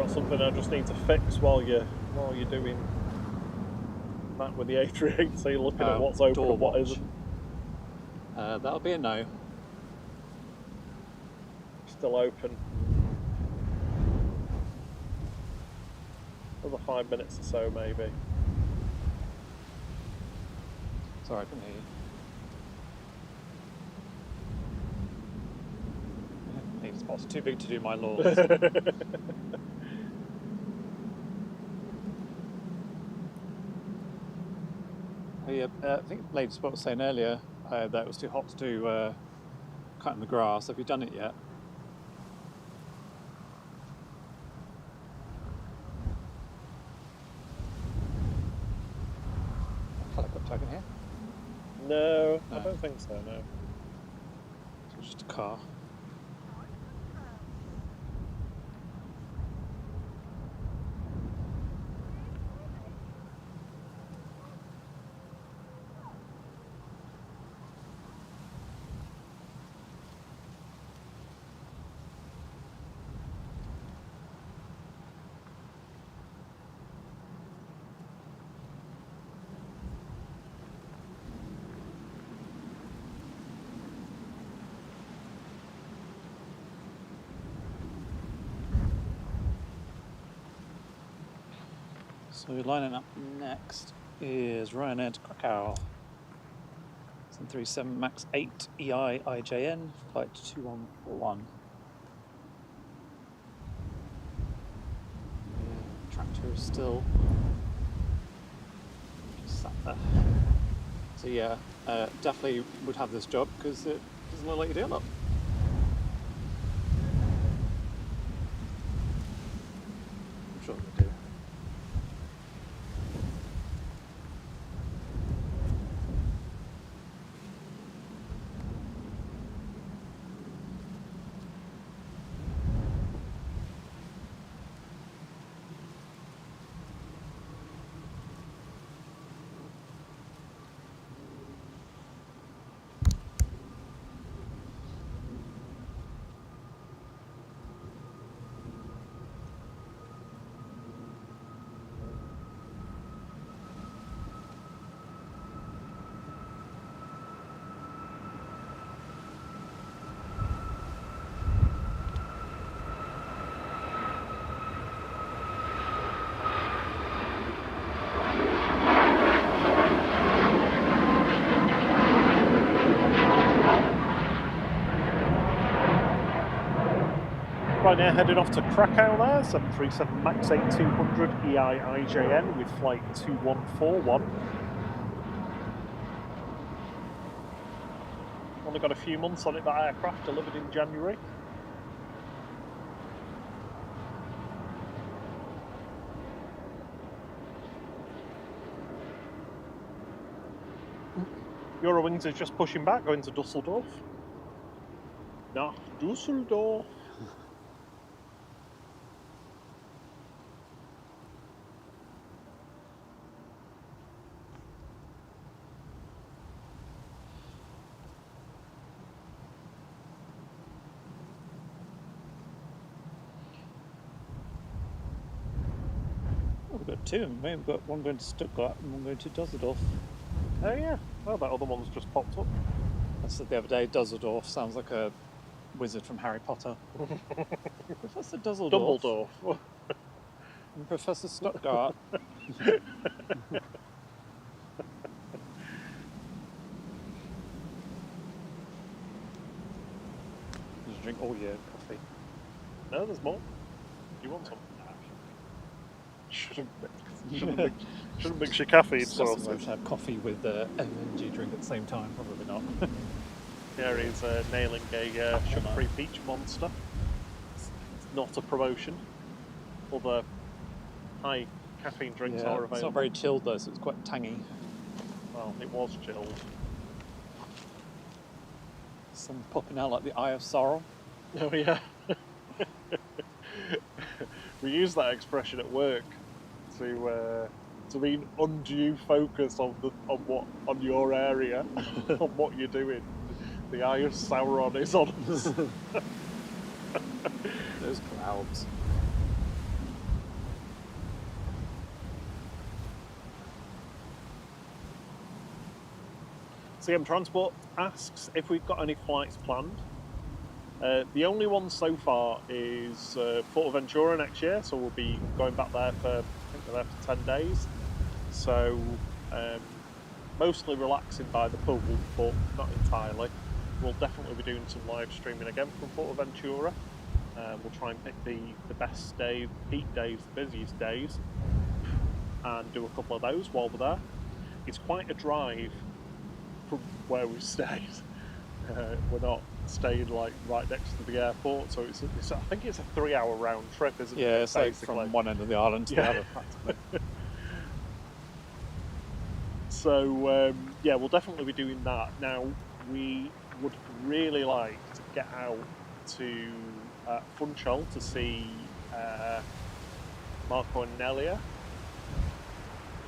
B: Something I just need to fix while you're doing that with the A380, looking at what's open and what isn't.
A: That'll be a no.
B: Still open. Another 5 minutes or so, maybe.
A: Sorry, I couldn't hear you. Lead spot's too big to do my laws. Yeah, I think Lady Spot was saying earlier that it was too hot to do cutting the grass. Have you done it yet? Helicopter in here?
B: No, I don't think so, no.
A: It's just a car. So lining up next is Ryanair to Krakow. 737 MAX 8 EI IJN, flight 2141. Yeah, tractor is still just sat there. So yeah, definitely would have this job because it doesn't look like you do a lot. I'm sure they do.
B: Ryanair headed off to Krakow there, 737 MAX 8 200 EI IJN with flight 2141. Only got a few months on it, that aircraft, delivered in January. Eurowings is just pushing back, going to Dusseldorf. Nach Dusseldorf.
A: We've got two, haven't we? We've got one going to Stuttgart and one going to Dusseldorf.
B: Oh yeah, well that other one's just popped up.
A: I said the other day, Dusseldorf sounds like a wizard from Harry Potter. Professor Dusseldorf.
B: Dumbledore.
A: And Professor Stuttgart. Just drink all your coffee.
B: No, there's more. You want some? Shouldn't mix your caffeine
A: It's just
B: sources.
A: to have coffee with energy drink at the same time, probably not.
B: Yeah, he's nailing a sugar-free peach monster. It's not a promotion. Other high caffeine drinks are available.
A: It's not very chilled though, so it's quite tangy.
B: Well, it was chilled.
A: Some popping out like the Eye of Sauron.
B: Oh yeah. We use that expression at work to mean undue focus on your area, on what you're doing. The Eye of Sauron is on us.
A: Those clouds.
B: CM Transport asks if we've got any flights planned. The only one so far is Fuerteventura next year, so we'll be going back there for, I think we're there for 10 days. So mostly relaxing by the pool, but not entirely. We'll definitely be doing some live streaming again from Fuerteventura. We'll try and pick the best days, peak days, the busiest days, and do a couple of those while we're there. It's quite a drive from where we stayed. We're not staying like right next to the airport, so it's I think it's a 3-hour round trip, isn't it?
A: Yeah, it's like from one end of the island to the other, practically.
B: So yeah, we'll definitely be doing that. Now, we would really like to get out to Funchal to see Marco and Nelia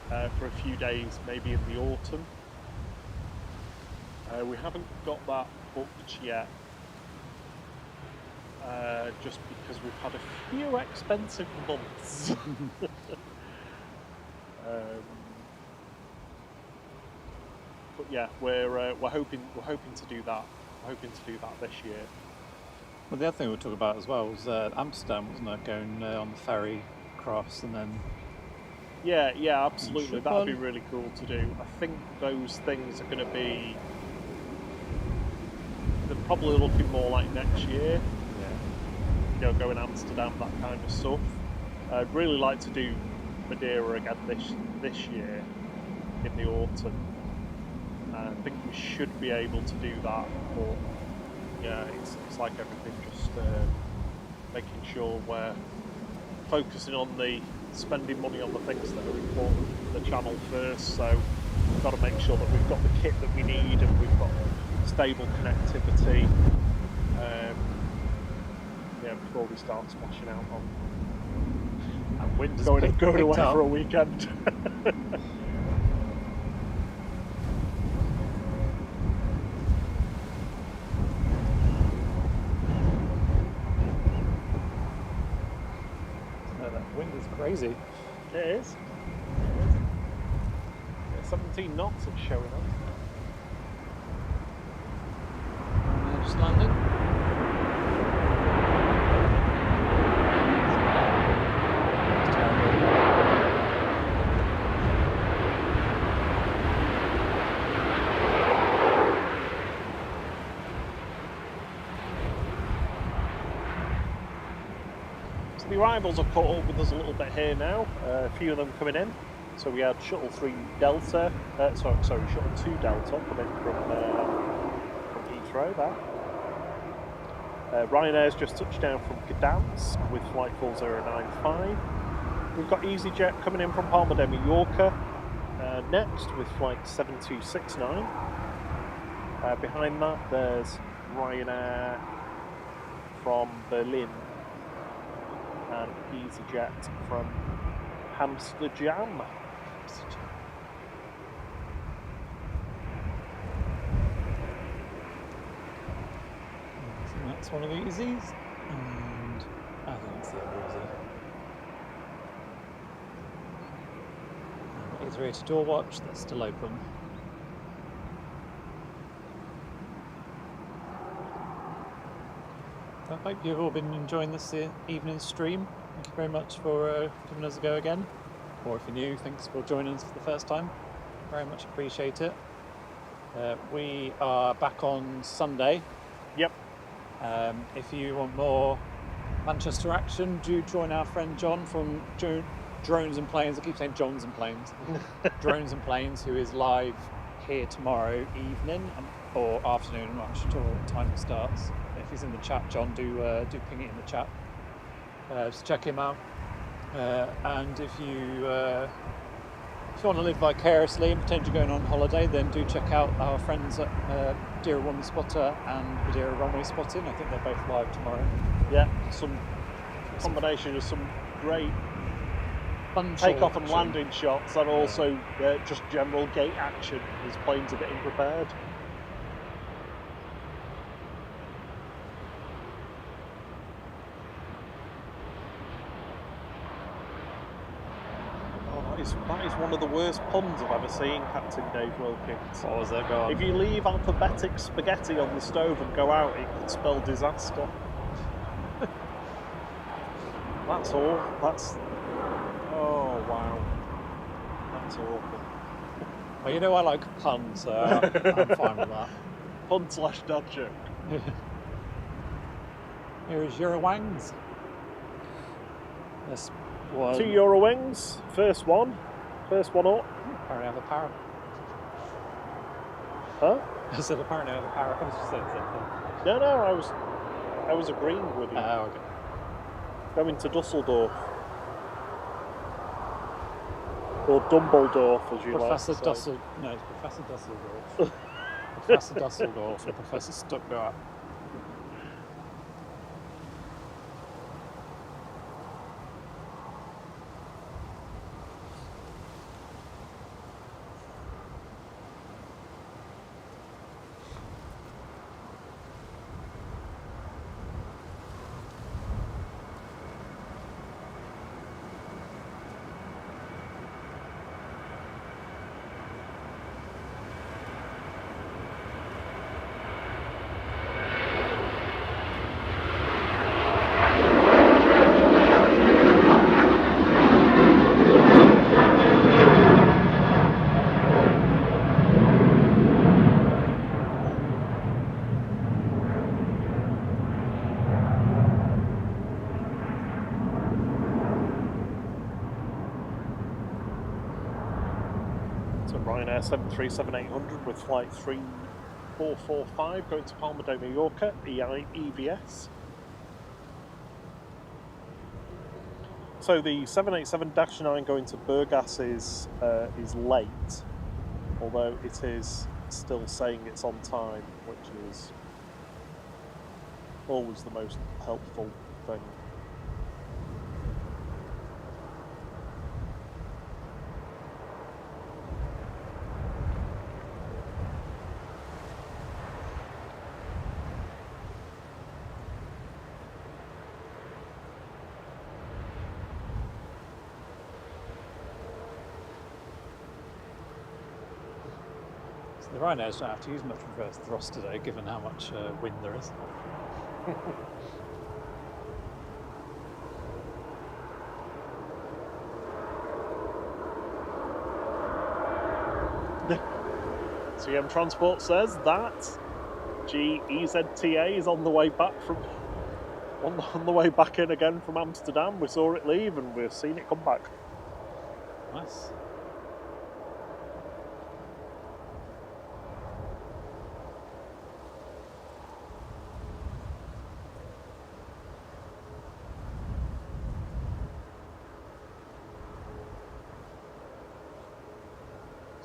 B: for a few days, maybe in the autumn. We haven't got that booked yet, just because we've had a few expensive months. But yeah, we're hoping to do that. We're hoping to do that this year.
A: Well, the other thing we were talking about as well was Amsterdam, wasn't it? Going on the ferry across and then
B: Yeah, yeah, absolutely.
A: Should
B: That'd be
A: one.
B: really cool to do. I think those things are going to be. They're probably looking more like next year.
A: Yeah.
B: You know, going Amsterdam, that kind of stuff. I'd really like to do Madeira again this year in the autumn. I think we should be able to do that, but yeah, it's like everything, just making sure we're focusing on spending money on the things that are important for the channel first. So we've got to make sure that we've got the kit that we need and we've got stable connectivity. Yeah, before we start splashing out on
A: And wind has
B: going
A: picked
B: away
A: up.
B: for a weekend.
A: That wind is crazy.
B: It is. Yeah, 17 knots it's showing up.
A: Just landing.
B: The arrivals have caught up with us a little bit here now. A few of them coming in. So we had Shuttle 3 Delta, sorry, Shuttle 2 Delta coming from Heathrow there. Ryanair's just touched down from Gdansk with flight 4095. We've got EasyJet coming in from Palma de Mallorca next with flight 7269. Behind that there's Ryanair from Berlin and EasyJet from Amsterdam.
A: So that's one of the Easies, and I think it's the other Easy. And Iterator door watch, that's still open. I hope you've all been enjoying this evening stream. Thank you very much for giving us a go again. Or if you're new, thanks for joining us for the first time. Very much appreciate it. We are back on Sunday.
B: Yep.
A: If you want more Manchester action, do join our friend John from Drones and Planes. I keep saying Johns and Planes. Drones and Planes, who is live here tomorrow evening or afternoon. I'm not sure what time it starts. If he's in the chat, John, do ping it in the chat. Just check him out. And if you want to live vicariously and pretend you're going on holiday, then do check out our friends at Madeira Runway Spotter and Madeira Runway Spotting. I think they're both live tomorrow.
B: Yeah, some combination of some great
A: Fun
B: takeoff and
A: action.
B: landing shots, and also just general gate action as planes are getting prepared. That is one of the worst puns I've ever seen, Captain Dave Wilkins.
A: What was that going?
B: If you leave alphabetic spaghetti on the stove and go out, it could spell disaster. That's all. That's... Oh, wow. That's awful.
A: Well, you know I like puns, so I'm fine with that.
B: Pun/dad joke.
A: Here is Eurowangs. This was...
B: 2 Eurowings, first one up.
A: Apparently I have a parrot.
B: Huh?
A: I said apparently I have a parrot. I was just saying something.
B: No, I was agreeing with you.
A: Oh, okay.
B: Going to Dusseldorf. Or Dumbledore, as you
A: Professor
B: like to say.
A: No, it's Professor Dusseldorf. Professor Dusseldorf or Professor Stuckdart.
B: Ryanair 737-800 with flight 3445 going to Palma de Mallorca, EVS. So the 787-9 going to Burgas is late, although it is still saying it's on time, which is always the most helpful thing.
A: The Rhinos don't have to use much reverse thrust today, given how much wind there is.
B: CM Transport says that GEZTA is on the way back on the way back in again from Amsterdam. We saw it leave and we've seen it come back.
A: Nice.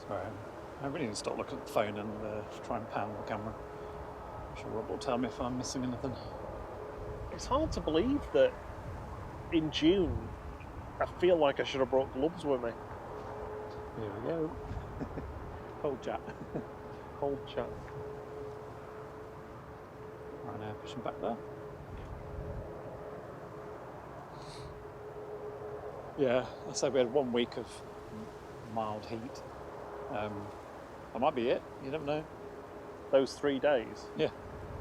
A: Sorry, I really need to stop looking at the phone and try and pan the camera. I'm sure Rob will tell me if I'm missing anything.
B: It's hard to believe that in June I feel like I should have brought gloves with me.
A: Here we go. Cold chat.
B: Cold chat.
A: Right now, pushing back there. Yeah, I said we had 1 week of mild heat. That might be it, you never know.
B: Those 3 days?
A: Yeah.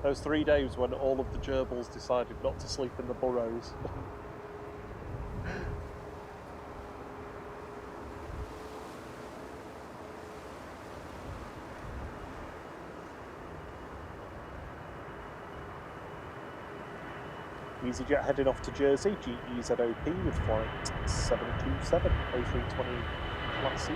B: Those 3 days when all of the gerbils decided not to sleep in the burrows. EasyJet heading off to Jersey, GEZOP with flight 727, A320 Class C.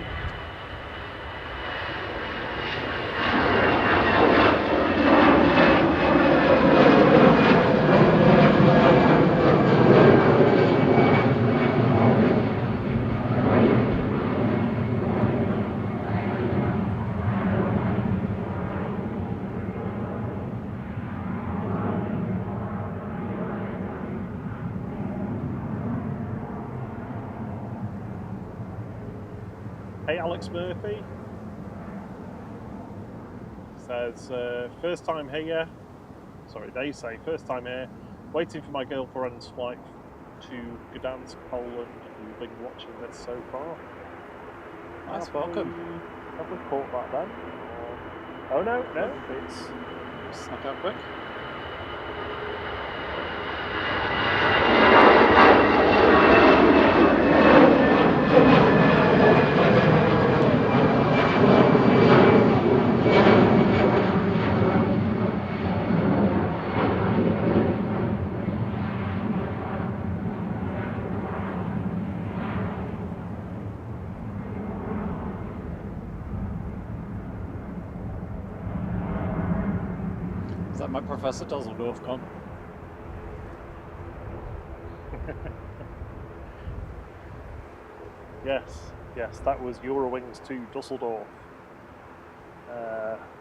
B: Hey, Alex Murphy says, first time here, sorry, they say, first time here, waiting for my girlfriend's flight to Gdansk, Poland. We've been watching this so far.
A: Nice, welcome.
B: Have we caught that then? Oh no, it's...
A: Snuck out quick. Is that my Professor Dusseldorf gone?
B: Yes, that was Eurowings to Dusseldorf.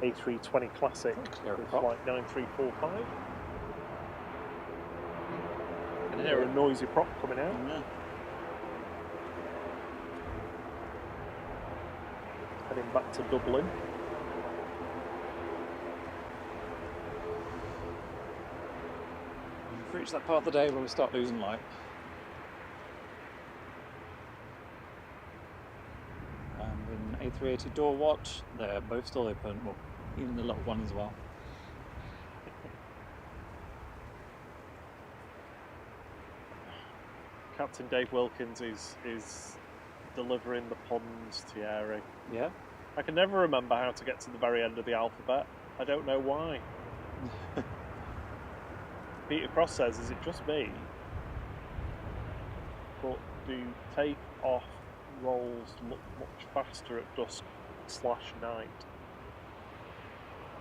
B: A320 Classic with flight 9345. I can hear a noisy prop coming out.
A: Yeah.
B: Heading back to Dublin.
A: We've reached that part of the day where we start losing light. And in A380 door watch, they're both still open, well, even the little one as well.
B: Captain Dave Wilkins is delivering the puns, Thierry.
A: Yeah?
B: I can never remember how to get to the very end of the alphabet. I don't know why. Peter Cross says, is it just me? But do take-off rolls look much faster at dusk /night.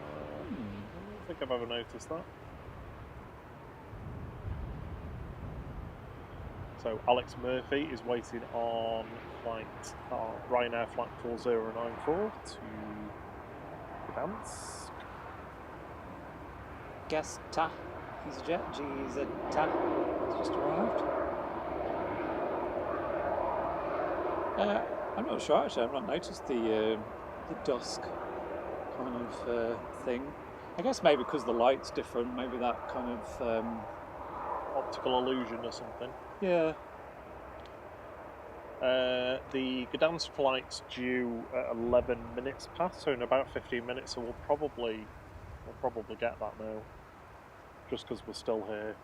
B: I don't think I've ever noticed that. So Alex Murphy is waiting on flight Ryanair flight 4094 to Gdansk.
A: Gesta, EasyJet, GZTA, has just arrived. I'm not sure actually, I've not noticed the dusk kind of thing. I guess maybe because the light's different, maybe that kind of...
B: Optical illusion or something.
A: yeah.
B: The Gdansk flight's due at 11 minutes past, so in about 15 minutes, so we'll probably get that now, just because we're still here.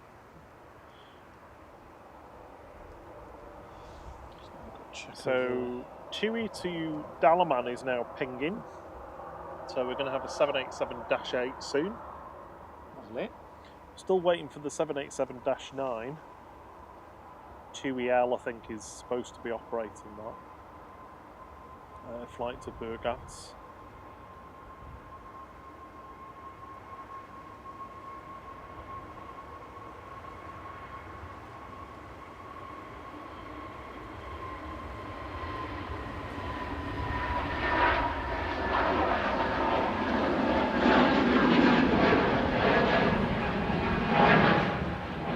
B: So TUI to Dalaman is now pinging, so we're going to have a 787-8 soon.
A: Lovely.
B: Still waiting for the 787-9. TUI Air, I think, is supposed to be operating that. Flight to Burgas.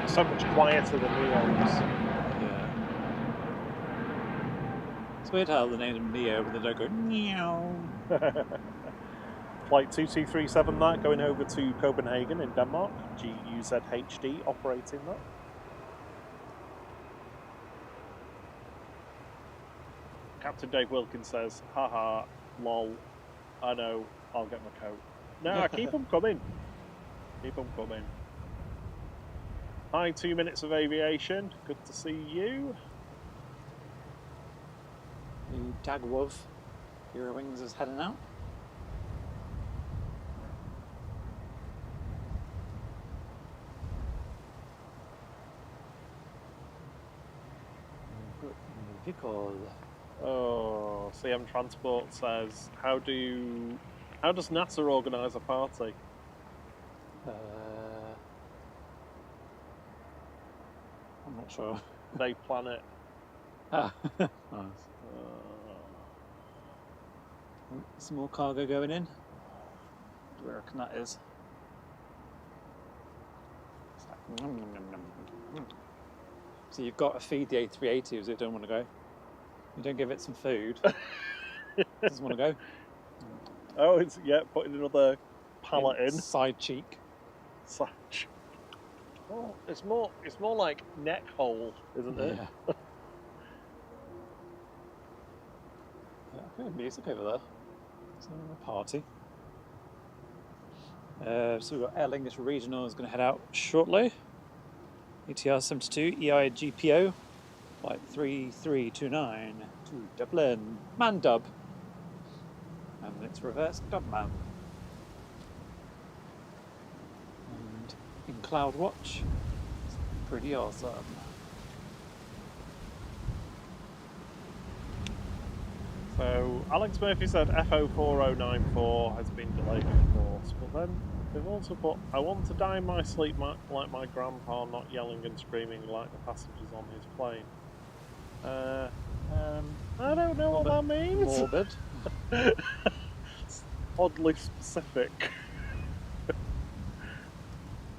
B: So much quieter than Neo's.
A: Yeah. It's weird how they named them Neo, but they don't go meow.
B: Flight 2237 that, going over to Copenhagen in Denmark. GUZHD operating that. Captain Dave Wilkins says, haha, lol, I know, I'll get my coat. No, keep them coming. Keep them coming. Hi, 2 minutes of aviation. Good to see you.
A: New Dagwov Eurowings is heading out.
B: Oh, CM Transport says, how does NASA organise a party?
A: I'm not sure.
B: They plan it.
A: Ah, nice. Some more cargo going in. What do I reckon that is? It's like, nom, nom, nom, nom, nom. So you've got to feed the A380 if it don't want to go. You don't give it some food. It doesn't want to go.
B: Oh, it's putting another pallet in.
A: Side cheek.
B: Such. Oh, it's more like neck hole, isn't it?
A: Yeah. I heard music over there. It's a party. So we've got Aer Lingus Regional is going to head out shortly. ETR 72 EIGPO flight 3329 to Dublin. Man dub. And it's reverse Dubman. And in CloudWatch, it's pretty awesome.
B: So Alex Murphy said FO4094 has been delayed, of course, but then they've also put, I want to die in my sleep like my grandpa, not yelling and screaming like the passengers on his plane. I don't know what that means.
A: Morbid.
B: It's oddly specific.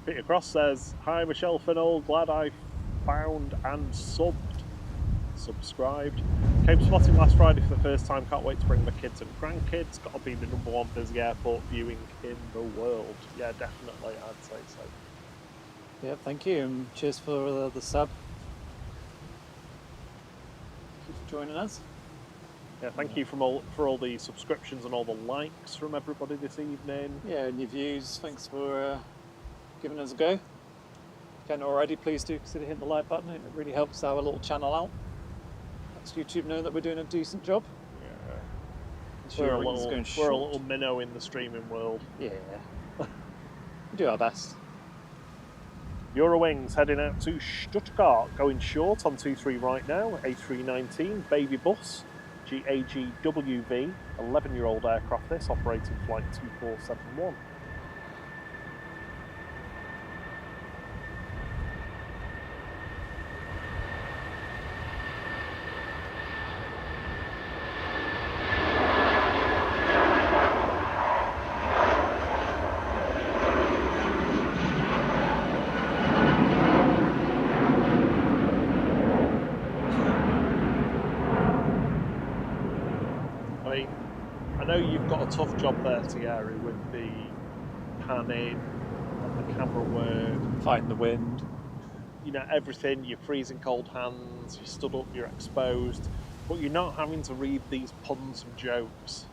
B: Peter Cross says, hi Michelle Fennell, glad I found and subscribed. Came spotting last Friday for the first time, can't wait to bring my kids and grandkids. Got to be the #1 busy airport viewing in the world. Yeah, definitely, I'd say so.
A: Yeah, thank you, and cheers for the sub. Thank you for joining us.
B: Yeah, thank you for all the subscriptions and all the likes from everybody this evening.
A: Yeah, and your views, thanks for giving us a go. If you haven't already, please do consider hitting the like button. It really helps our little channel out. Lets YouTube know that we're doing a decent job.
B: Yeah. We're a little minnow in the streaming world.
A: Yeah. We do our best.
B: Eurowings heading out to Stuttgart, going short on 23 right now, A319, baby bus, AGWV, 11-year-old aircraft this, operating flight 2471. I know you've got a tough job there, Thierry, with the panning and the camera work.
A: Fighting the wind.
B: You know, everything, you're freezing cold hands, you're stood up, you're exposed, but you're not having to read these puns and jokes.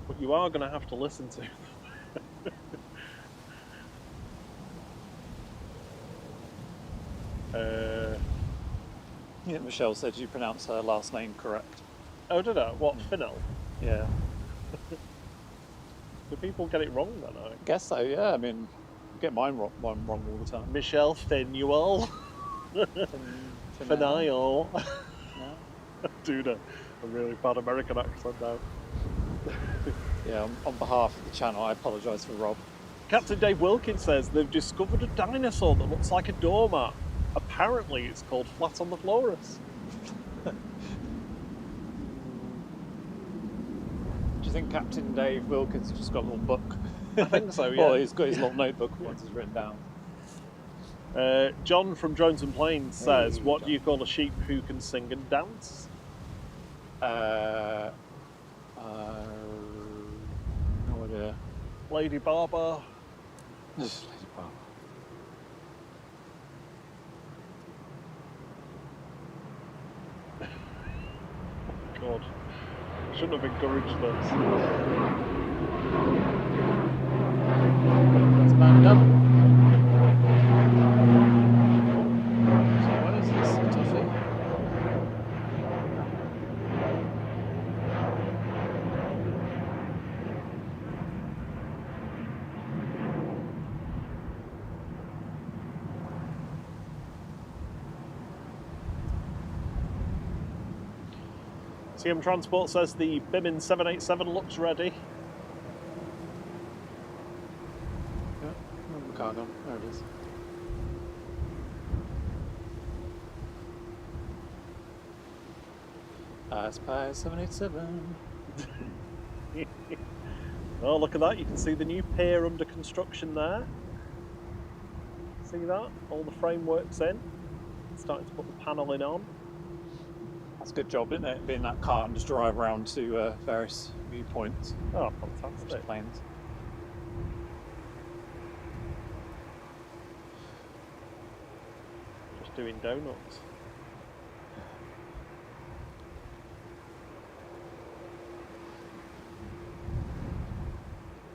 B: But you are going to have to listen to them.
A: Yeah, Michelle said you pronounce her last name correct.
B: Oh, did I? What, Finnell?
A: Yeah.
B: Do people get it wrong then? I
A: Guess so, yeah. I mean, I get mine wrong all the time.
B: Michelle Finuel. Finial.
A: Yeah.
B: Dude, a really bad American accent now.
A: Yeah, on behalf of the channel, I apologise for Rob.
B: Captain Dave Wilkins says they've discovered a dinosaur that looks like a doormat. Apparently it's called Flat on the Florus.
A: Do you think Captain Dave Wilkins has just got a little book?
B: I think so, yeah.
A: Well, he's got his little notebook once it's written down.
B: John from Drones and Planes says,
A: Hey,
B: what
A: John.
B: do you call a sheep who can sing and dance?
A: No idea.
B: Lady Barber.
A: Just Lady Barber.
B: God, shouldn't have encouraged this.
A: It's manned up. So what is this? Toffee?
B: CM Transport says the Bimin 787 looks ready.
A: Yeah, the cargo. There it is. Spy 787.
B: Oh, look at that. You can see the new pier under construction there. See that? All the framework's in. Starting to put the panelling on.
A: That's a good job, isn't it? Being that car and just drive around to various viewpoints.
B: Oh, fantastic.
A: Planes.
B: Just doing donuts.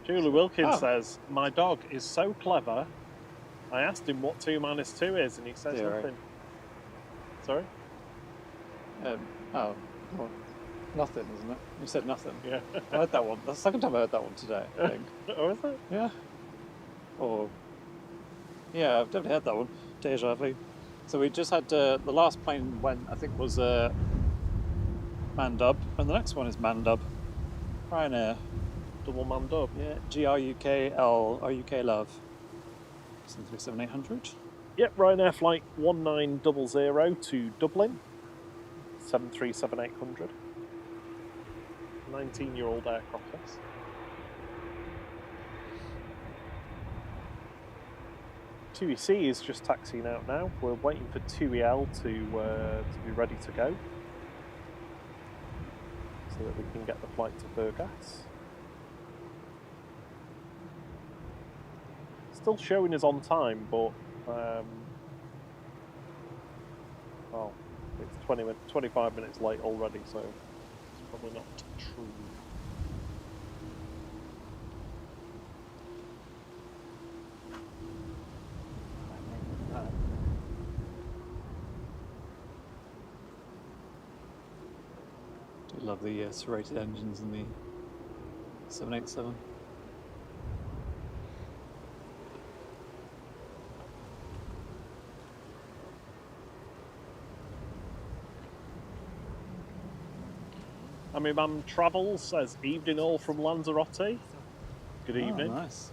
B: Julie Wilkins says, my dog is so clever. I asked him what 2 minus 2 is and he says
A: 0.
B: nothing. Sorry?
A: Well, nothing, isn't it? You said nothing.
B: Yeah.
A: I heard that one. That's the second time I heard that one today, I think.
B: Oh, is it?
A: Yeah. Or, yeah, I've definitely heard that one. Deja vu. So we just had, the last plane went, I think, was Mandub, and the next one is Mandub. Ryanair.
B: Double manned up.
A: Yeah, GRUKL, RUK Love. 737-800.
B: Yep, Ryanair flight 1900 to Dublin. 737-800. 19-year-old aircraft this. TUC is just taxiing out now. We're waiting for 2EL to be ready to go, so that we can get the flight to Burgas. Still showing us on time, but well, it's 25 minutes late already, so it's probably not true.
A: I love the serrated engines in the 787.
B: Imam Travels says, evening all from Lanzarote. Good evening.
A: Oh, nice.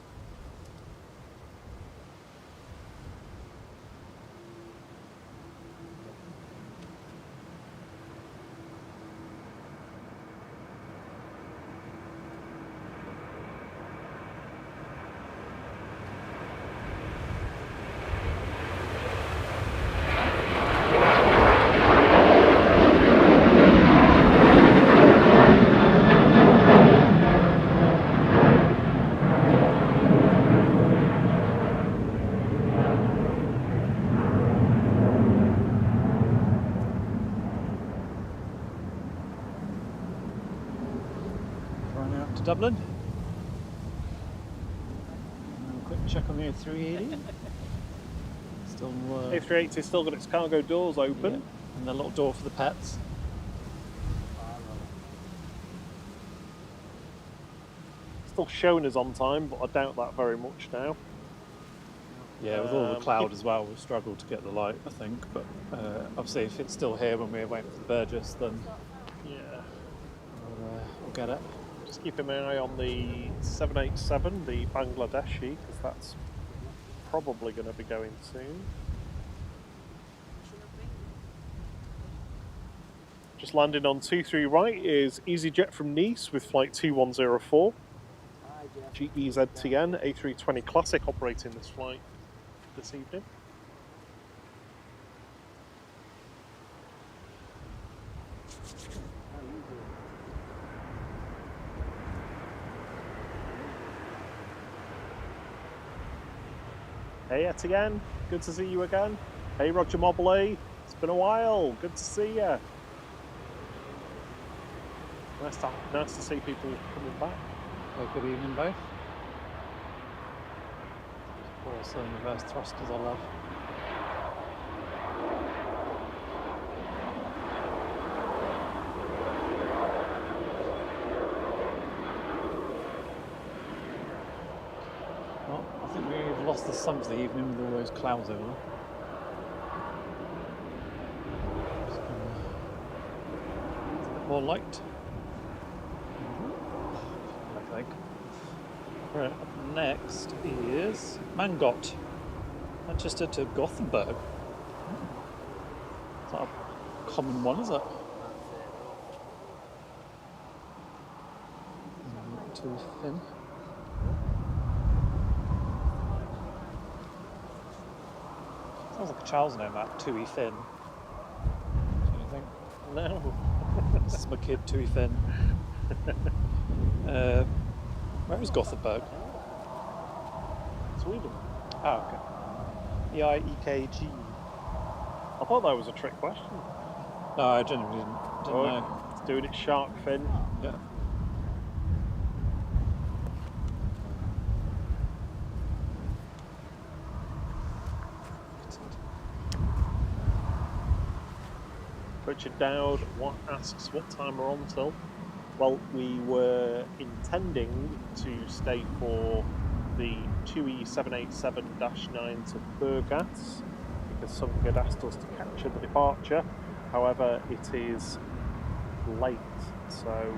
A: To Dublin. And a quick check on the A380. Still,
B: A380's still got its cargo doors open.
A: yeah, and the little door for the pets.
B: Still showing us on time, but I doubt that very much now.
A: Yeah, with all the cloud as well, we've struggled to get the light, I think. But obviously, if it's still here when we're waiting for the Burgess, then
B: Yeah.
A: we'll get it.
B: Just keeping an eye on the 787, the Bangladeshi, because that's probably going to be going soon. Just landing on 23 right is EasyJet from Nice with flight 2104. GEZTN A320 Classic operating this flight this evening. Hey Etienne, good to see you again. Hey Roger Mobley, it's been a while, good to see you. Nice to see people coming back.
A: Well, good evening, both. Also, reverse thrusters, I love. Well, I think we've lost the sun for the evening with all those clouds over there. Just a bit more light. I think. Right, up next is Mangot, Manchester to Gothenburg. It's not a common one, is it? Not too thin. Sounds like a child's name, that, Tui Finn. Do you think?
B: No.
A: This is my kid, Tui Finn. Where was Gothenburg?
B: Sweden.
A: Oh, okay. EIEKG.
B: I thought that was a trick question.
A: No, I genuinely didn't know.
B: It's doing its shark fin.
A: Yeah.
B: Richard Dowd asks what time we're on till. Well, we were intending to stay for the TUI 787-9 to Burgas because something had asked us to capture the departure. However, it is late, so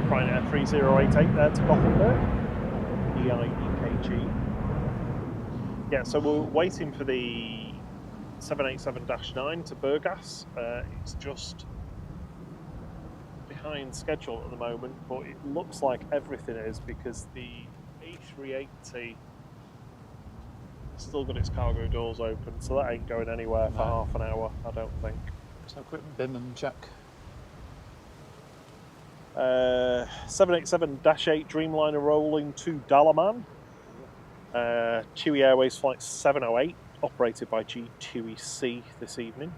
B: Ryanair 3088 there to Gothenburg, EIEKG. Yeah, so we're waiting for the 787-9 to Burgas. It's just behind schedule at the moment, but it looks like everything is because the A380 has still got its cargo doors open, so that ain't going anywhere for half an hour, I don't think.
A: So a quick BIM and check.
B: 787-8 Dreamliner rolling to Dalaman. TUI Airways flight 708 operated by G2EC this evening.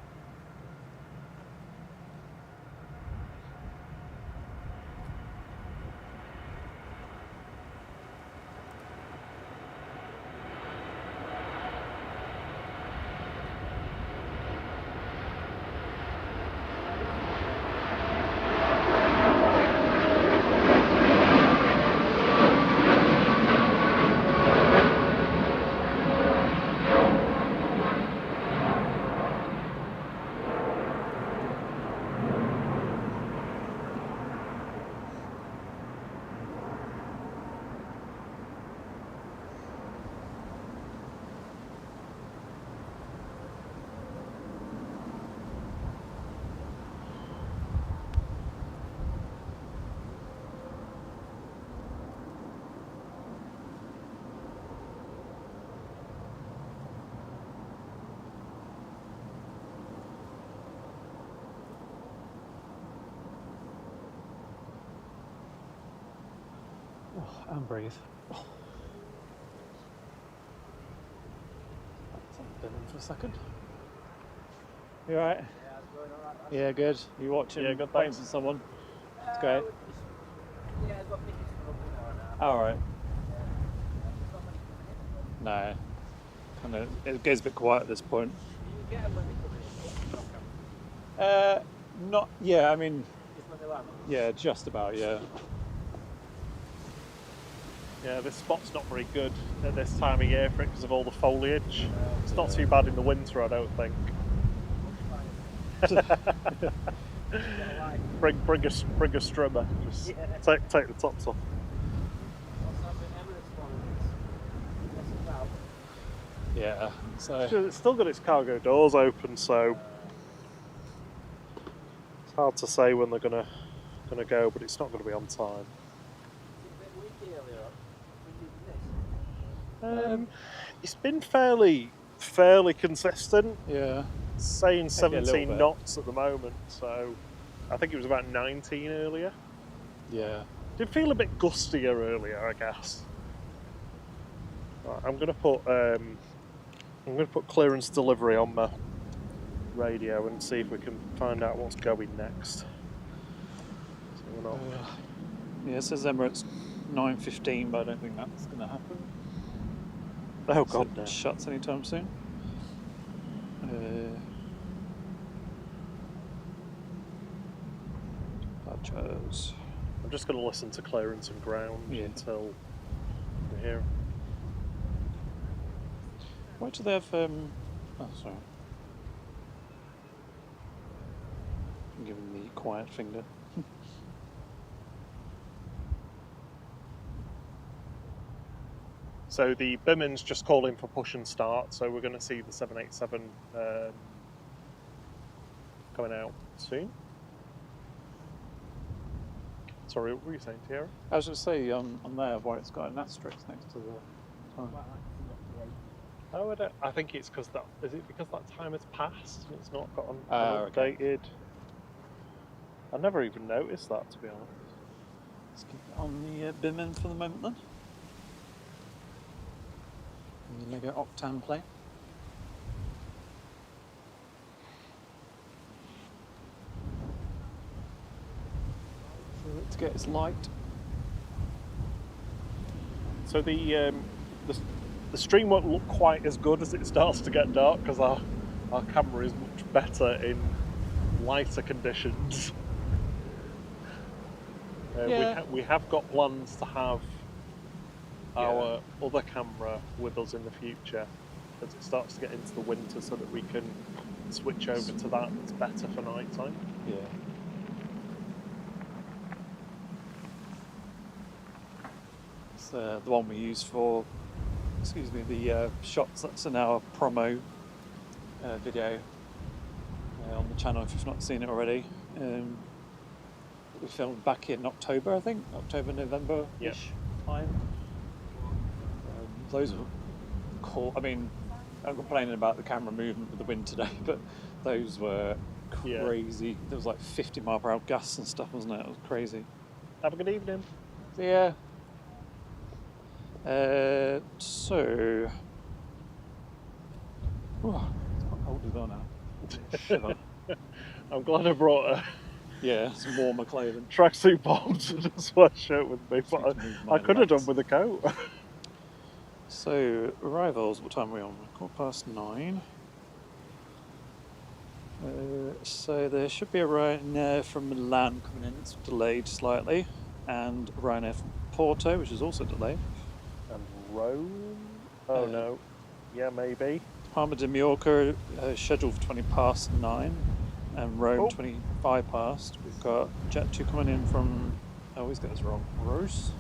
A: Oh, and breathe. Oh. For a second. You alright?
C: Yeah, it's going alright.
A: Yeah, good. You watching?
B: Yeah, good,
A: Waiting
B: thanks.
A: for someone. It's great.
C: Yeah, I've got tickets for up tomorrow now.
A: Alright.
C: There's not many coming in.
A: No. Kind of. It gets a bit quiet at this point.
C: Do you get them when they come in?
A: Not. Yeah. I mean.
C: Just when they land?
A: Yeah. Just about. Yeah.
B: Yeah, this spot's not very good at this time of year for it because of all the foliage. It's not too bad in the winter, I don't think. bring a strimmer. Just take the tops off.
A: Yeah. So.
B: It's still got its cargo doors open, so it's hard to say when they're gonna go, but it's not going to be on time. It's been fairly consistent.
A: Yeah.
B: It's saying
A: Maybe a little
B: 17
A: bit.
B: knots at the moment, so I think it was about 19 earlier.
A: Yeah.
B: Did feel a bit gustier earlier, I guess. Right, I'm gonna put clearance delivery on my radio and see if we can find out what's going next. So we're not.
A: Yeah. It says Emirates 9:15, but I don't think that's going to happen.
B: Oh
A: So
B: god,
A: it
B: no.
A: shuts anytime soon. Departures.
B: I'm just gonna listen to clearance and ground
A: Yeah.
B: until we hear.
A: Why do they have? Oh, sorry. I'm giving the quiet finger.
B: So the Bimin's just calling for push and start, so we're going to see the 787 coming out soon. Sorry, what were you saying, Tierra?
A: I was going to say on there why it's got an asterisk next to the time.
B: Oh, I think it's because that is it because that time has passed and it's not got an
A: Okay.
B: updated. I never even noticed that, to be honest.
A: Let's keep it on the Bimin for the moment then. And the Lego Octane plane. So let's get its light.
B: So the stream won't look quite as good as it starts to get dark because our camera is much better in lighter conditions.
A: Yeah.
B: We have got plans to have our other camera with us in the future as it starts to get into the winter so that we can switch over to that. It's better for night time.
A: Yeah. It's the one we use for, the shots that's in our promo video on the channel if you've not seen it already. We filmed back in October, I think, November-ish time. Those were cool. I mean, I'm complaining about the camera movement with the wind today, but those were crazy. There was like 50 mile per hour gusts and stuff, wasn't it? It was crazy.
B: Have a good evening.
A: So, yeah. So. Oh, it's quite cold as well now. Shiver.
B: I'm glad I brought a
A: Yeah, some warmer clothing.
B: tracksuit bottoms and a sweatshirt with me, but I could have done with a coat.
A: So, arrivals, what time are we on? 9:15. So there should be a Ryanair from Milan coming in, it's delayed slightly, and Ryanair from Porto, which is also delayed.
B: And Rome? Oh no. Yeah, maybe.
A: Palma de Mallorca scheduled for 9:20, and Rome 25 past. We've got Jet2 coming in from, I always get this wrong, Royce?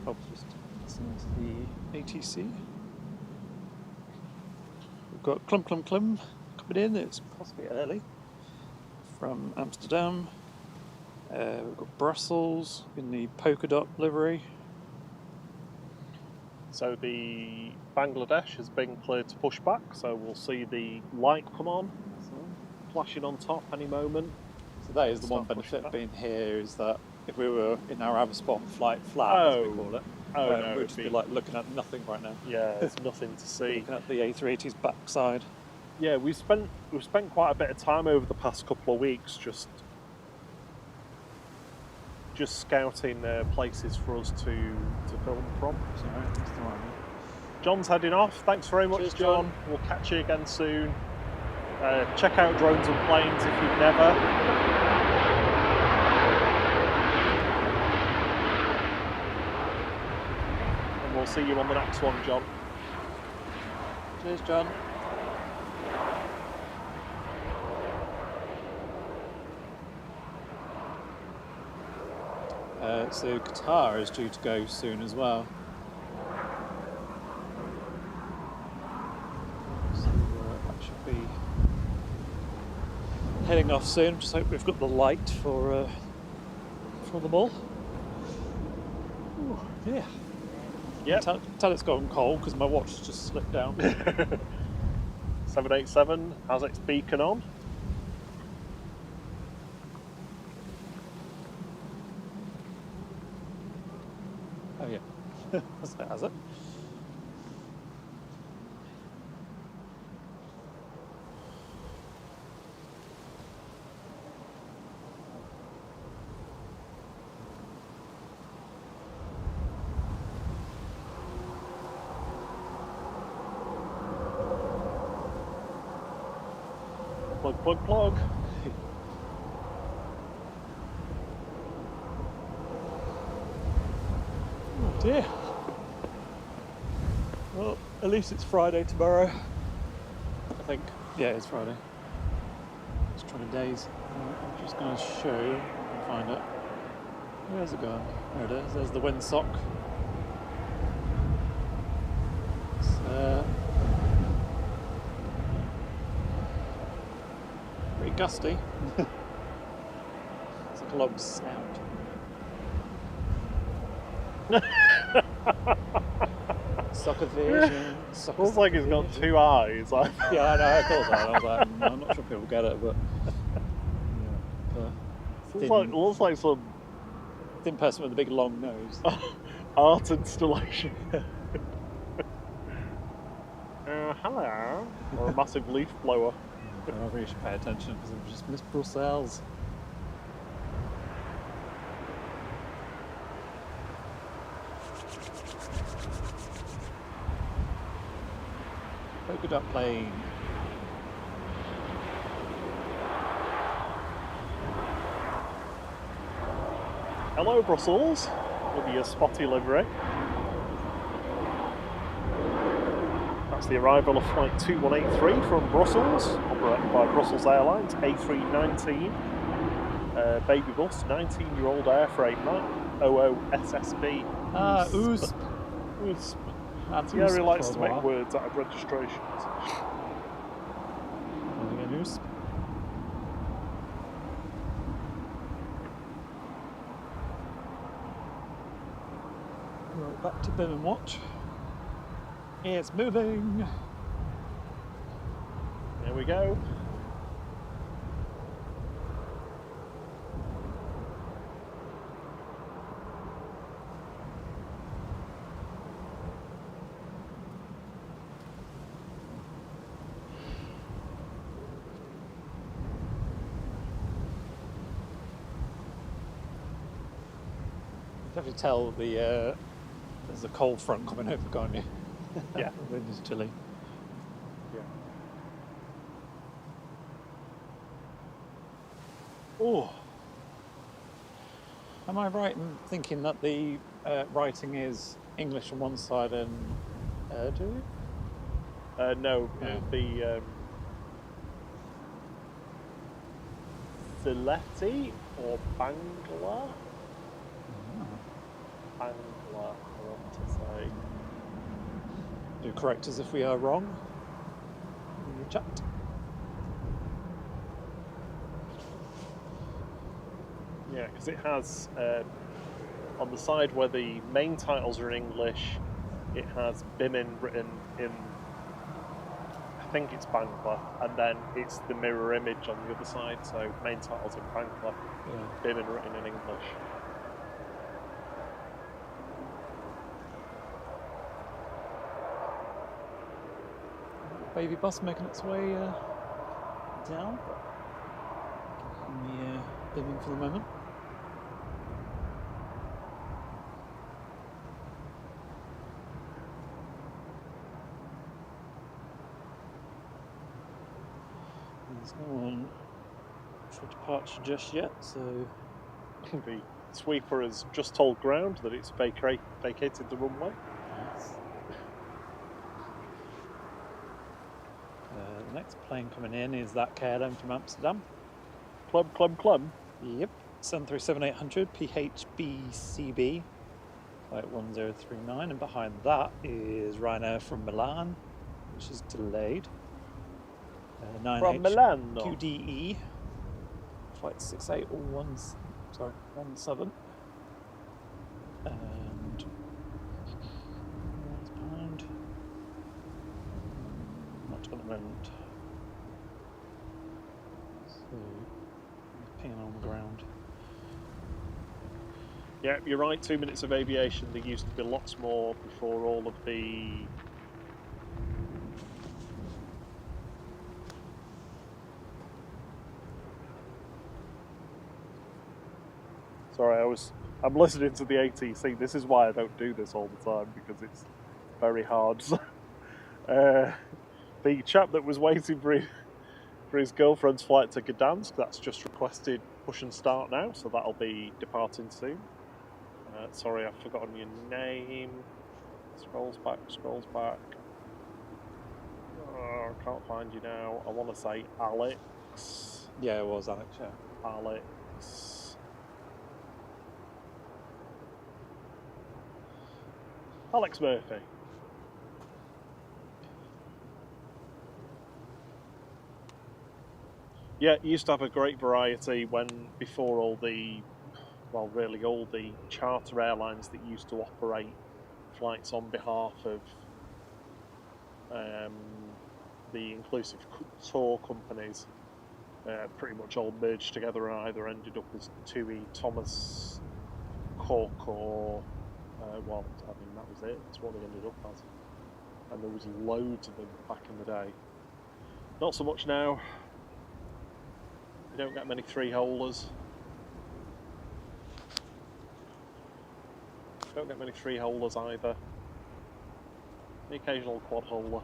A: I'll just listen to the ATC. We've got Clum coming in, it's possibly early, from Amsterdam. We've got Brussels in the polka dot livery.
B: So the Bangladesh has been cleared to push back, so we'll see the light come on, flashing on top any moment.
A: So that is the one
B: Start pushing
A: benefit of
B: back.
A: being here, is that if we were in our Avspot flight flat, as we call it.
B: Oh no,
A: we'd
B: it'd
A: just be like looking at nothing right now.
B: yeah, there's nothing to see.
A: Looking at the A380's backside.
B: Yeah, we've spent quite a bit of time over the past couple of weeks just scouting places for us to film from.
A: Sorry, that's the right one.
B: John's heading off. Thanks very much,
A: Cheers,
B: John.
A: John.
B: We'll catch you again soon. Check out Drones and Planes if you've never. And we'll see you on the next one, John.
A: Cheers, John. So Qatar is due to go soon as well. So that should be heading off soon. Just hope we've got the light for them all. Ooh, yeah.
B: Yep.
A: Tell it's gone cold because my watch just slipped down.
B: 787 has its beacon on.
A: Oh yeah, that has it.
B: Plug, plug, plug.
A: Oh dear. Well, at least it's Friday tomorrow. I think. Yeah, it's Friday. It's trying days. I'm just going to show you. I can find it. Where's it gone? There it is. There's the windsock. It's pretty gusty. It's like a log sound. Suck aviation.
B: Looks like he's got two eyes.
A: Yeah, I know. I thought that. I was like, I'm not sure people get it, but
B: looks like some
A: thin person with a big long nose.
B: art installation. Hello. Or a massive leaf blower.
A: I really should pay attention because I've just missed Brussels. Polka dot plane.
B: Hello, Brussels, with your spotty livery. That's the arrival of flight 2183 from Brussels, operated by Brussels Airlines, A319. Baby bus, 19-year-old airframe, that. OO SSB.
A: USP.
B: USP.
A: That's
B: Gary
A: USP
B: likes
A: for
B: to
A: a
B: make
A: while.
B: words out of registrations.
A: USP. Right, back to bin and watch. It's moving.
B: There we go.
A: You have to tell there's a cold front coming over, can't you?
B: Yeah.
A: The wind is chilly.
B: Yeah. Oh.
A: Am I right in thinking that the writing is English on one side and Urdu?
B: No,
A: Yeah.
B: the Sylheti or Bangla? Bangla, I want to say.
A: Do correct us if we are wrong in the chat.
B: Yeah, because it has, on the side where the main titles are in English, it has Bimin written in, I think it's Bangla, and then it's the mirror image on the other side, so main titles in Bangla,
A: Yeah.
B: Bimin written in English.
A: baby bus making its way down. Keeping me bimming for the moment. There's no one for departure just yet, so
B: The sweeper has just told ground that it's vacated the runway.
A: The next plane coming in is that KLM from Amsterdam.
B: Clum.
A: Yep, 737-800 PHBCB, flight 1039, and behind that is Ryanair from Milan, which is delayed. 9H
B: From Milan, no?
A: QDE, flight 6817, sorry, 17. And one's behind. Not at the moment. So, pinging on the ground.
B: Yeah, you're right, 2 minutes of aviation. There used to be lots more before all of the... Sorry, I'm listening to the ATC. This is why I don't do this all the time, because it's very hard. The chap that was waiting for his girlfriend's flight to Gdansk, that's just requested push and start now, so that'll be departing soon. Sorry, I've forgotten your name. Scrolls back. Oh, I can't find you now. I want to say Alex.
A: Yeah, it was Alex, yeah.
B: Alex Murphy. Yeah, you used to have a great variety before all the charter airlines that used to operate flights on behalf of the inclusive tour companies pretty much all merged together and either ended up as TUI, Thomas Cook, or that was it. That's what they ended up as. And there was loads of them back in the day. Not so much now. We don't get many three-holders. Don't get many three-holders either. The occasional quad-holder.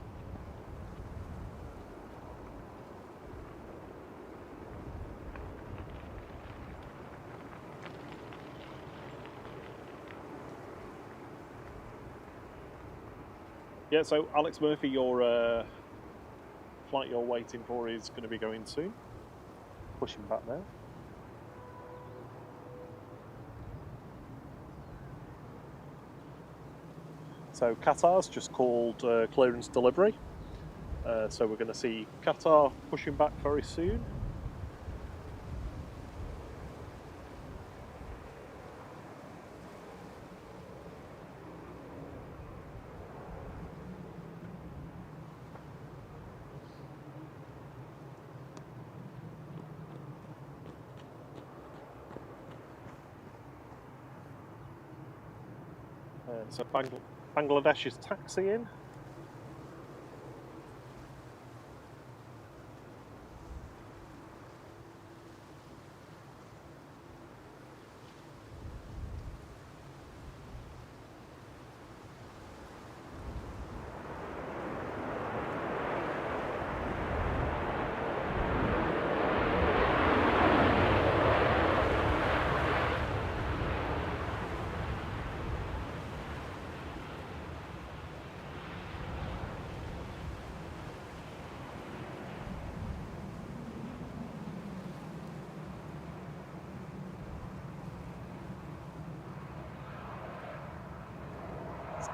B: Yeah, so Alex Murphy, your flight you're waiting for is going to be going soon. Pushing back now. So Qatar's just called clearance delivery. So we're going to see Qatar pushing back very soon. So Bangladesh is taxiing.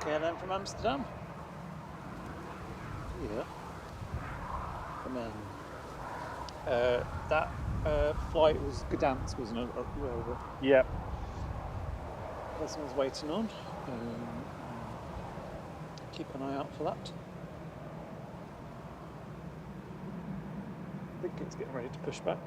A: KLM from Amsterdam. Yeah. Come in. That flight was Gdansk, wasn't it?
B: Yep.
A: This one's waiting on. Keep an eye out for that. I think it's getting ready to push back.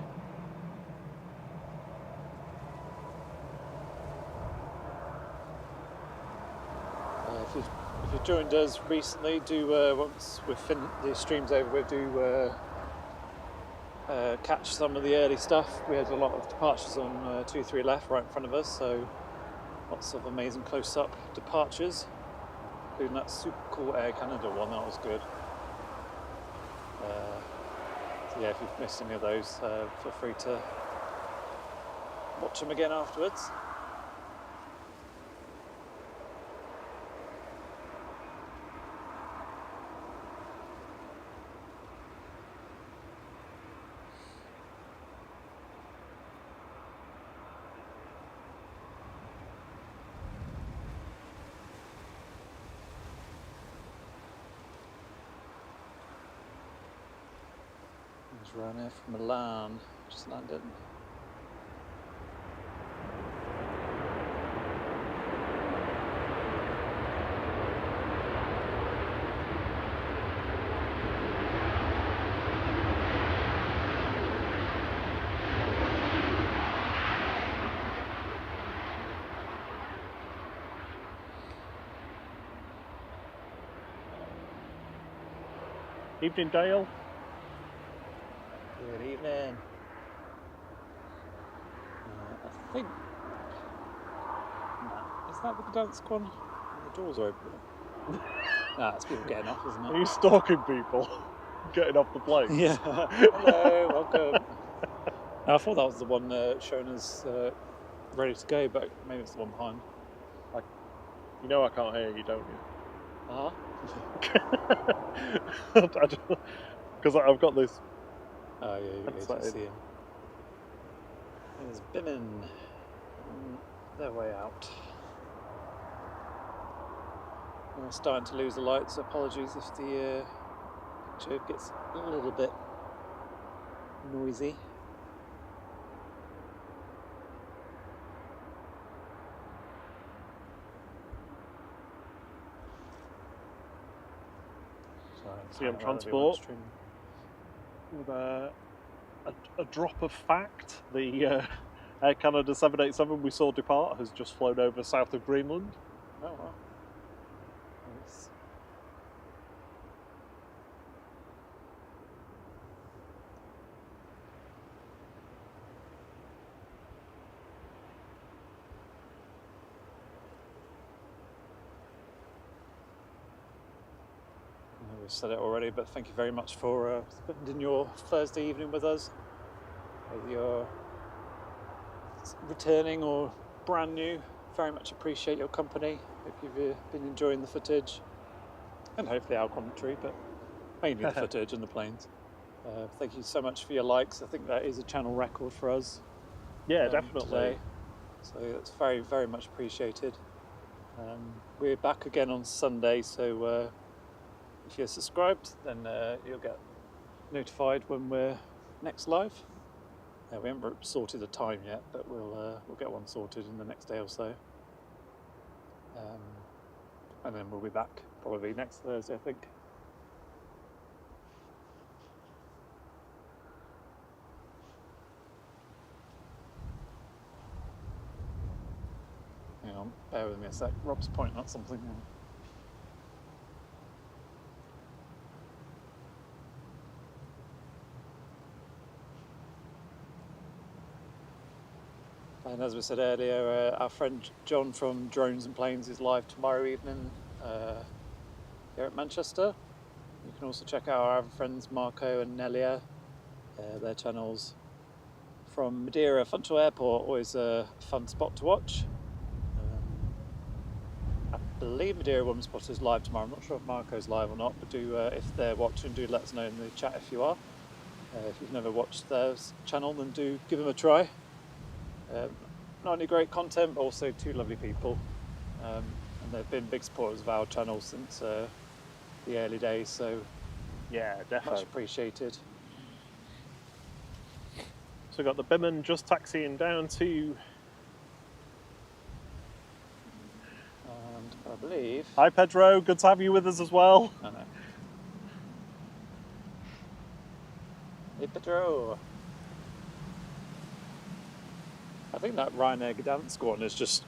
A: if you've joined us recently, do once the stream's over, we'll do catch some of the early stuff. We had a lot of departures on 23 left, right in front of us, so lots of amazing close-up departures, including that super cool Air Canada one. That was good. So yeah, if you've missed any of those, feel free to watch them again afterwards. There's Ryanair from Milan, just landed.
B: Evening, Dale.
A: Good evening. I think. Is that the Gdansk one? The doors are open. It's people getting off, isn't
B: Are
A: it?
B: you stalking people getting off the plane?
A: Yeah. Hello, welcome. I thought that was the one showing us ready to go, but maybe it's the one behind.
B: You know I can't hear you, don't you? Because I've got this.
A: Oh yeah, you can see him. There's Bimin. Their way out. We're starting to lose the lights. Apologies if the picture gets a little bit noisy.
B: CM Transport. With a drop of fact, the Air Canada 787 we saw depart has just flown over south of Greenland.
A: Oh wow. Nice. We've said it already, but thank you very much for spending your Thursday evening with us. Whether you're returning or brand new, very much appreciate your company. Hope you've been enjoying the footage and hopefully our commentary, but mainly the footage and the planes. Thank you so much for your likes. I think that is a channel record for us.
B: Yeah, definitely.
A: Today. So it's very, very much appreciated. We're back again on Sunday, so if you're subscribed, then you'll get notified when we're next live. We haven't sorted the time yet, but we'll get one sorted in the next day or so. And then we'll be back probably next Thursday, I think. Hang on, bear with me a sec. Rob's pointing at something now. And as we said earlier, our friend John from Drones and Planes is live tomorrow evening here at Manchester. You can also check out our other friends Marco and Nelia, their channels from Madeira Funchal Airport, always a fun spot to watch. I believe Madeira Women's Spot is live tomorrow. I'm not sure if Marco's live or not, but do if they're watching, do let us know in the chat if you are. If you've never watched their channel, then do give them a try. Not only great content, but also two lovely people, and they've been big supporters of our channel since the early days, so
B: yeah, definitely
A: much appreciated.
B: So we've got the Bimin just taxiing down to,
A: and I believe,
B: hi Pedro, good to have you with us as well.
A: I know. Hey Pedro. I think that Ryanair Gdansk one is just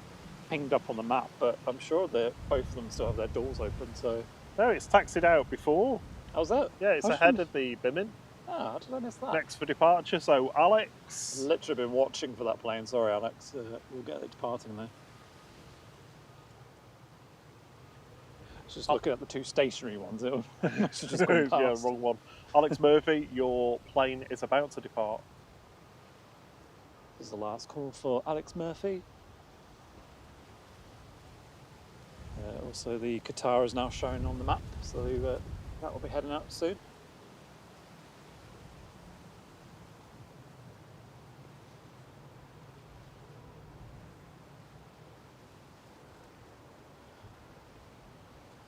A: pinged up on the map, but I'm sure that both of them still have their doors open. So
B: No, it's taxied out before.
A: how's that?
B: Yeah, it's ahead of the Bimin.
A: Ah, how did I miss that?
B: Next for departure. So
A: I've
B: Alex.
A: literally been watching for that plane. Sorry, Alex. We'll get it departing there. Just looking at the two stationary ones. It must have just gone past.
B: Yeah, wrong one. Alex Murphy, your plane is about to depart.
A: This is the last call for Alex Murphy. Also, the Qatar is now shown on the map, so that will be heading out soon.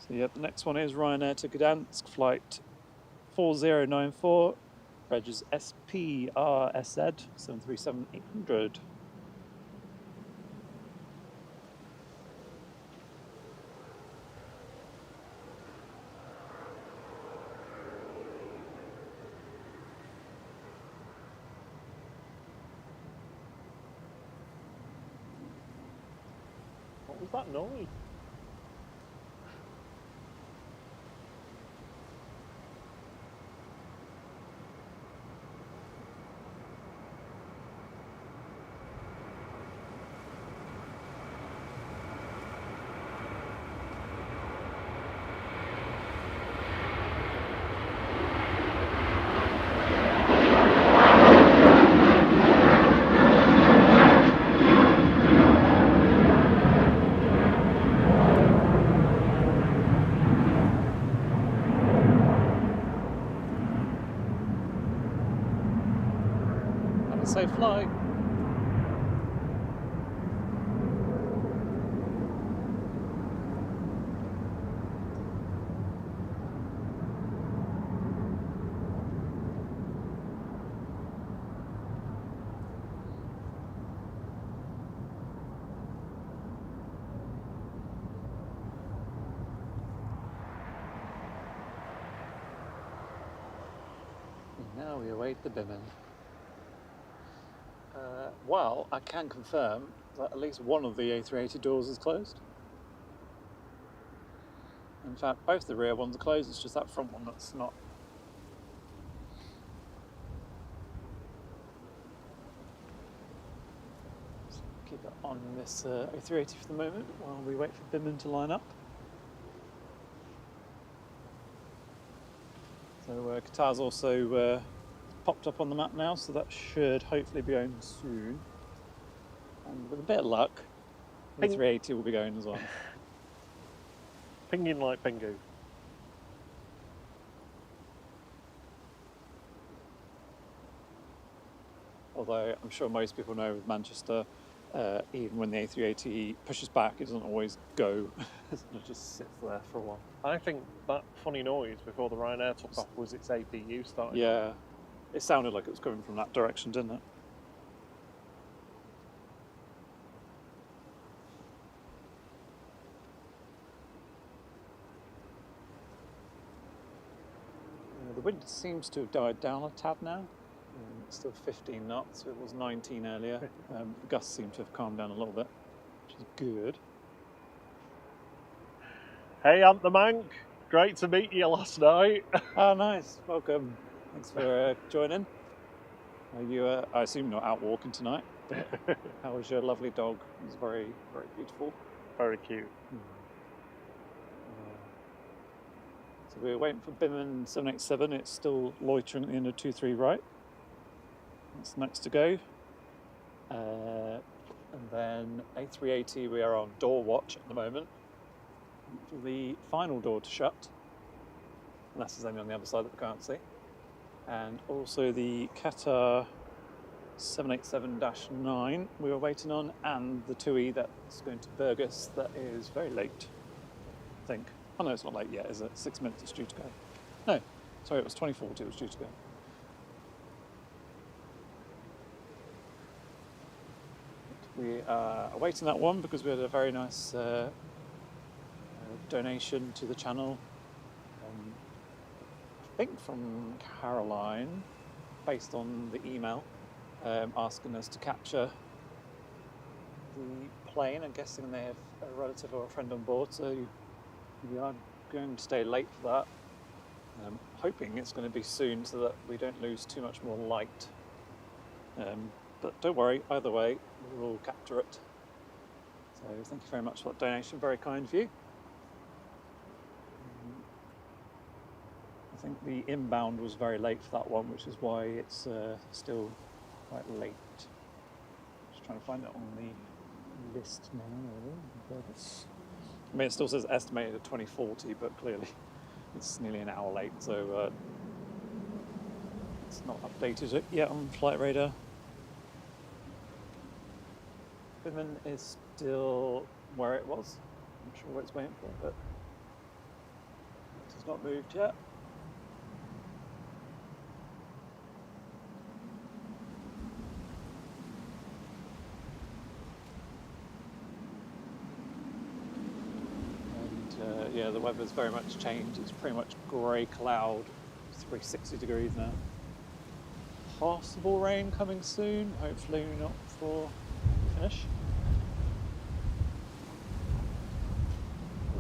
A: So yeah, the next one is Ryanair to Gdansk, flight 4094, reg is SPRSZ 737-800.
B: What was that noise?
A: Have a safe flight. Now we await the Bimin. Well, I can confirm that at least one of the A380 doors is closed. In fact, both the rear ones are closed, it's just that front one that's not. So keep it on this A380 for the moment while we wait for Bimin to line up. So Qatar's also popped up on the map now, so that should hopefully be going soon. And with a bit of luck, the 380 will be going as well.
B: Pinging like Pingu.
A: Although I'm sure most people know with Manchester, even when the A380 pushes back, it doesn't always go. It just sits there for a while.
B: I think that funny noise before the Ryanair took off was its APU starting.
A: Yeah, it sounded like it was coming from that direction, didn't it? The wind seems to have died down a tad now. It's still 15 knots, it was 19 earlier. The gusts seem to have calmed down a little bit, which is good.
B: Hey, Ant the Mank. Great to meet you last night.
A: Oh, nice. Welcome. Thanks for joining. You, I assume you're out walking tonight. But how was your lovely dog? It was very, very beautiful.
B: Very cute.
A: So we're waiting for Bimin 787. It's still loitering at the end of 23 right. That's next to go. And then A380, we are on door watch at the moment for the final door to shut, unless it's only on the other side that we can't see. And also the Qatar 787-9 we were waiting on, and the TUI that's going to Burgos that is very late, I think. Oh no, it's not late yet, is it? 6 minutes it's due to go. No, sorry, it was 2040 it was due to go. We are awaiting that one because we had a very nice donation to the channel, I think from Caroline, based on the email, asking us to capture the plane. I'm guessing they have a relative or a friend on board, so we are going to stay late for that. I'm hoping it's going to be soon so that we don't lose too much more light. But don't worry, either way, we will capture it. So thank you very much for that donation, very kind of you. I think the inbound was very late for that one, which is why it's still quite late. Just trying to find it on the list now. I mean, it still says estimated at 2040, but clearly it's nearly an hour late, so it's not updated yet on flight radar. Finland is still where it was. I'm not sure what it's waiting for, but it has not moved yet. And yeah, the weather's very much changed. It's pretty much grey cloud, 360 degrees now. Possible rain coming soon, hopefully not before we finish.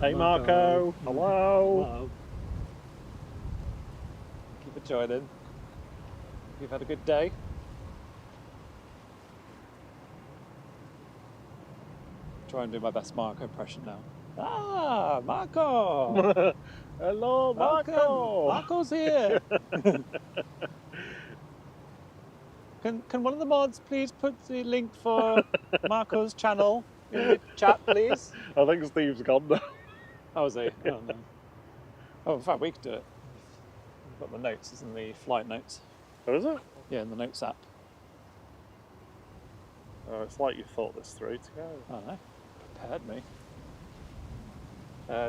B: Hey Marco, hello.
A: Hello. Keep for joining. You've had a good day. Try and do my best Marco impression now. Ah, Marco!
B: Hello, Marco.
A: Welcome. Marco's here. Can one of the mods please put the link for Marco's channel in the chat, please?
B: I think Steve's gone now.
A: Oh, is he? Oh, no. Oh, in fact, we could do it. We've got the notes, it's in the flight notes.
B: Oh, is it?
A: Yeah, in the notes app.
B: Oh, it's like you thought this through to go.
A: I don't know. Prepared me.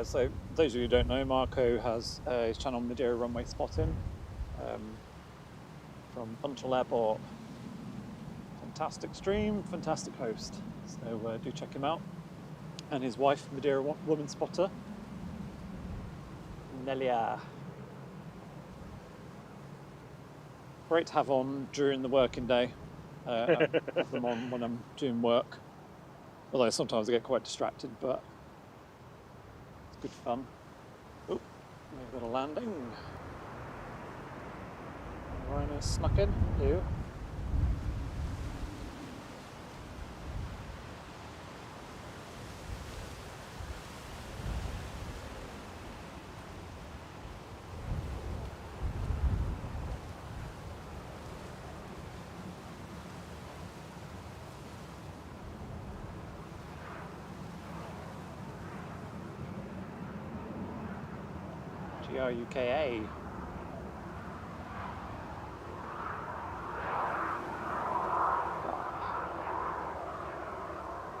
A: So, those of you who don't know, Marco has his channel Madeira Runway Spotting from Bunchal Airport. Fantastic stream, fantastic host. So do check him out. And his wife, Madeira Woman Spotter, Nelia. Great to have on during the working day. I have them on when I'm doing work. Although sometimes I get quite distracted, but it's good fun. Oh, we've got a landing. Rhino snuck in. Ew. GRUKA.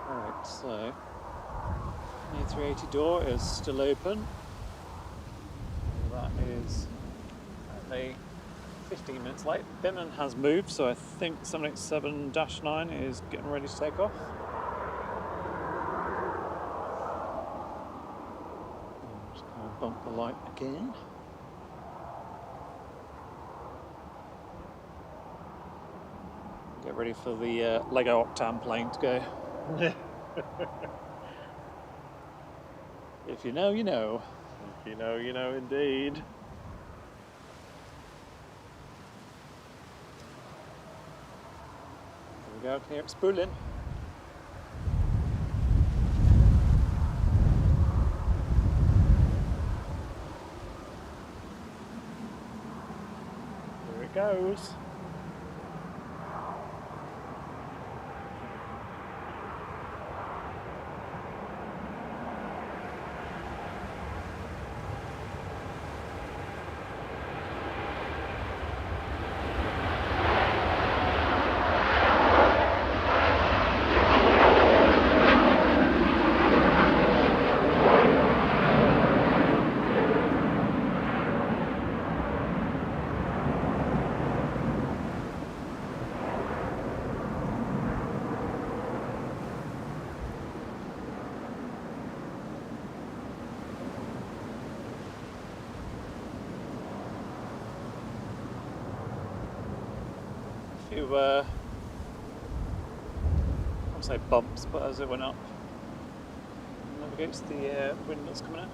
A: Alright, so A380 door is still open. That is apparently 15 minutes late. Binman has moved, so I think 787-9 is getting ready to take off. Bump the light again. Get ready for the Lego Octane plane to go. If you know, you know.
B: If you know, you know indeed.
A: Here we go, can hear it spooling.
B: Goes.
A: I won't say bumps, but as it went up, navigates the wind that's coming out.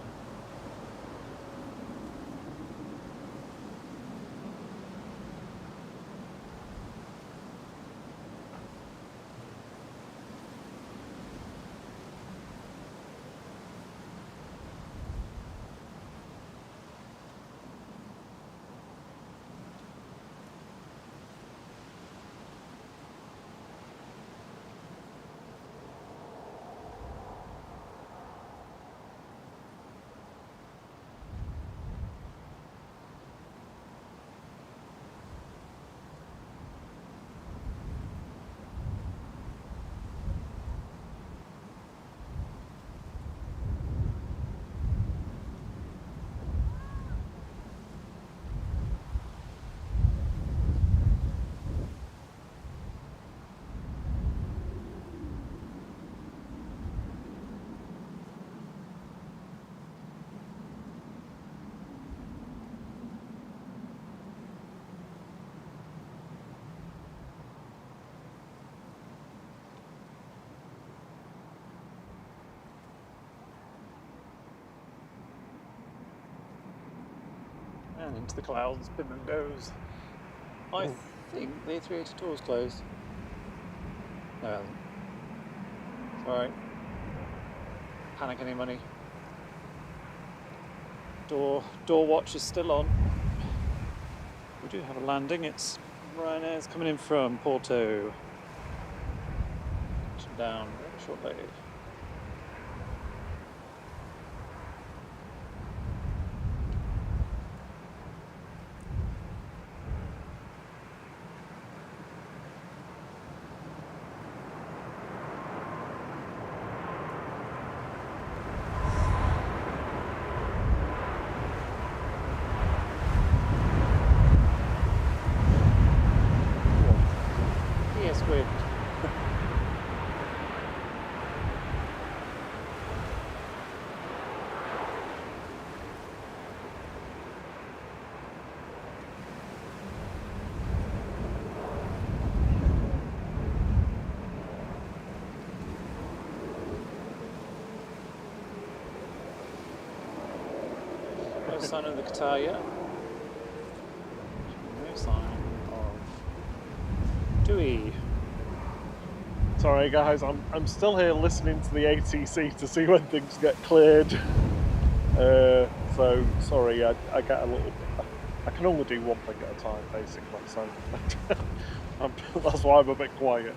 A: And into the clouds, Bim and goes. I think the A380 door's closed. No, it hasn't. It's alright. Panic any money. Door watch is still on. We do have a landing. It's Ryanair's coming in from Porto. Down very shortly. Wind. No sign of the Qatar yet. No sign of Dewey.
B: Sorry guys, I'm still here listening to the ATC to see when things get cleared. So sorry, I get a little. I can only do one thing at a time, basically. So that's why I'm a bit quiet.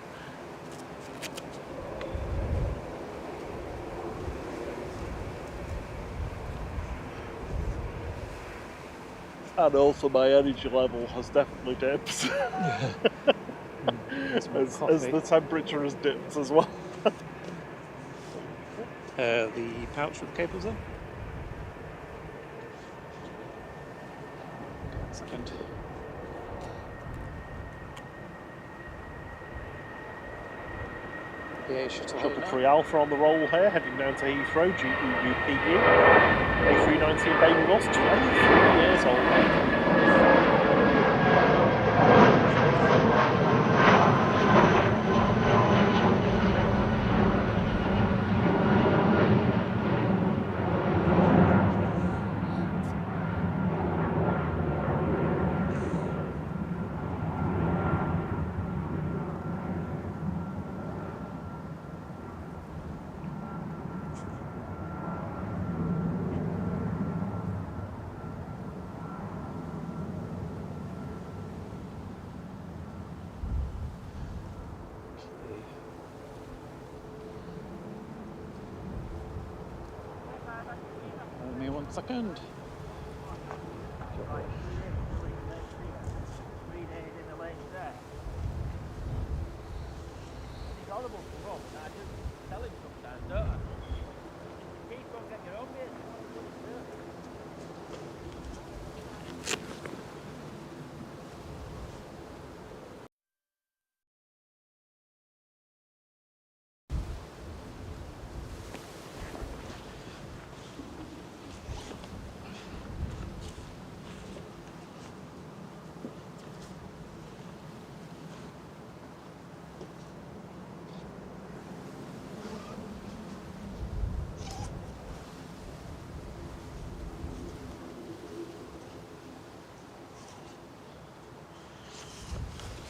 B: And also my energy level has definitely dipped. as the temperature has dipped as well.
A: The pouch with the cables in. Second. PA shuttle heading
B: Triple 3 Alpha on the roll here, heading down to Heathrow, GEUPU. A319 baby boss, 23 years old.
A: Give me 1 second.
C: He's horrible to run, I just tell him sometimes, don't I? Keep on getting your own business.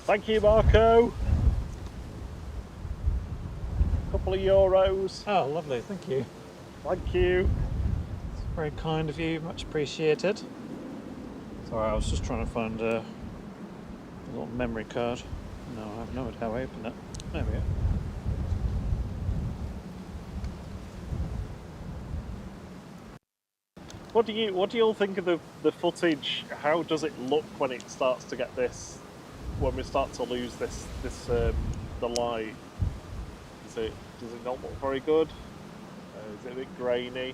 B: Thank you, Marco. Couple of euros.
A: Oh, lovely, thank you.
B: Thank you.
A: It's very kind of you, much appreciated. Sorry, I was just trying to find a little memory card. No, I have no idea how I open it. There we go.
B: What do you all think of the footage? How does it look when it starts to get this? When we start to lose the light? Does it not look very good? Is it a bit grainy?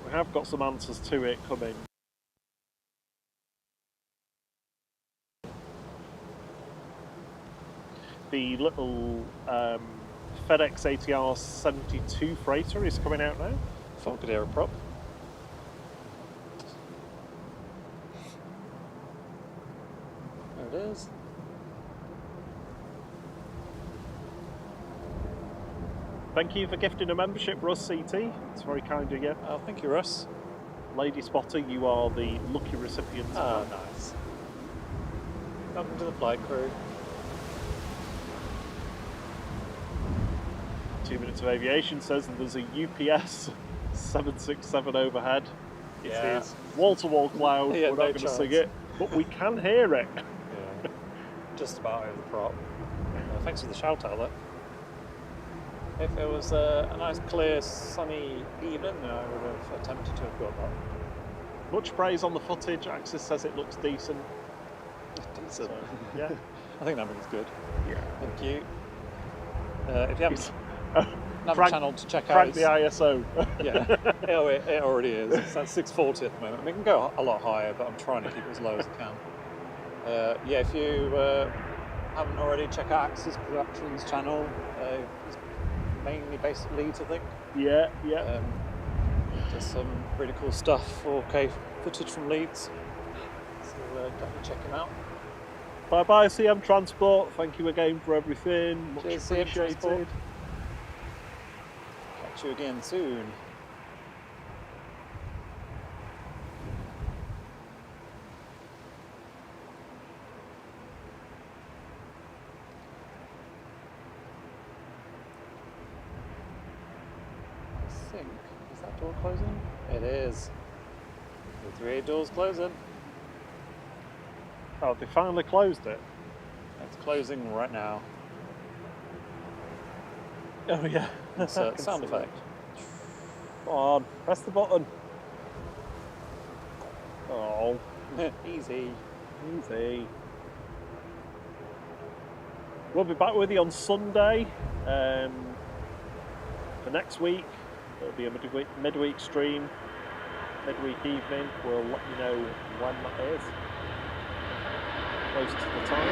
B: We have got some answers to it coming. The little FedEx ATR 72 freighter is coming out now.
A: Thought I could hear a prop. There it is.
B: Thank you for gifting a membership, Russ CT. It's very kind of you.
A: Oh, thank you, Russ.
B: Lady Spotter, you are the lucky recipient.
A: Oh, nice. Welcome to the flight crew.
B: 2 minutes of aviation says that there's a UPS 767 overhead.
A: Yeah.
B: It is wall-to-wall cloud.
A: Yeah,
B: We're
A: no
B: not going to
A: chance.
B: sing it, but we can hear it.
A: Yeah. Just about over the prop. Thanks for the shout out, though. If it was a nice, clear, sunny evening, I would have attempted to have got that.
B: Much praise on the footage. Axis says it looks decent.
A: Decent.
B: So, yeah.
A: I think that means good.
B: Yeah.
A: Thank you. If you haven't another
B: Frank-
A: channel to check out,
B: Frank the ISO.
A: yeah, it already is. It's at 640 at the moment. I mean, it can go a lot higher, but I'm trying to keep it as low as I can. Yeah, if you haven't already, check out Axis Productions channel. He's mainly based at Leeds, I think.
B: Yeah.
A: There's some really cool stuff, 4K footage from Leeds. So definitely check him out.
B: Bye-bye, CM Transport. Thank you again for everything. Much
A: Cheers, CM
B: appreciated.
A: Transport. Catch you again soon. I think, is that door closing? It is. The 38 doors closing.
B: Oh, they finally closed it.
A: It's closing right now.
B: Oh yeah.
A: It's a sound effect.
B: Come on, press the button. Oh,
A: Easy.
B: easy. We'll be back with you on Sunday. For next week, it'll be a midweek stream, midweek evening. We'll let you know when that is. Close to the time.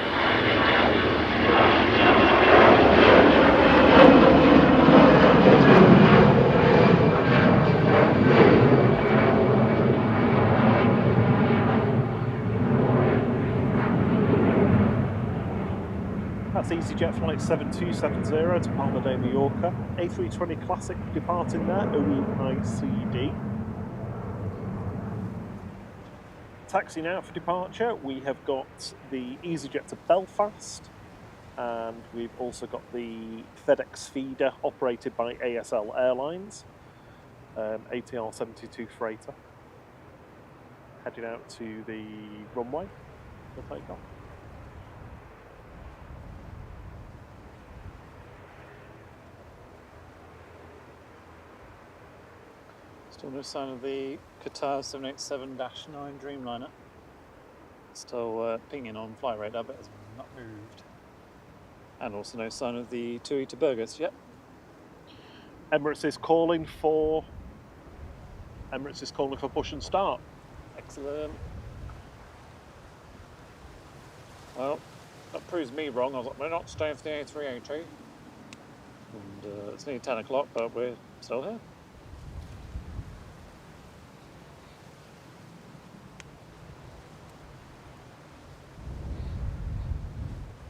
B: That's EasyJet flight 7270 to Palma de Mallorca. A320 Classic departing there, OEICD. Taxiing out for departure, we have got the EasyJet to Belfast, and we've also got the FedEx feeder operated by ASL Airlines, ATR 72 freighter, heading out to the runway for takeoff.
A: Still no sign of the Qatar 787-9 Dreamliner. Still pinging on flight radar, but has not moved. And also no sign of the TUI to Burgos yet.
B: Emirates is calling for push and start.
A: Excellent. Well, that proves me wrong. I was like, we're not staying for the A380. And it's nearly 10 o'clock, but we're still here.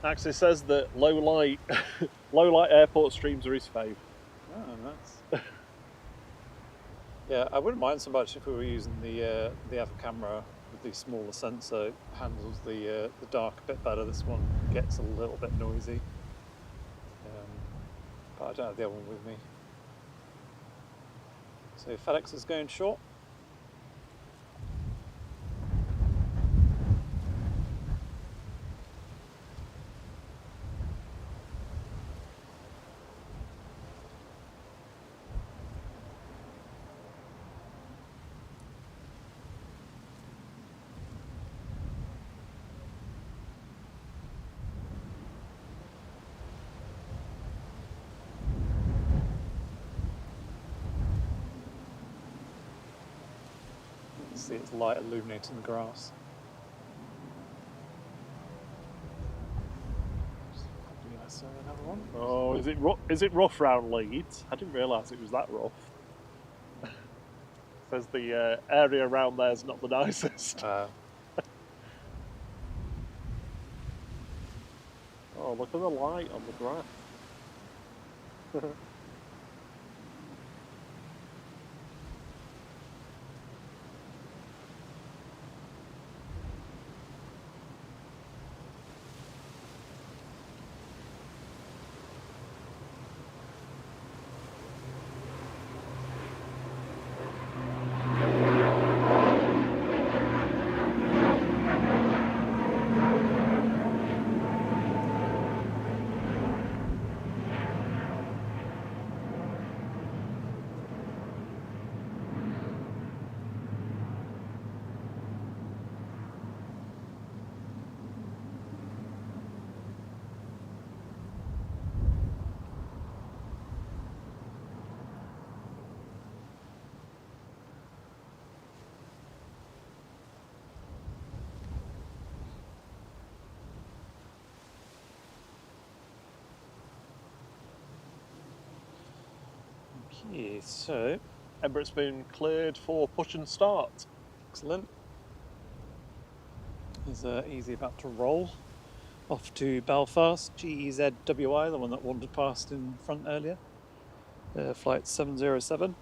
B: Axis says that low light airport streams are his fave.
A: Oh, nice. Yeah, I wouldn't mind so much if we were using the other camera with with the smaller sensor, it handles the dark a bit better. This one gets a little bit noisy, but I don't have the other one with me. So FedEx is going short. See its light illuminating the grass. Probably necessarily another one.
B: Oh, is it rough round Leeds? I didn't realise it was that rough. Says the area around there is not the nicest. Oh, look at the light on the grass.
A: Okay, so
B: Emirates been cleared for push and start.
A: excellent. Is easy about to roll off to Belfast, GEZWI, the one that wandered past in front earlier. Flight 707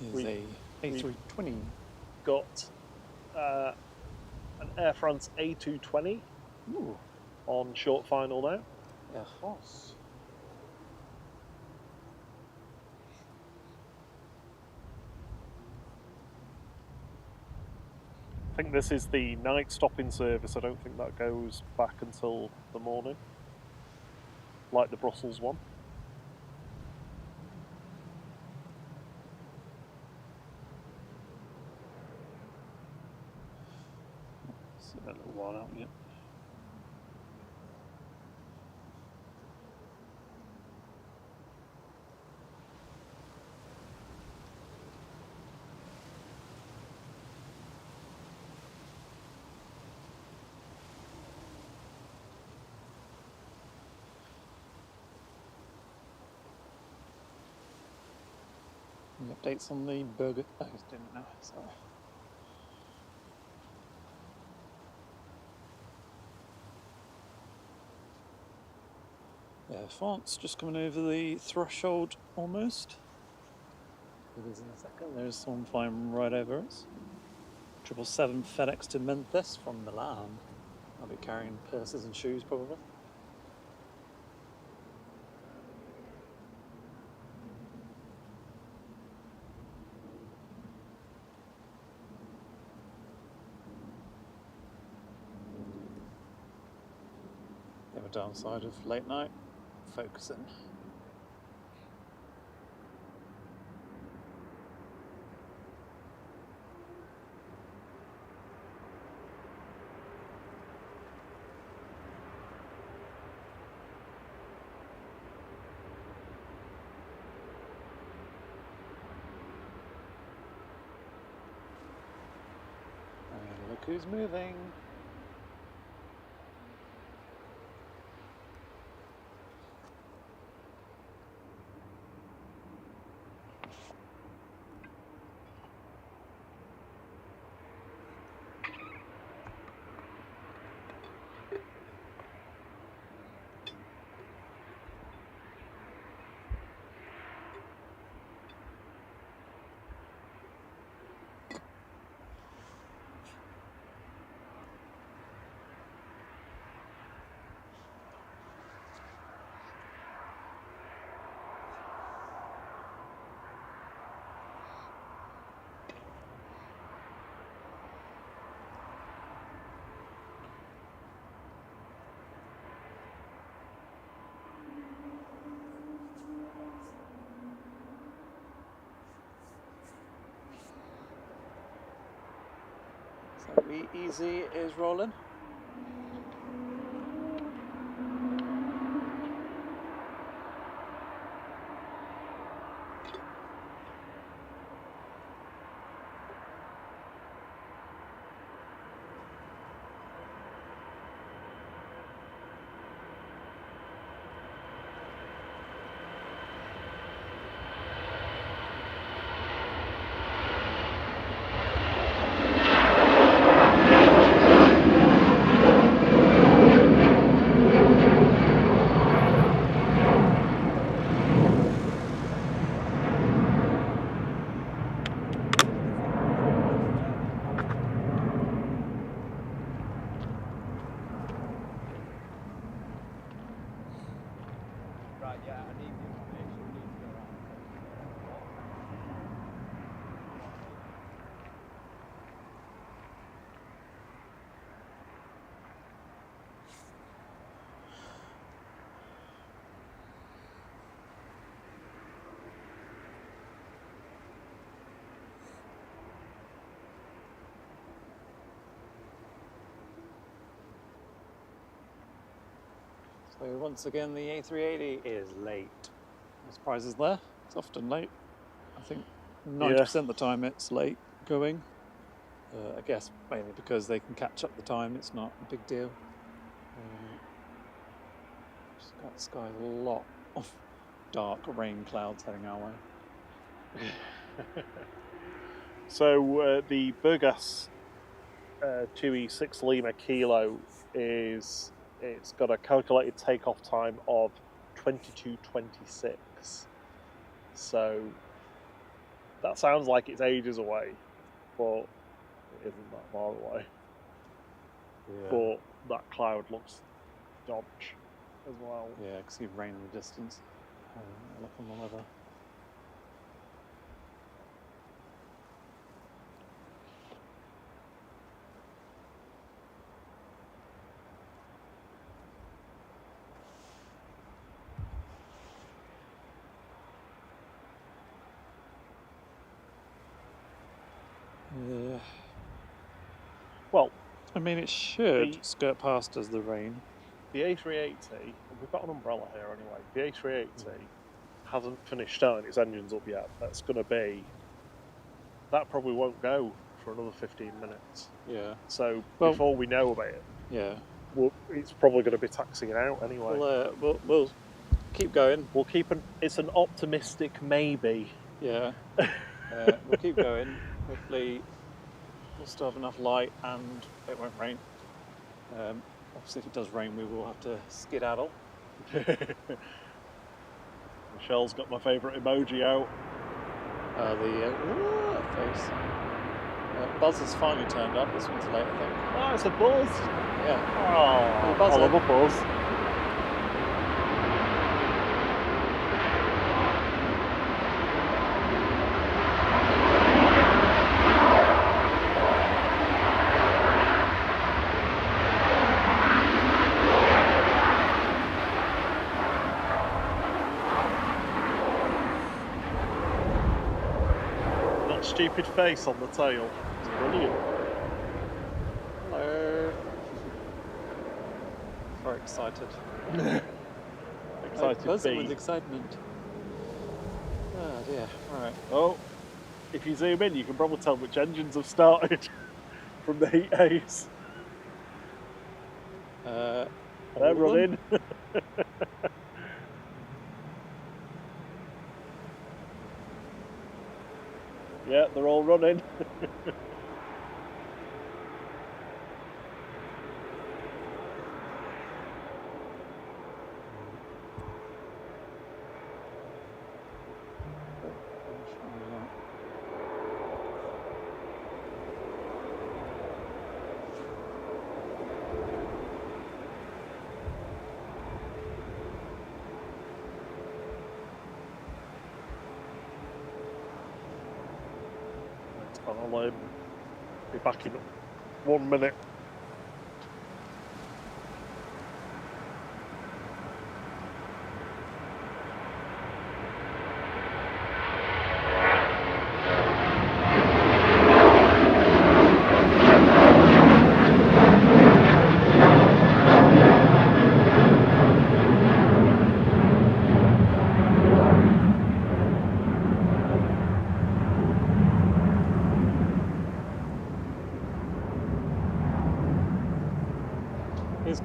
A: is a A320.
B: Got an Air France A220
A: Ooh,
B: on short final now.
A: Air France.
B: I think this is the night stopping service. I don't think that goes back until the morning, like the Brussels one.
A: It's a little while out yet. Any updates on the burger? I just didn't know. Sorry. Yeah, France just coming over the threshold almost. It is in a second. There's one flying right over us. 777 FedEx to Memphis from Milan. I'll be carrying purses and shoes probably. The other downside of late night, focusing. And look who's moving. So Easy is rolling.
C: Right, yeah, I need the information. We need to go around.
A: So once again, the A380 is late. No surprises there. It's often late. I think 90% of the time it's late going. I guess mainly because they can catch up the time. It's not a big deal. Just got the sky with a lot of dark rain clouds heading our way.
B: So the Burgas 2E6 Lima Kilo it's got a calculated takeoff time of 22:26. So that sounds like it's ages away, but it isn't that far away.
A: Yeah.
B: But that cloud looks dodge as well.
A: Yeah, I can see rain in the distance. Look on the weather. Yeah.
B: Well,
A: I mean, it should skirt past us, the rain.
B: the A380, we've got an umbrella here anyway. The A380 hasn't finished starting its engines up yet. That probably won't go for another 15 minutes.
A: Yeah.
B: So
A: Well,
B: before we know about it,
A: yeah,
B: it's probably going to be taxiing out anyway.
A: We'll keep going.
B: It's an optimistic maybe.
A: Yeah. We'll keep going. Hopefully we'll still have enough light and it won't rain. Obviously if it does rain we will have to skedaddle.
B: Michelle's got my favourite emoji out.
A: The face. Buzz has finally turned up. This one's late, I think.
B: Oh, it's a buzz.
A: Yeah.
B: Oh,
A: buzzer.
B: I love a buzz. That stupid face on the tail is brilliant.
A: Hello. Very excited.
B: Excited
A: Buzzing
B: bee.
A: with excitement. Oh dear. Right.
B: Oh, if you zoom in, you can probably tell which engines have started from the heat haze. They're running. Yeah, they're all running. I'll be back in 1 minute.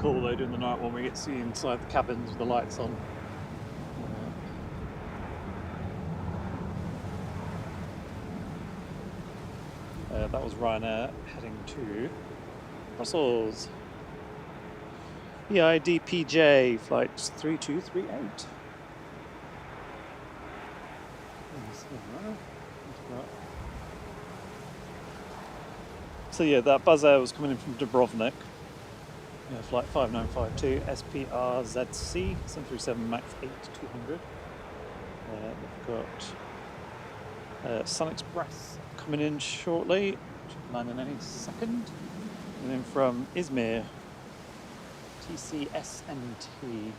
A: cool though doing the night one. We get to see inside the cabins with the lights on. That was Ryanair heading to Brussels. EIDPJ flight 3238. So yeah, that Buzz Air was coming in from Dubrovnik. Flight 5952 SPRZC 737 MAX 8-200. We've got Sun Express coming in shortly, should land in any second. And then from Izmir, TCSNT.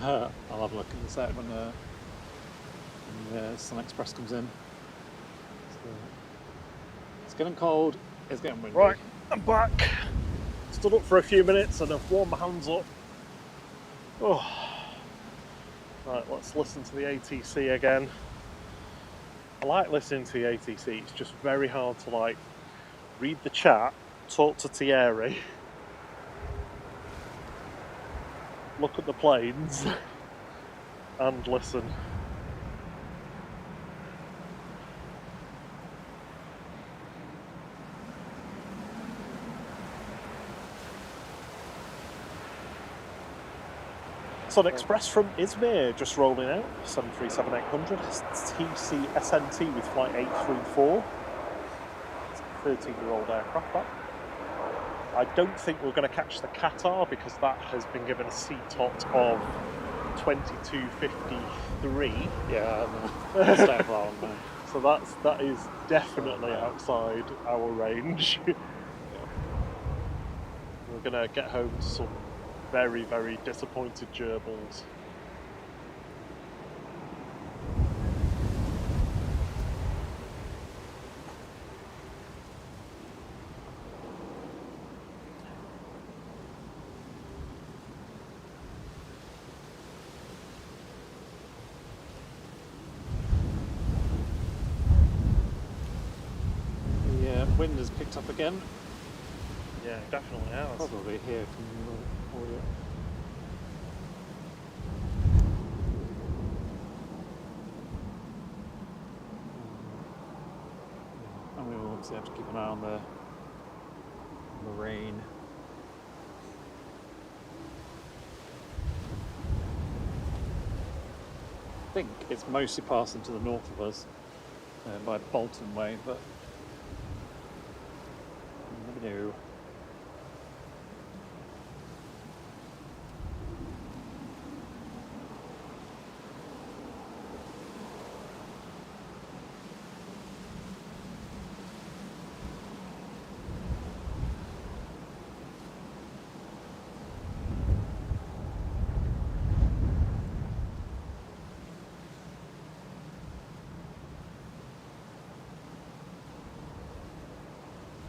A: I'll have a look in a sec when the Sun Express comes in. So, it's getting cold, it's getting windy.
B: Right, I'm back. Stood up for a few minutes and I've warmed my hands up. Oh. Right, let's listen to the ATC again. I like listening to the ATC, it's just very hard to like read the chat, talk to Thierry, look at the planes and listen. Sun Express from Izmir just rolling out, 737-800, TCSNT with flight 834. It's a 13-year-old aircraft that. I don't think we're going to catch the Qatar because that has been given a CTOT of 2253.
A: Yeah, that's that one, man.
B: So that is definitely outside our range. We're going to get home to some very, very disappointed gerbils.
A: The wind has picked up again.
B: Yeah, definitely has.
A: Probably here from the audio. And we will obviously have to keep an eye on the rain. I think it's mostly passing to the north of us by Bolton way, but you never know.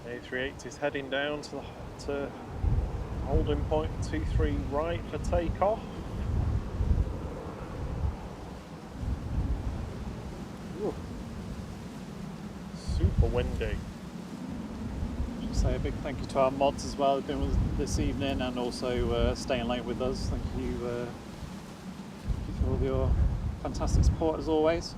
B: A380 is heading down to holding point 23 right for takeoff. Ooh. Super windy.
A: Should say a big thank you to our mods as well who've been with us this evening and also staying late with us. Thank you for all your fantastic support as always.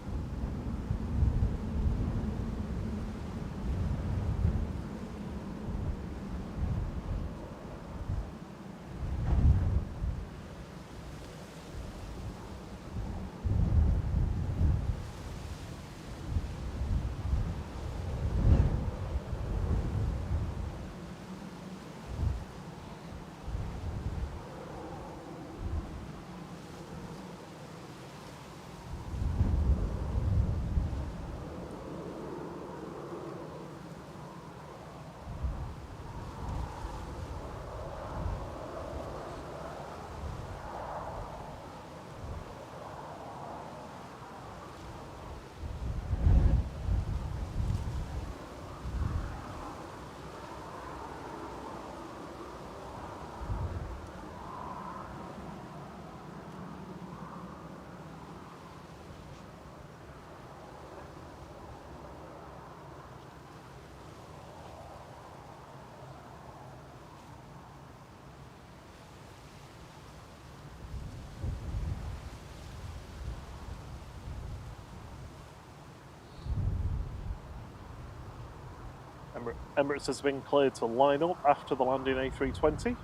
B: Emirates has been cleared to line up after the landing A320.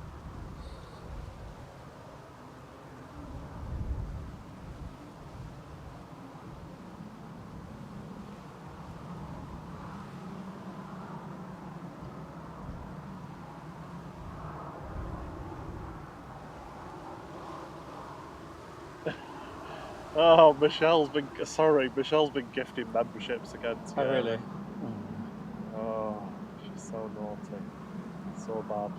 B: Oh, Michelle's been gifting memberships again.
A: Oh, really?
B: Oh, she's so naughty, so bad.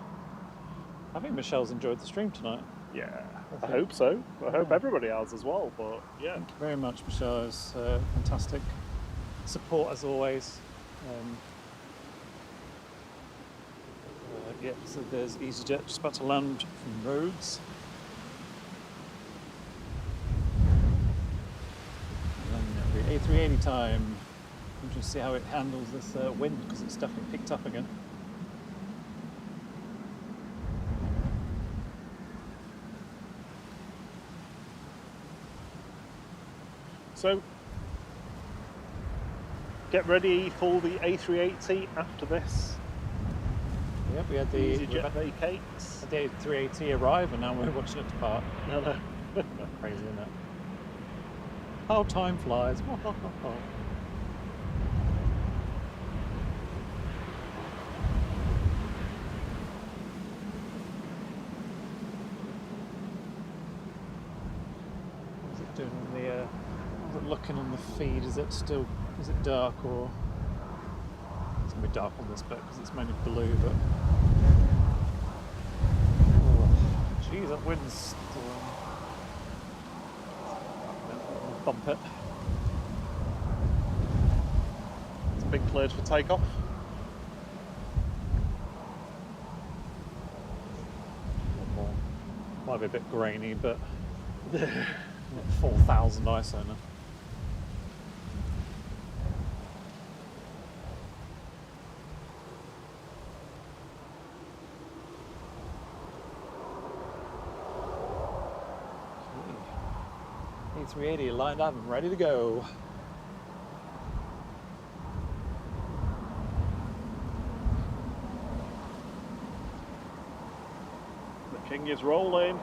A: I think Michelle's enjoyed the stream tonight.
B: Yeah, I hope so. I hope everybody has as well. But yeah,
A: Thank you very much, Michelle. It's fantastic support as always. Yeah, so there's EasyJet just about to land from Rhodes. And then it'll be A380 time. Interesting to see how it handles this wind, because it's definitely picked up again.
B: so get ready for the A380 after this.
A: Yep, we had the
B: EasyJet vacates.
A: the A380 arrive, and now we're watching it depart.
B: No.
A: Crazy, isn't it? How time flies. What's it doing on the? How's it looking on the feed? Is it dark, or it's gonna be dark on this bit because it's mainly blue, but. Geez, that wind's still bump it.
B: It's been cleared for takeoff.
A: One more. Might be a bit grainy, but 4,000 ISO now. A380 lined up and ready to go.
B: The king is rolling.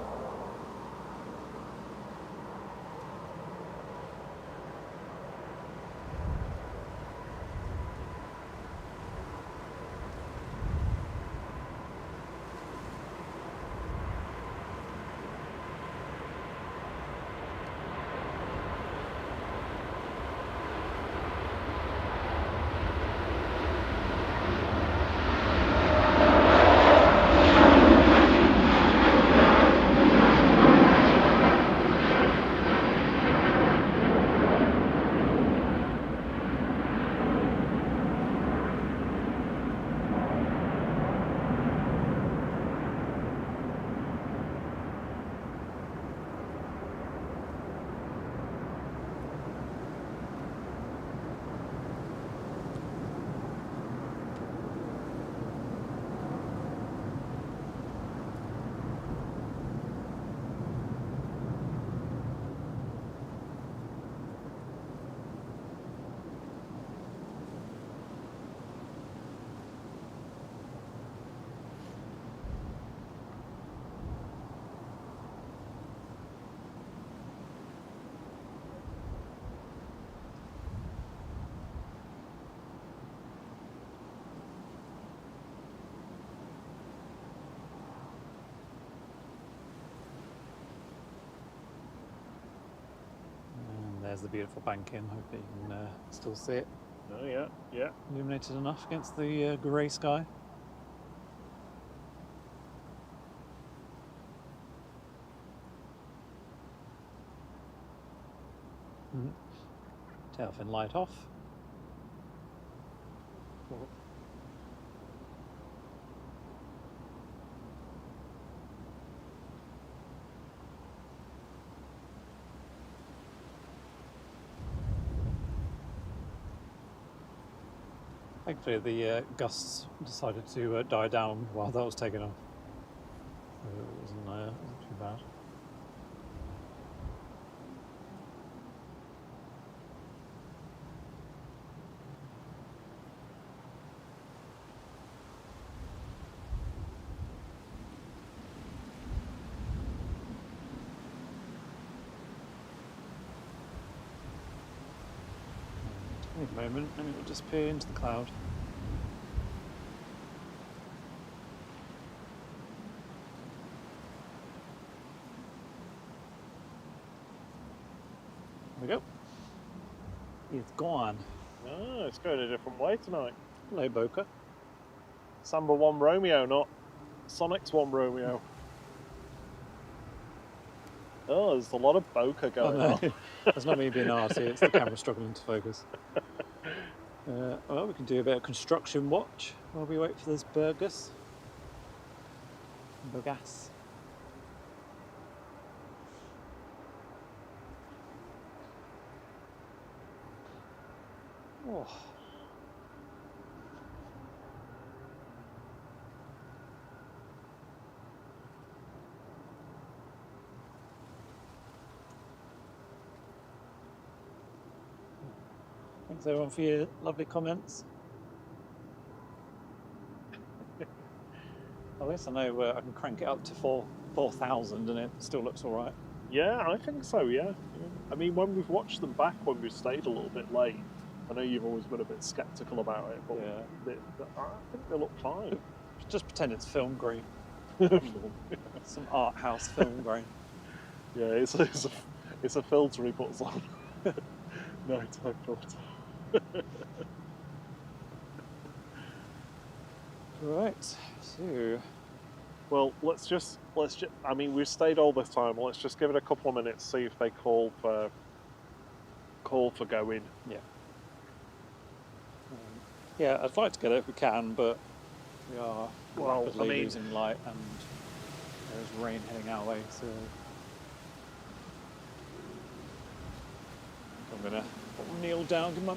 A: And there's the beautiful banking. Hope you can still see it.
B: Oh yeah, yeah.
A: Illuminated enough against the grey sky. Tail fin light off. Thankfully, the gusts decided to die down while that was taken off. So it wasn't too bad. Wait a moment, and it will disappear into the cloud. There we go. It's gone.
B: Ah, it's going a different way tonight.
A: Hello, Boca.
B: Samba 1 Romeo, not Sonic's 1 Romeo. Oh, there's a lot of bokeh going on.
A: That's not me being arty, it's the camera struggling to focus. Well, we can do a bit of construction watch while we wait for this Burgas. Oh. Thanks everyone for your lovely comments. At least I know I can crank it up to 4,000 and it still looks all right.
B: Yeah, I think so, yeah. I mean, when we've watched them back when we've stayed a little bit late, I know you've always been a bit sceptical about it, but
A: Yeah.
B: I think they look fine.
A: Just pretend it's film grain. Some art house film grain.
B: Yeah, it's a filter he puts on. Nighttime filter.
A: Right, so
B: Well, let's just. I mean, we've stayed all this time. Let's just give it a couple of minutes, see if they call for going.
A: yeah. Yeah, I'd like to get it if we can, but we are rapidly losing light and there's rain heading our way, so I'm gonna kneel down, give my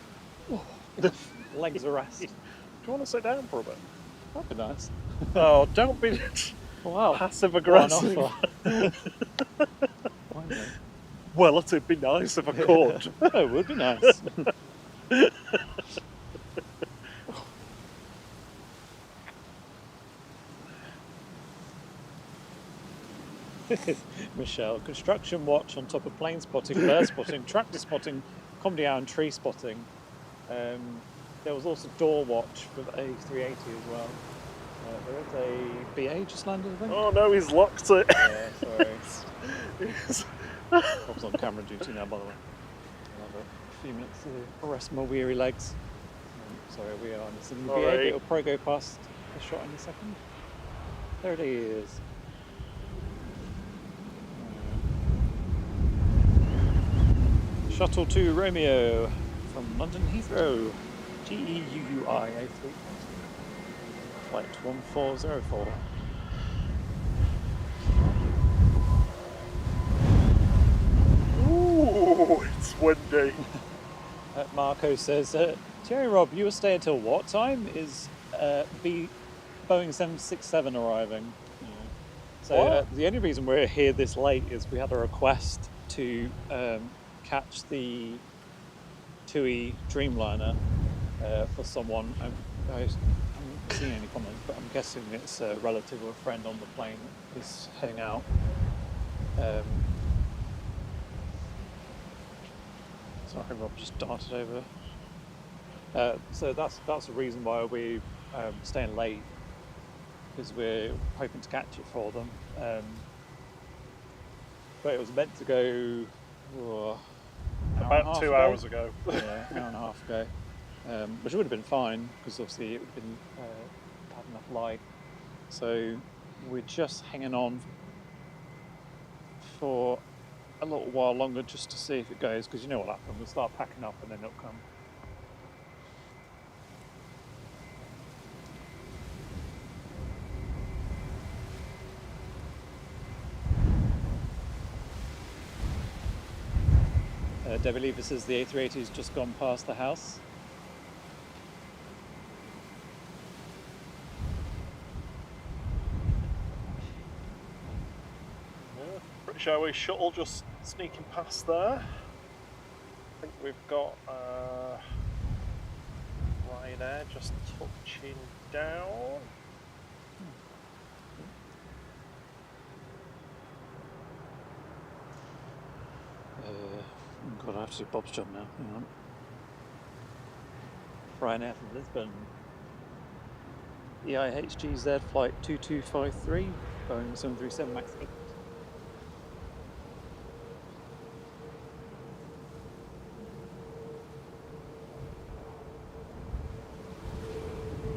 A: legs a rest.
B: Do you want to sit down for a bit?
A: That'd be nice.
B: Oh, don't be
A: Wow.
B: passive aggressive. Well, it'd be nice if I could.
A: Oh, it would be nice. Michelle, construction watch on top of plane spotting, bird spotting, tractor spotting, comedy hour and tree spotting. There was also door watch for the A380 as well. There is a BA just landed, I think.
B: Oh no, he's locked it.
A: Yeah, sorry. Bob's on camera duty now, by the way. I'll have a few minutes to rest my weary legs. Sorry, we are missing the BA, but it'll probably go past the shot in a second. There it is. Shuttle to Romeo from London Heathrow, GEUUI A3, flight 1404.
B: Ooh, it's windy.
A: Marco says, Terry Rob, you will stay until what time? Is Boeing 767 arriving? Yeah. So the only reason we're here this late is we had a request to catch the TUI Dreamliner for someone. I haven't seen any comments, but I'm guessing it's a relative or a friend on the plane that is heading out. Sorry, Rob just darted over. So that's the reason why we're staying late, because we're hoping to catch it for them. But it was meant to go
B: about 2 hours ago.
A: Yeah, an hour and a half ago, which would have been fine because obviously it would have been had enough light. So we're just hanging on for a little while longer just to see if it goes, because you know what'll happen, we'll start packing up and then it'll come. Debbie Lever says the A380's just gone past the house.
B: Yeah, pretty sure we shuttle just sneaking past there. I think we've got Ryanair just touching down.
A: God, I have to do Bob's job now. Hang on. Ryanair from Lisbon. EIHGZ flight 2253, Boeing 737 MAX 8.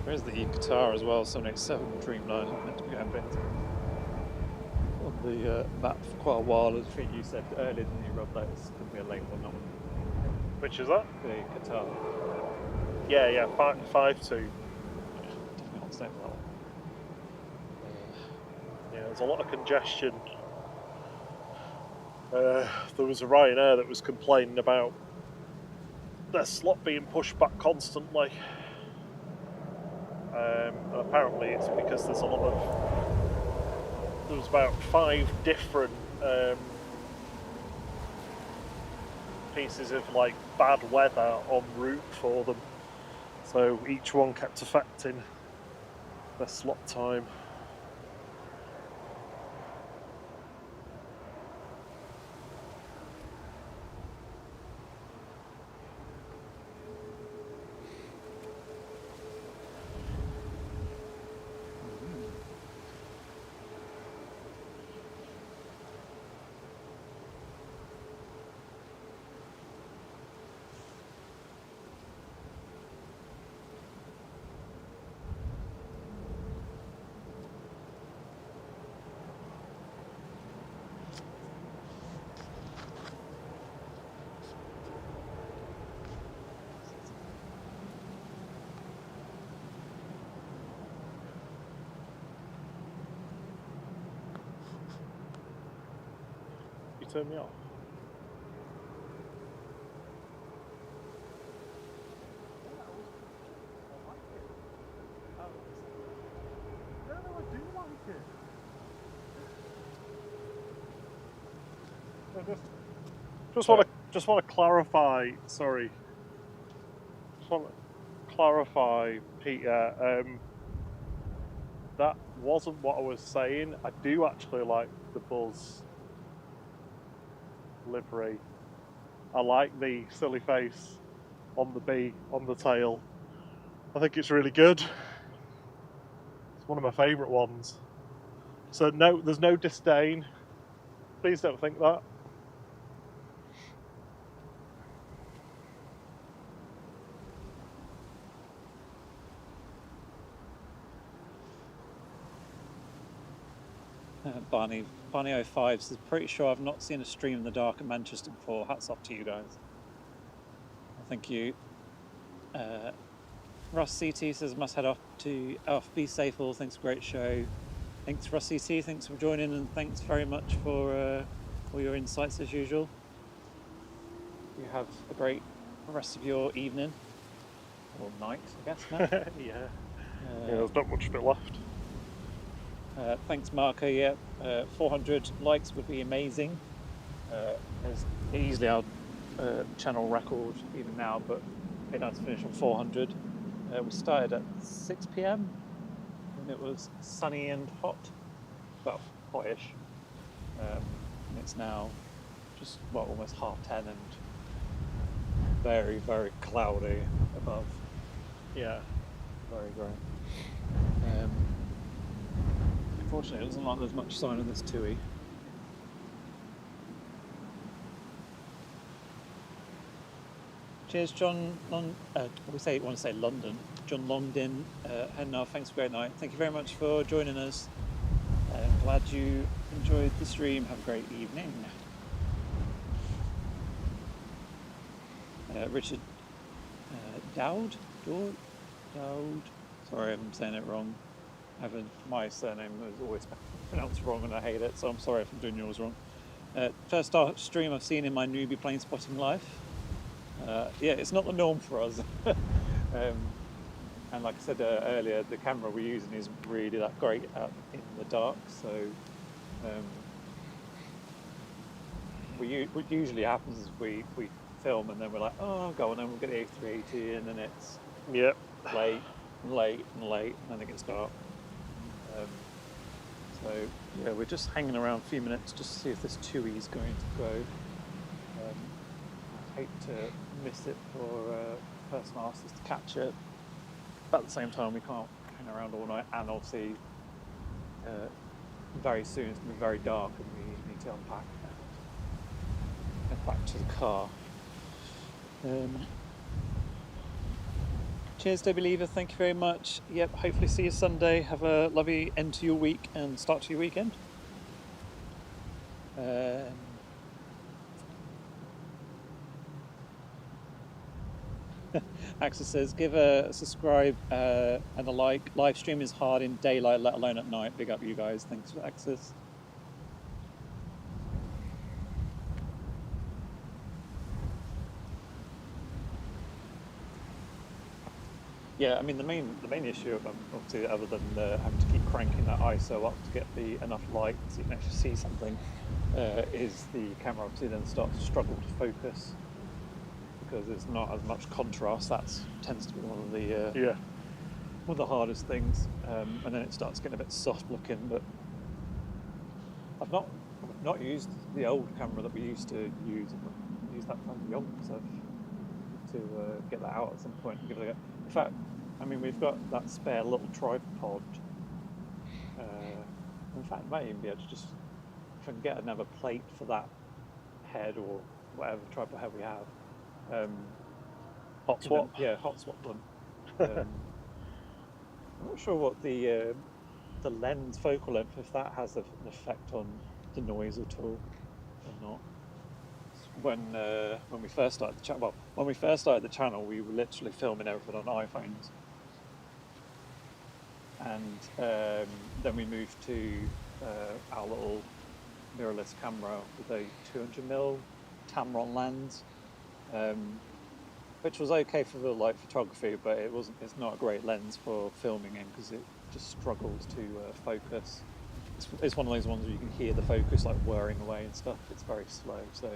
A: There's the Qatar as well, 787 Dreamliner, meant to be going on the map for quite a while. As I think you said earlier, didn't you, Rob, that it's going to be a late one, that one.
B: Which is that?
A: The Qatar.
B: Yeah, 5-2.
A: Definitely not staying for that one.
B: Yeah, there's a lot of congestion. There was a Ryanair that was complaining about their slot being pushed back constantly. And apparently it's because there's a lot of... There was about 5 different pieces of like bad weather en route for them. So each one kept affecting their slot time. You turn me off. No, I do like it. Just want to clarify. Sorry. Just want to clarify, Peter. That wasn't what I was saying. I do actually like the Buzz livery. I like the silly face on the B, on the tail. I think it's really good. It's one of my favourite ones. So no, there's no disdain. Please don't think that.
A: Barney 05 says, pretty sure I've not seen a stream in the dark in Manchester before. Hats off to you guys. Thank you. Russ CT says, must head off. Be safe all. Thanks, great show. Thanks, Russ CT. Thanks for joining, and thanks very much for all your insights as usual. You have a great rest of your evening or night, I guess. Now.
B: Yeah, there's not much bit left.
A: Thanks, Marco. Yeah, 400 likes would be amazing. It's easily our channel record even now, but it has to finish on 400. We started at 6 p.m. and it was sunny and hot, well, hot-ish. And it's now just almost 10:30 and very, very cloudy above.
B: Yeah,
A: very grey. Unfortunately, it doesn't look like there's much sign of this TUI. Cheers, John. Want to say London. John Longdon, Henna, thanks for a great night. Thank you very much for joining us. Glad you enjoyed the stream. Have a great evening. Richard Dowd. Sorry if I'm saying it wrong. My surname is always pronounced wrong and I hate it, so I'm sorry if I'm doing yours wrong. First stream I've seen in my newbie plane spotting life. Yeah, it's not the norm for us. And like I said earlier, the camera we're using is really that great out in the dark, so what usually happens is we film and then we're like, oh, go on, then we'll get the A380, and then it's late, and then it gets dark. So yeah, we're just hanging around a few minutes just to see if this TUI is going to go. I hate to miss it for person asked us to catch it. But at the same time, we can't hang around all night, and obviously very soon it's going to be very dark and we need to unpack and head back to the car. Cheers, Debbie Lever, thank you very much. Yep, hopefully see you Sunday. Have a lovely end to your week and start to your weekend. Axis says, give a subscribe and a like. Live stream is hard in daylight, let alone at night. Big up you guys. Thanks for Axis. Yeah, I mean the main issue, obviously, other than having to keep cranking that ISO up to get enough light so you can actually see something, is the camera obviously then starts to struggle to focus because there's not as much contrast. That tends to be one of the hardest things, and then it starts getting a bit soft looking. But I've not used the old camera that we used to use. I've used that for the young stuff to get that out at some point and give it a go. In fact, I mean, we've got that spare little tripod. In fact, I might even be able to just, if I can get another plate for that head or whatever tripod head we have.
B: Hot swap?
A: Yeah, hot swap them. I'm not sure what the lens focal length, if that has an effect on the noise at all or not. When we first started the channel, we were literally filming everything on iPhones, and then we moved to our little mirrorless camera with a 200mm Tamron lens, which was okay for the light photography, but it's not a great lens for filming in because it just struggles to focus. It's one of those ones where you can hear the focus like whirring away and stuff. It's very slow, so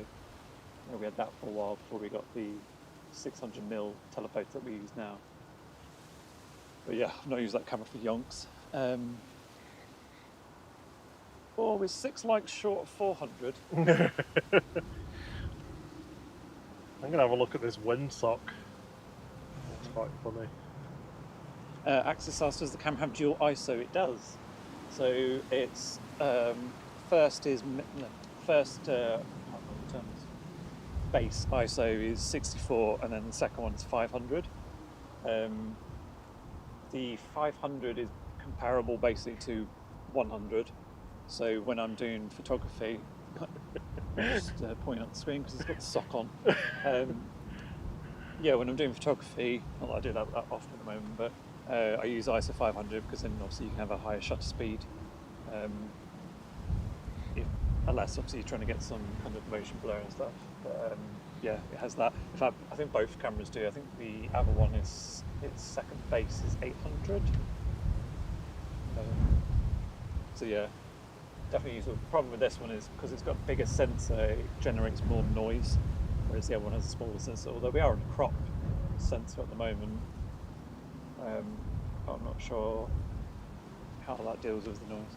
A: we had that for a while before we got the 600mm telephoto that we use now. But yeah, I've not used that camera for yonks. We're 6 likes short of 400.
B: I'm going to have a look at this windsock. It's quite funny.
A: Axis asks, does the camera have dual ISO? It does. So it's first base ISO is 64, and then the second one is 500. The 500 is comparable basically to 100. So when I'm doing photography, just pointing at the screen because it's got the sock on. Yeah, when I'm doing photography, not that I do that often at the moment, but I use ISO 500 because then obviously you can have a higher shutter speed. Unless obviously you're trying to get some kind of motion blur and stuff. But yeah, it has that. In fact, I think both cameras do. I think the other one its second base is 800. So yeah, definitely use it. The problem with this one is because it's got a bigger sensor, it generates more noise, whereas the other one has a smaller sensor. Although we are on a crop sensor at the moment, I'm not sure how that deals with the noise.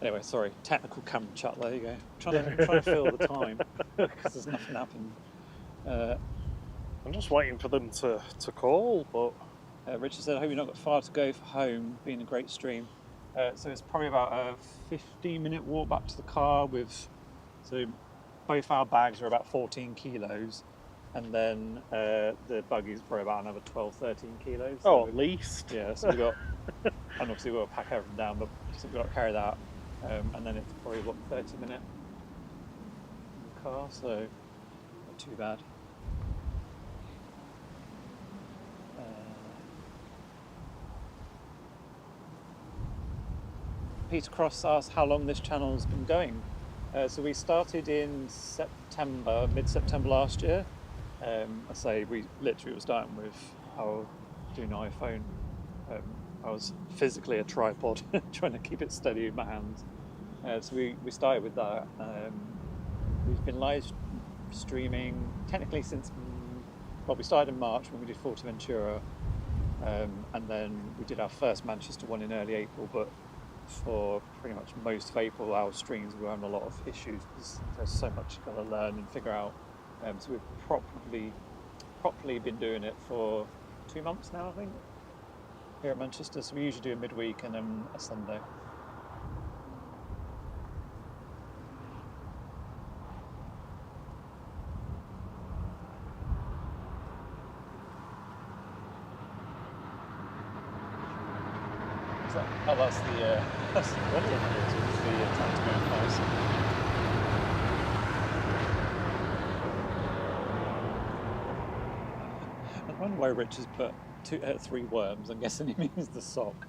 A: Anyway, sorry, technical camera chat, there you go. Trying to fill the time because there's nothing happened.
B: I'm just waiting for them to call, but...
A: Richard said, I hope you've not got far to go for home, being a great stream. So it's probably about a 15-minute walk back to the car so both our bags are about 14 kilos, and then the buggy's probably about another 12, 13 kilos. So
B: at least.
A: Yeah, so we've got, and obviously we've got to pack everything down, but so we've got to carry that. And then it's probably, 30 minutes in the car, so not too bad. Peter Cross asked how long this channel's been going. So we started in mid-September last year. I say we literally were starting with doing iPhone. I was physically a tripod, trying to keep it steady in my hands. So we started with that. We've been live streaming technically since, we started in March when we did Fuerteventura, and then we did our first Manchester one in early April, but for pretty much most of April our streams were having a lot of issues because there's so much you've got to learn and figure out. So we've properly been doing it for 2 months now, I think, here at Manchester. So we usually do a midweek and then a Sunday. Oh, that's the rental theatre, the tactical advice. I wonder why Rich has put 3 worms. I'm guessing he means the sock.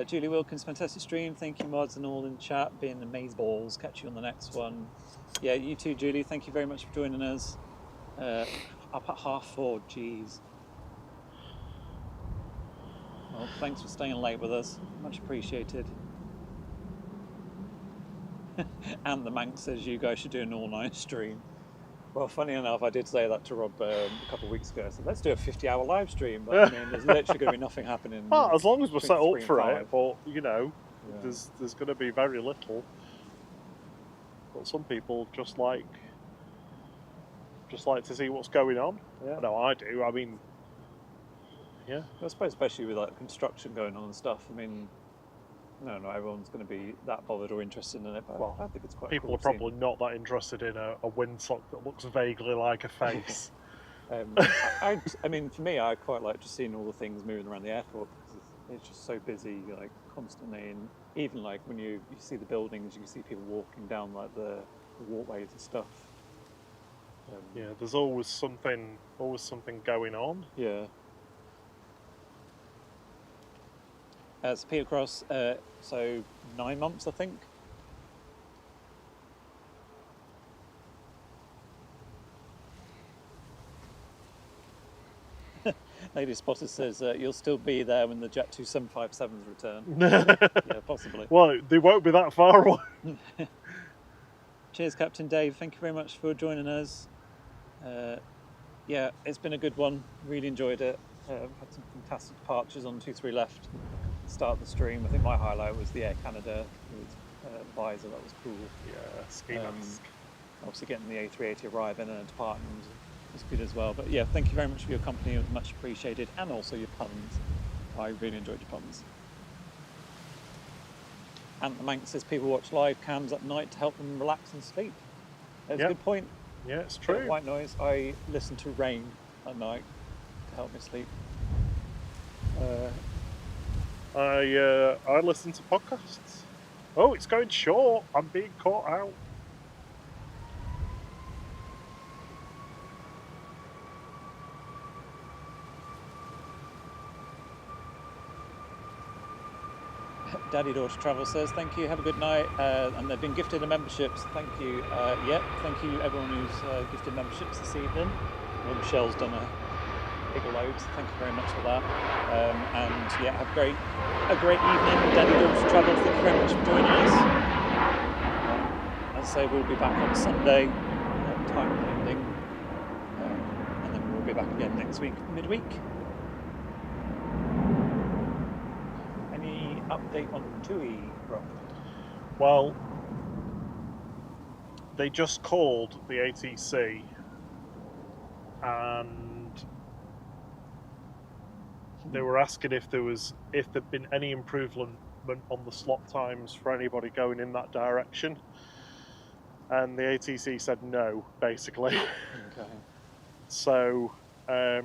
A: Julie Wilkins, fantastic stream. Thank you, mods and all in chat. Being amazeballs. Catch you on the next one. Yeah, you too, Julie. Thank you very much for joining us. Up at 4:30. Jeez. Well, thanks for staying late with us. Much appreciated. And the Manx says you guys should do an all-night stream. Well, funny enough, I did say that to Rob a couple of weeks ago. I said, let's do a 50-hour live stream. But I mean, there's literally going to be nothing happening.
B: Well, as long as we're set
A: between
B: up
A: 3 and
B: for
A: 5.
B: it, but you know,
A: Yeah.
B: there's going to be very little. But some people just like to see what's going on.
A: Yeah.
B: I know I do. I mean, yeah.
A: I suppose especially with like construction going on and stuff. I mean, no, not everyone's going to be that bothered or interested in it. But
B: Well,
A: I think it's quite.
B: People
A: cool
B: are probably not that interested in a windsock that looks vaguely like a face.
A: I mean, for me, I quite like just seeing all the things moving around the airport because it's just so busy, like constantly. And even like when you see the buildings, you can see people walking down like the walkways and stuff.
B: Yeah, there's always something going on.
A: Yeah. So Peter Cross, so 9 months, I think. Lady Spotter says you'll still be there when the Jet 2757s return. Yeah, possibly.
B: Well, they won't be that far away.
A: Cheers, Captain Dave. Thank you very much for joining us. Yeah, it's been a good one. Really enjoyed it. Had some fantastic departures on 2-3 left. Start of the stream. I think my highlight was the Air Canada with visor. That was cool.
B: Yeah, ski mask.
A: Obviously, getting the A380 arriving and departing was good as well. But yeah, thank you very much for your company. It was much appreciated, and also your puns. I really enjoyed your puns. And the Manx says people watch live cams at night to help them relax and sleep. That's a good point.
B: Yeah, it's true.
A: White noise. I listen to rain at night to help me sleep.
B: I listen to podcasts. Oh, it's going short. I'm being caught out.
A: Daddy Daughter Travel says, thank you, have a good night. And they've been gifted a memberships. Thank you. Yeah, thank you everyone who's gifted memberships this evening. Well, Michelle's done a big load, so thank you very much for that. And yeah, have a great evening. Daddy Daughter Travel, thank you very much for joining us. As I say, we'll be back on Sunday, time pending. And then we'll be back again next week, midweek. Update on TUI, Rob?
B: Well, they just called the ATC and they were asking if there'd been any improvement on the slot times for anybody going in that direction, and the ATC said no, basically.
A: Okay.
B: So I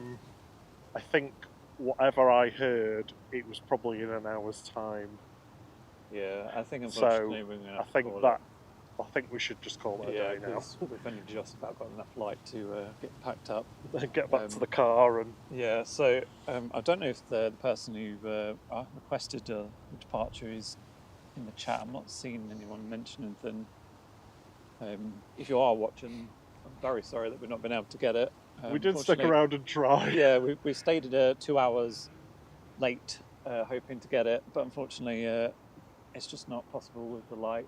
B: think whatever I heard, it was probably in an hour's time.
A: Yeah, I think unfortunately
B: So
A: we're going to have
B: I think
A: to call
B: that I think we should just call it a day now.
A: We've only just about got enough light to get packed up.
B: Get back to the car and.
A: Yeah, so I don't know if the person who requested a departure is in the chat. I'm not seeing anyone mention anything. If you are watching, I'm very sorry that we've not been able to get it.
B: We did stick around and try.
A: Yeah, we stayed at 2 hours late, hoping to get it, but unfortunately it's just not possible with the light.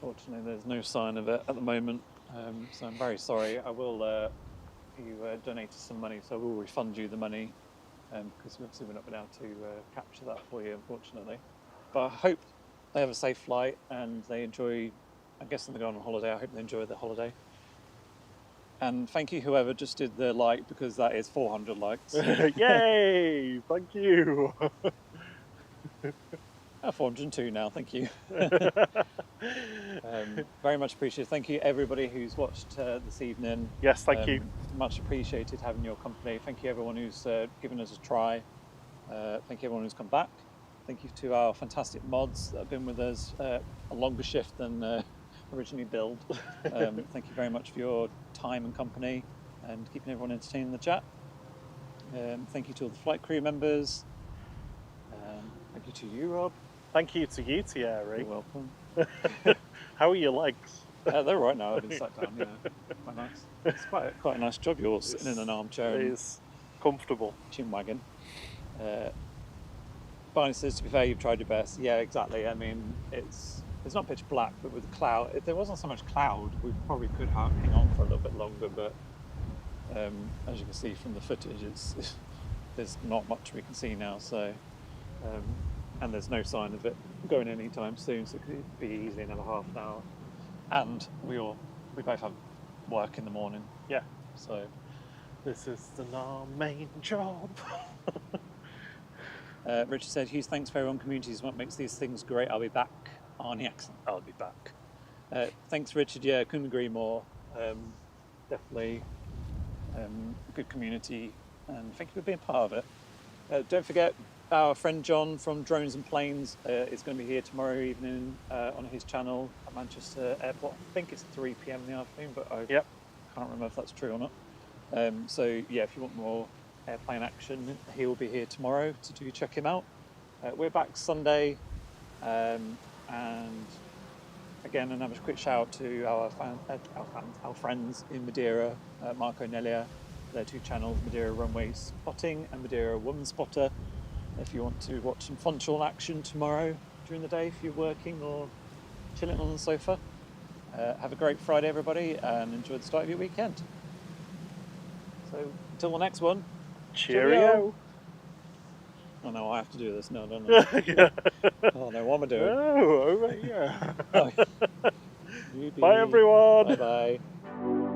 A: Fortunately, there's no sign of it at the moment, so I'm very sorry. I will. You donated some money, so I will refund you the money, because obviously we're not been able to capture that for you, unfortunately. But I hope they have a safe flight and they enjoy. I'm guessing they're going on holiday. I hope they enjoy their holiday. And thank you whoever just did the like, because that is 400 likes.
B: Yay! Thank you.
A: 402 now, thank you. Very much appreciated. Thank you everybody who's watched this evening.
B: Yes, thank you.
A: Much appreciated having your company. Thank you everyone who's given us a try. Thank you everyone who's come back. Thank you to our fantastic mods that have been with us a longer shift than originally billed. Thank you very much for your time and company and keeping everyone entertained in the chat. Thank you to all the flight crew members. Thank you to you, Rob.
B: Thank you to you, Thierry.
A: You're welcome.
B: How are your legs?
A: They're right now. I've been sat down. Yeah, quite nice. It's quite a nice job. You're sitting in an armchair.
B: It is comfortable.
A: Chin wagon. Barney says, to be fair, you've tried your best. Yeah, exactly. I mean, it's not pitch black, but with the cloud, if there wasn't so much cloud, we probably could hang on for a little bit longer. But as you can see from the footage, there's not much we can see now. So, and there's no sign of it going anytime soon. So it could be easily another half an hour. And we both have work in the morning.
B: Yeah.
A: So
B: this is our main job.
A: Richard said, huge thanks for everyone. Community is what makes these things great. I'll be back. Arnie accent. I'll be back. Thanks, Richard. Yeah, couldn't agree more. Definitely good community, and thank you for being part of it. Don't forget, our friend John from Drones and Planes is going to be here tomorrow evening on his channel at Manchester Airport. I think it's 3 p.m. in the afternoon, but I can't remember if that's true or not. So yeah, if you want more airplane action, he will be here tomorrow to check him out. We're back Sunday, and again, another quick shout out to our friends in Madeira, Marco Nelia, their two channels, Madeira Runway Spotting and Madeira Woman Spotter. If you want to watch some fun shore action tomorrow during the day, if you're working or chilling on the sofa. Have a great Friday, everybody, and enjoy the start of your weekend. So until the next one.
B: Cheerio.
A: Oh no, I have to do this now, don't I?
B: Yeah.
A: Oh no, what am I doing?
B: Oh, yeah.
A: Oh.
B: Bye, everyone.
A: Bye bye.